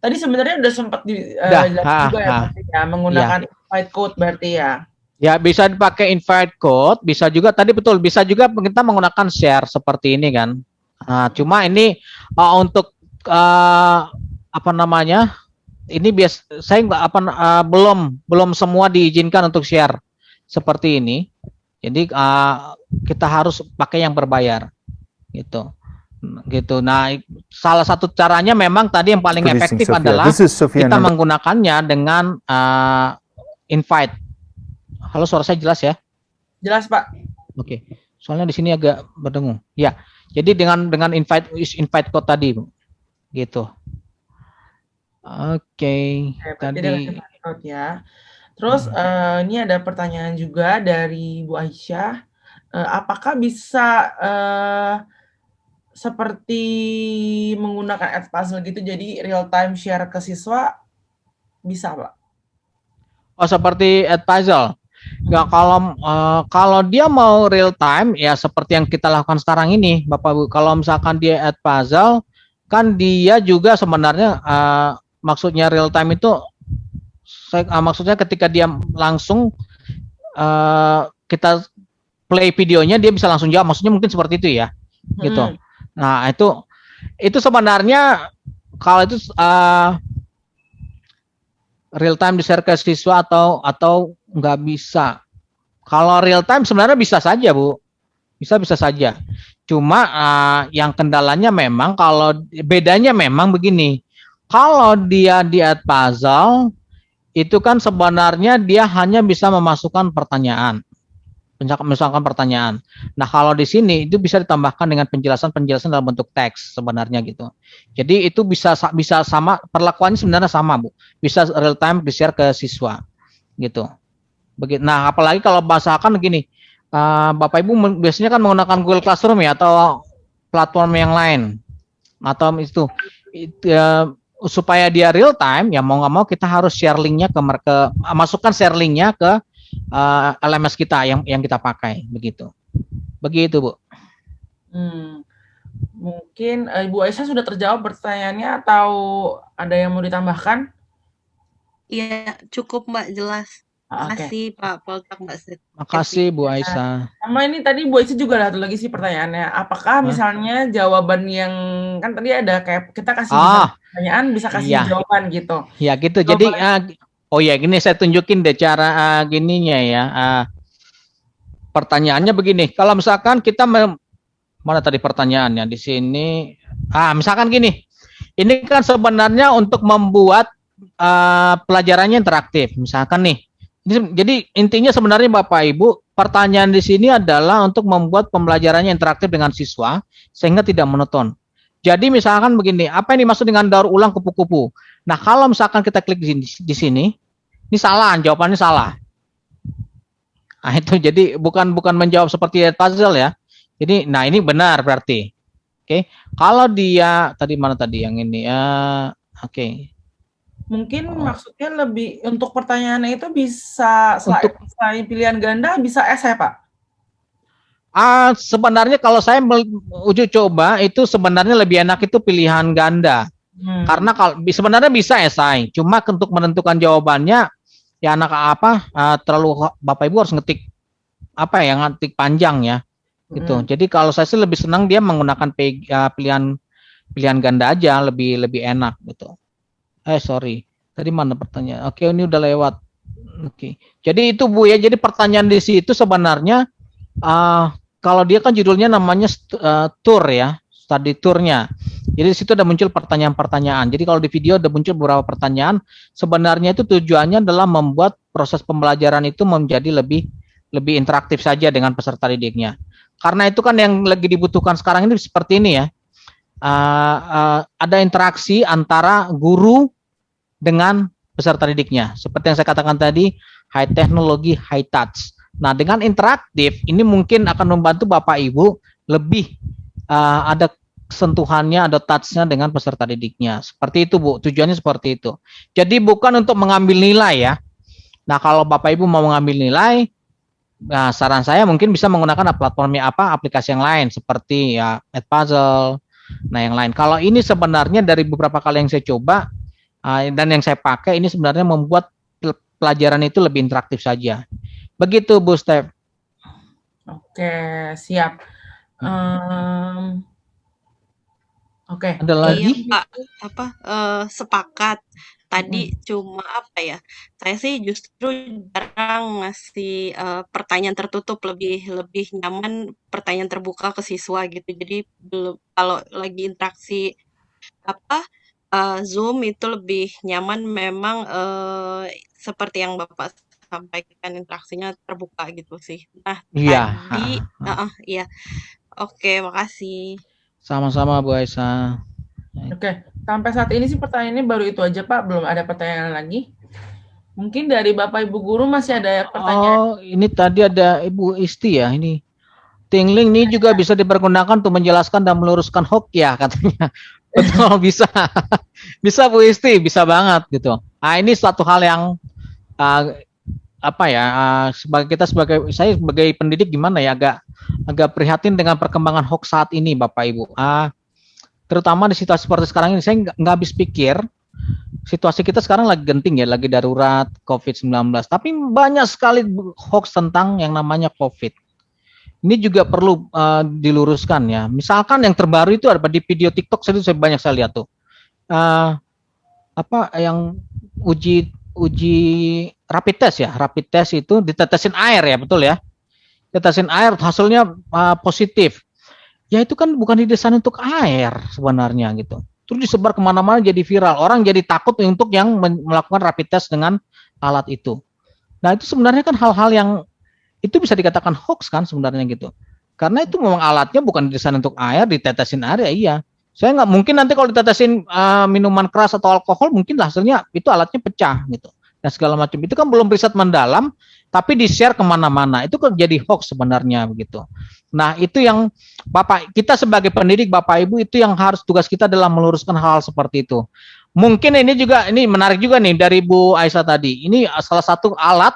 Tadi sebenarnya udah sempat dijelaskan juga ya, menggunakan invite code berarti ya. Ya, bisa dipakai invite code, bisa juga tadi betul, bisa juga kita menggunakan share seperti ini kan. Nah, cuma ini untuk ini saya belum semua diizinkan untuk share seperti ini. Jadi kita harus pakai yang berbayar gitu. Nah, salah satu caranya memang tadi yang paling efektif adalah kita menggunakannya dengan invite. Halo, suara saya jelas ya? Jelas Pak. Oke. Soalnya di sini agak berdengung. Ya. Jadi dengan invite code tadi, gitu. Oke. Tadi ya. Terus ini ada pertanyaan juga dari Bu Aisyah. Apakah bisa seperti menggunakan Edpuzzle gitu, jadi real time share ke siswa, bisa Pak? Oh, seperti Edpuzzle. Ya, kalau dia mau real time ya seperti yang kita lakukan sekarang ini, Bapak Ibu. Kalau misalkan dia Edpuzzle, kan dia juga sebenarnya maksudnya real time itu maksudnya ketika dia langsung kita play videonya dia bisa langsung jawab, maksudnya mungkin seperti itu ya. Gitu. Nah, itu sebenarnya kalau itu real time di-share ke siswa atau nggak bisa. Kalau real time sebenarnya bisa saja, Bu. Bisa saja. Cuma yang kendalanya memang kalau bedanya memang begini. Kalau dia di Edpuzzle itu kan sebenarnya dia hanya bisa memasukkan pertanyaan. Misalkan pertanyaan. Nah, kalau di sini itu bisa ditambahkan dengan penjelasan dalam bentuk teks sebenarnya gitu. Jadi itu bisa sama, perlakuannya sebenarnya sama, Bu. Bisa real time di-share ke siswa gitu. Begitu. Nah, apalagi kalau bahasakan begini, Bapak Ibu biasanya kan menggunakan Google Classroom ya atau platform yang lain atau itu supaya dia real time ya mau nggak mau kita harus share linknya masukkan share linknya ke LMS kita yang kita pakai begitu Bu. Mungkin Ibu Aisyah sudah terjawab pertanyaannya atau ada yang mau ditambahkan? Iya, cukup Mbak, jelas. Makasih Pak Poltak, Mbak Sri. Makasih Bu Aisyah. Sama ini tadi Bu Aisyah juga ada lagi sih pertanyaannya. Apakah misalnya jawaban yang kan tadi ada kayak kita kasih pertanyaan bisa kasih jawaban gitu. Ya gitu. Jadi gini saya tunjukin deh cara gininya ya. Pertanyaannya begini. Kalau misalkan kita mana tadi pertanyaannya di sini? Misalkan gini. Ini kan sebenarnya untuk membuat pelajarannya interaktif. Misalkan nih. Jadi intinya sebenarnya Bapak Ibu, pertanyaan di sini adalah untuk membuat pembelajarannya interaktif dengan siswa sehingga tidak monoton. Jadi misalkan begini, apa yang dimaksud dengan daur ulang kupu-kupu? Nah, kalau misalkan kita klik di sini, ini salah, jawabannya salah. Nah, itu jadi bukan menjawab seperti puzzle ya. Jadi, nah ini benar berarti. Oke. Kalau dia tadi mana tadi yang ini? Oke. Mungkin maksudnya lebih untuk pertanyaannya itu bisa selain pilihan ganda bisa esai Pak? Sebenarnya kalau saya uji coba itu sebenarnya lebih enak itu pilihan ganda. Karena kalau sebenarnya bisa esai, cuma untuk menentukan jawabannya ya terlalu Bapak Ibu harus ngetik ngetik panjang ya. Gitu. Jadi kalau saya sih lebih senang dia menggunakan pilihan ganda aja lebih enak gitu. Sorry. Tadi mana pertanyaan? Oke, ini udah lewat. Oke. Jadi itu Bu ya. Jadi pertanyaan di situ sebenarnya kalau dia kan judulnya namanya tour ya, study tournya. Jadi di situ ada muncul pertanyaan-pertanyaan. Jadi kalau di video ada muncul beberapa pertanyaan. Sebenarnya itu tujuannya adalah membuat proses pembelajaran itu menjadi lebih interaktif saja dengan peserta didiknya. Karena itu kan yang lagi dibutuhkan sekarang ini seperti ini ya. Ada interaksi antara guru dengan peserta didiknya. Seperti yang saya katakan tadi, high technology, high touch. Nah, dengan interaktif, ini mungkin akan membantu Bapak Ibu lebih ada sentuhannya, ada touch-nya dengan peserta didiknya. Seperti itu, Bu. Tujuannya seperti itu. Jadi bukan untuk mengambil nilai ya. Nah, kalau Bapak Ibu mau mengambil nilai, nah, saran saya mungkin bisa menggunakan platformnya aplikasi yang lain. Seperti ya Edpuzzle, nah yang lain. Kalau ini sebenarnya dari beberapa kali yang saya coba dan yang saya pakai ini sebenarnya membuat pelajaran itu lebih interaktif saja. Begitu Bu Steph. Oke, siap. Oke. Ada lagi? Iya Pak, sepakat. Tadi cuma saya sih justru jarang ngasih pertanyaan tertutup, lebih nyaman pertanyaan terbuka ke siswa gitu. Jadi kalau lagi interaksi Zoom itu lebih nyaman memang seperti yang Bapak sampaikan, interaksinya terbuka gitu sih. Nah, tadi iya. Oke, makasih. Sama-sama Bu Aisyah. Oke, sampai saat ini sih pertanyaannya baru itu aja Pak, belum ada pertanyaan lagi. Mungkin dari Bapak Ibu guru masih ada pertanyaan. Ini tadi ada Ibu Isti ya, ini Tingling ini juga bisa dipergunakan untuk menjelaskan dan meluruskan hoax ya katanya. Betul, bisa. Bisa Bu Isti, bisa banget gitu. Ini suatu hal yang saya sebagai pendidik gimana ya, agak prihatin dengan perkembangan hoax saat ini Bapak Ibu. Terutama di situasi seperti sekarang ini, saya nggak habis pikir. Situasi kita sekarang lagi genting ya, lagi darurat COVID-19. Tapi banyak sekali hoax tentang yang namanya COVID. Ini juga perlu diluruskan ya. Misalkan yang terbaru itu ada di video TikTok, saya banyak lihat tuh. Yang uji rapid test ya. Rapid test itu ditetesin air ya, betul ya. Ditetesin air, hasilnya positif. Ya itu kan bukan didesain untuk air sebenarnya gitu. Terus disebar kemana-mana jadi viral. Orang jadi takut untuk yang melakukan rapid test dengan alat itu. Nah itu sebenarnya kan hal-hal yang itu bisa dikatakan hoax kan sebenarnya gitu. Karena itu memang alatnya bukan didesain untuk air, ditetesin air ya iya. Saya nggak mungkin nanti kalau ditetesin minuman keras atau alkohol mungkin hasilnya itu alatnya pecah gitu. Dan segala macam itu kan belum riset mendalam. tapi di-share kemana-mana. Itu kan jadi hoax sebenarnya begitu. Nah, itu yang Bapak, kita sebagai pendidik, Bapak Ibu, itu yang harus tugas kita adalah meluruskan hal seperti itu. Mungkin ini juga, ini menarik juga nih dari Bu Aisyah tadi. Ini salah satu alat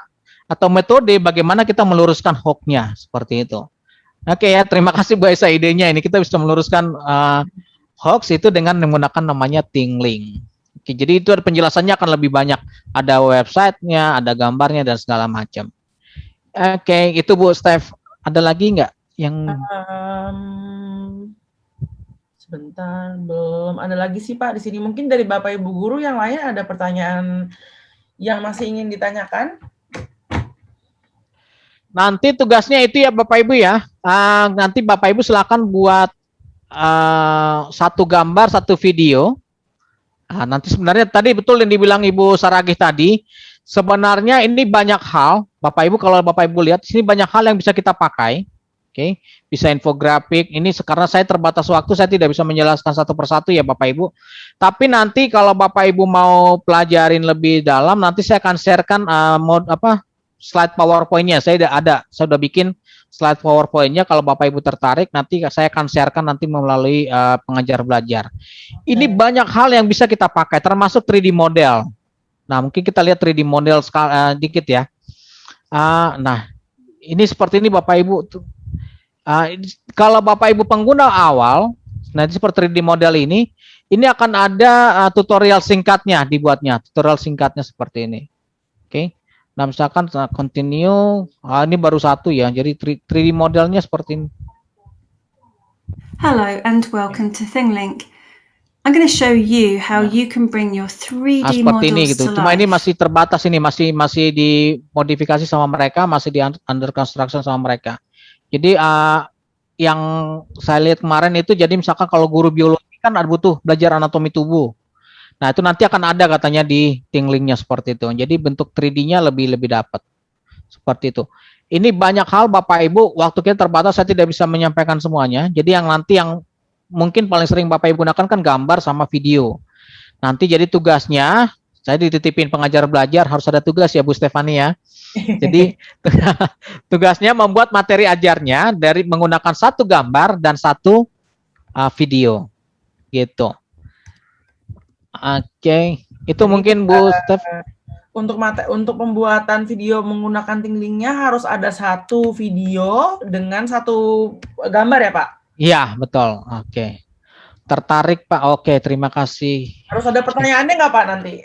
atau metode bagaimana kita meluruskan hoax-nya seperti itu. Oke ya, terima kasih Bu Aisyah idenya. Ini kita bisa meluruskan hoax itu dengan menggunakan namanya Tingling. Oke, jadi itu penjelasannya akan lebih banyak. Ada websitenya, ada gambarnya dan segala macam. Oke, itu Bu Steph. Ada lagi nggak yang? Sebentar, belum ada lagi sih Pak di sini. Mungkin dari Bapak Ibu guru yang lain ada pertanyaan yang masih ingin ditanyakan? Nanti tugasnya itu ya Bapak Ibu ya. Nanti Bapak Ibu silakan buat satu gambar, satu video. Nanti sebenarnya tadi betul yang dibilang Ibu Saragih tadi. Sebenarnya ini banyak hal, Bapak Ibu kalau Bapak Ibu lihat, sini banyak hal yang bisa kita pakai. Oke, bisa infografik. Ini karena saya terbatas waktu, saya tidak bisa menjelaskan satu persatu ya Bapak Ibu. Tapi nanti kalau Bapak Ibu mau pelajarin lebih dalam, nanti saya akan sharekan slide PowerPoint-nya. Saya sudah bikin slide PowerPoint-nya. Kalau Bapak Ibu tertarik, nanti saya akan sharekan nanti melalui pengajar belajar. Ini banyak hal yang bisa kita pakai, termasuk 3D model. Nah, mungkin kita lihat 3D model dikit ya. Nah, ini seperti ini Bapak Ibu. Kalau Bapak Ibu pengguna awal, nanti seperti 3D model ini akan ada tutorial singkatnya dibuatnya. Tutorial singkatnya seperti ini. Oke. Nah, misalkan continue, ini baru satu ya, jadi 3D modelnya seperti ini. Hello and welcome to ThingLink. I'm going to show you how you can bring your 3D seperti ini models gitu. to Cuma life. ini masih terbatas, ini masih dimodifikasi sama mereka, masih di under construction sama mereka. Jadi yang saya lihat kemarin itu, jadi misalkan kalau guru biologi kan butuh belajar anatomi tubuh. Nah, itu nanti akan ada katanya di Tingling-nya seperti itu. Jadi bentuk 3D-nya lebih dapat. Seperti itu. Ini banyak hal Bapak Ibu, waktu kita terbatas saya tidak bisa menyampaikan semuanya. Jadi yang nanti yang mungkin paling sering Bapak Ibu gunakan kan gambar sama video. Nanti jadi tugasnya, saya dititipin pengajar belajar, harus ada tugas ya Bu Stefani ya. Jadi tugasnya membuat materi ajarnya dari menggunakan satu gambar dan satu video. Gitu. Oke, itu mungkin Bu Steph. Untuk pembuatan video menggunakan Tingling-nya harus ada satu video dengan satu gambar ya Pak? Iya, betul. Oke. Tertarik Pak? Oke, terima kasih. Harus ada pertanyaannya nggak Pak nanti?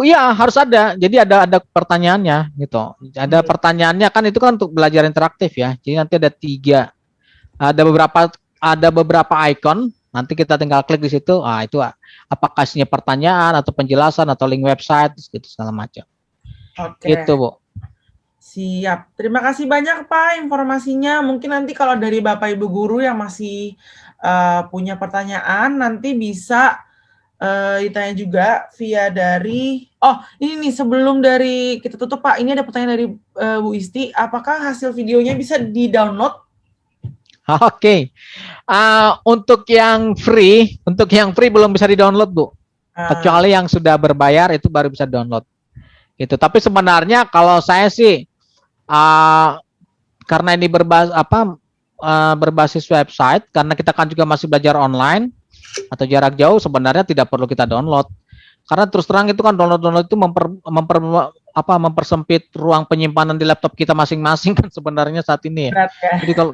Iya harus ada. Jadi ada pertanyaannya gitu. Ada pertanyaannya kan, itu kan untuk belajar interaktif ya. Jadi nanti ada 3. Ada beberapa icon. Nanti kita tinggal klik di situ. Itu apakah isinya pertanyaan atau penjelasan atau link website gitu segala macam. Oke. Gitu Bu. Siap. Terima kasih banyak Pak informasinya. Mungkin nanti kalau dari Bapak Ibu guru yang masih punya pertanyaan nanti bisa ditanya juga via dari. Oh, ini nih sebelum dari kita tutup Pak, ini ada pertanyaan dari Bu Isti. Apakah hasil videonya bisa di-download? Oke. Untuk yang free belum bisa di-download, Bu. Kecuali yang sudah berbayar itu baru bisa download. Gitu. Tapi sebenarnya kalau saya sih karena ini berbasis website, karena kita kan juga masih belajar online atau jarak jauh, sebenarnya tidak perlu kita download. Karena terus terang itu kan download itu mempersempit ruang penyimpanan di laptop kita masing-masing kan sebenarnya saat ini ya. Jadi kalau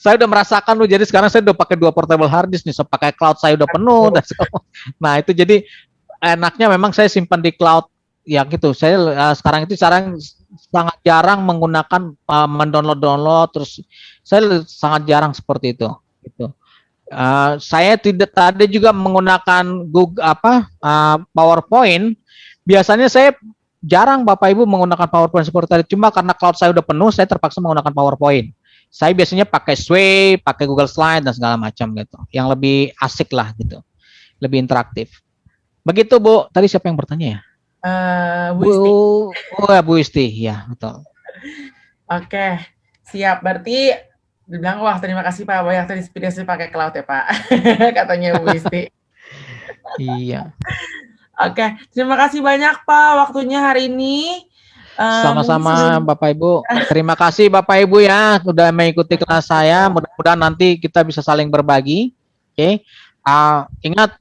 saya udah merasakan loh, jadi sekarang saya udah pakai 2 portable hard disk nih, so pakai cloud saya udah penuh. Nah itu jadi enaknya memang saya simpan di cloud ya gitu. Saya sekarang sangat jarang menggunakan mendownload, terus saya sangat jarang seperti itu. Gitu. Saya tidak tadi juga menggunakan Google PowerPoint. Biasanya saya jarang Bapak Ibu menggunakan PowerPoint seperti tadi. Cuma karena cloud saya udah penuh, saya terpaksa menggunakan PowerPoint. Saya biasanya pakai Sway, pakai Google Slide dan segala macam gitu. Yang lebih asik lah gitu, lebih interaktif. Begitu Bu. Tadi siapa yang bertanya ya? Bu Isti. Bu Isti, ya betul. Oke, siap. Berarti dibilang, wah terima kasih Pak, banyak terinspirasi pakai cloud ya Pak, katanya Bu Isti. Iya. Oke, terima kasih banyak Pak waktunya hari ini. Sama-sama Bapak Ibu. Terima kasih Bapak Ibu ya sudah mengikuti kelas saya. Mudah-mudahan nanti kita bisa saling berbagi. Oke. Ingat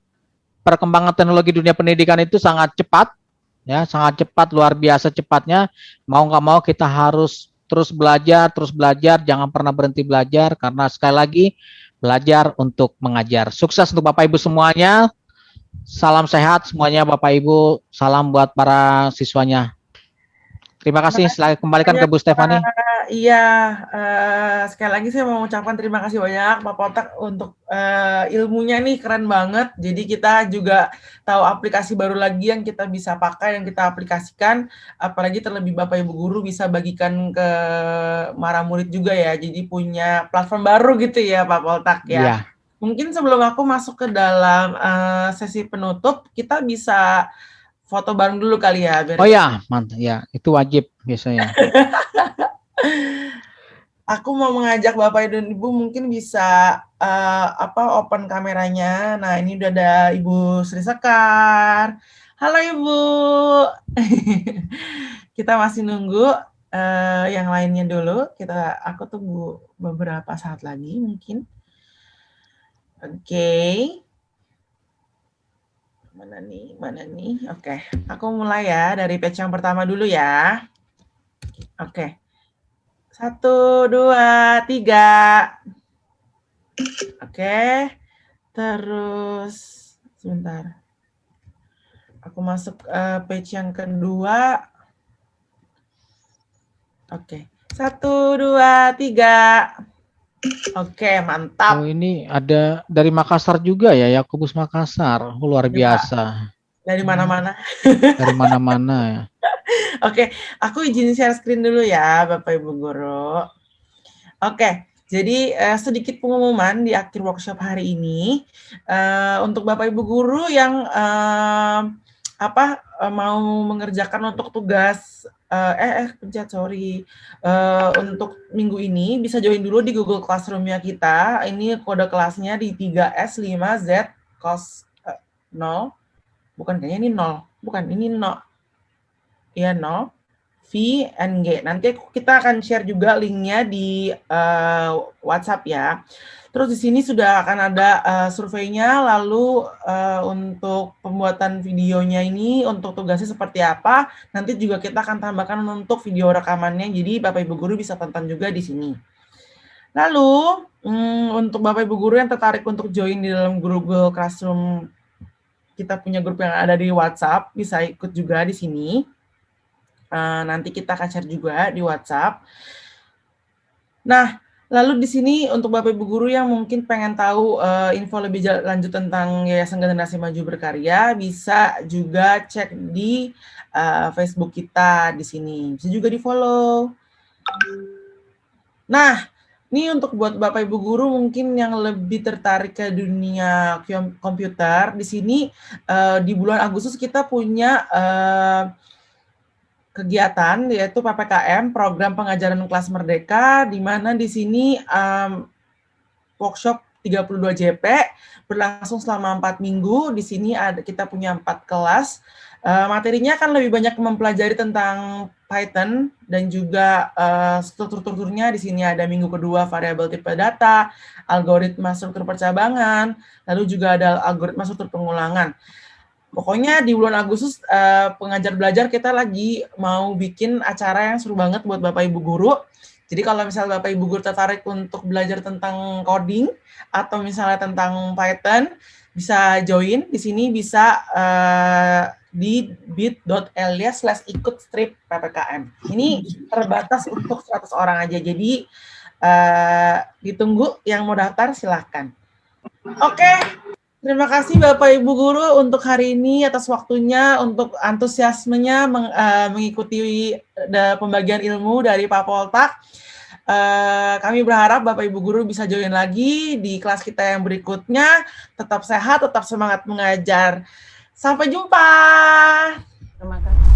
perkembangan teknologi dunia pendidikan itu sangat cepat ya, sangat cepat, luar biasa cepatnya. Mau nggak mau kita harus terus belajar, jangan pernah berhenti belajar karena sekali lagi belajar untuk mengajar. Sukses untuk Bapak Ibu semuanya. Salam sehat semuanya Bapak Ibu. Salam buat para siswanya. Terima kasih. Silahkan kembalikan ke Bu Stefani. Sekali lagi saya mau mengucapkan terima kasih banyak Pak Poltak untuk ilmunya nih keren banget. Jadi kita juga tahu aplikasi baru lagi yang kita bisa pakai, yang kita aplikasikan. Apalagi terlebih Bapak Ibu Guru bisa bagikan ke para murid juga ya. Jadi punya platform baru gitu ya Pak Poltak ya. Yeah. Mungkin sebelum aku masuk ke dalam sesi penutup, kita bisa foto bareng dulu kali ya. Oh ya, mantap ya, itu wajib biasanya. Aku mau mengajak Bapak dan Ibu mungkin bisa open kameranya. Nah, ini udah ada Ibu Sri Sekar. Halo Ibu. Kita masih nunggu yang lainnya dulu. Aku tunggu beberapa saat lagi mungkin. Oke. Mana nih? Oke, aku mulai ya dari page yang pertama dulu ya. Oke. 1, 2, 3. Oke. Terus sebentar. Aku masuk page yang kedua. Oke. 1, 2, 3. Oke, mantap. Oh, ini ada dari Makassar juga ya, Yakobus Makassar. Luar biasa. Dari mana-mana. Dari mana-mana ya. Oke, aku izin share screen dulu ya, Bapak Ibu Guru. Oke, jadi sedikit pengumuman di akhir workshop hari ini. Untuk Bapak Ibu Guru yang mau mengerjakan untuk tugas untuk minggu ini bisa join dulu di Google Classroom-nya kita. Ini kode kelasnya di 3S5Z cos 0. Bukan kayaknya ini 0. Bukan, ini 0. Ya, 0. V and G. Nanti kita akan share juga linknya di WhatsApp ya. Terus di sini sudah akan ada surveinya, lalu untuk pembuatan videonya ini, untuk tugasnya seperti apa, nanti juga kita akan tambahkan untuk video rekamannya, jadi Bapak Ibu Guru bisa tonton juga di sini. Lalu, untuk Bapak Ibu Guru yang tertarik untuk join di dalam grup Google Classroom, kita punya grup yang ada di WhatsApp, bisa ikut juga di sini. Nanti kita akan share juga di WhatsApp. Nah, lalu di sini untuk Bapak Ibu Guru yang mungkin pengen tahu info lebih lanjut tentang Yayasan Generasi Maju Berkarya, bisa juga cek di Facebook kita di sini. Bisa juga di-follow. Nah, ini untuk buat Bapak Ibu Guru mungkin yang lebih tertarik ke dunia komputer, di sini di bulan Agustus kita punya kegiatan yaitu PPKM, Program Pengajaran Kelas Merdeka, di mana di sini workshop 32 JP berlangsung selama 4 minggu. Di sini kita punya 4 kelas. Materinya akan lebih banyak mempelajari tentang Python dan juga struktur-strukturnya. Di sini ada minggu kedua variabel tipe data, algoritma struktur percabangan, lalu juga ada algoritma struktur pengulangan. Pokoknya di bulan Agustus pengajar belajar kita lagi mau bikin acara yang seru banget buat Bapak Ibu Guru. Jadi kalau misalnya Bapak Ibu Guru tertarik untuk belajar tentang coding atau misalnya tentang Python, bisa join di sini, bisa di bit.ly/ikut-ppkm. Ini terbatas untuk 100 orang aja. Jadi ditunggu, yang mau daftar silahkan. Oke. Terima kasih Bapak Ibu Guru untuk hari ini atas waktunya, untuk antusiasmenya mengikuti pembagian ilmu dari Pak Poltak. Kami berharap Bapak Ibu Guru bisa join lagi di kelas kita yang berikutnya. Tetap sehat, tetap semangat mengajar. Sampai jumpa. Terima kasih.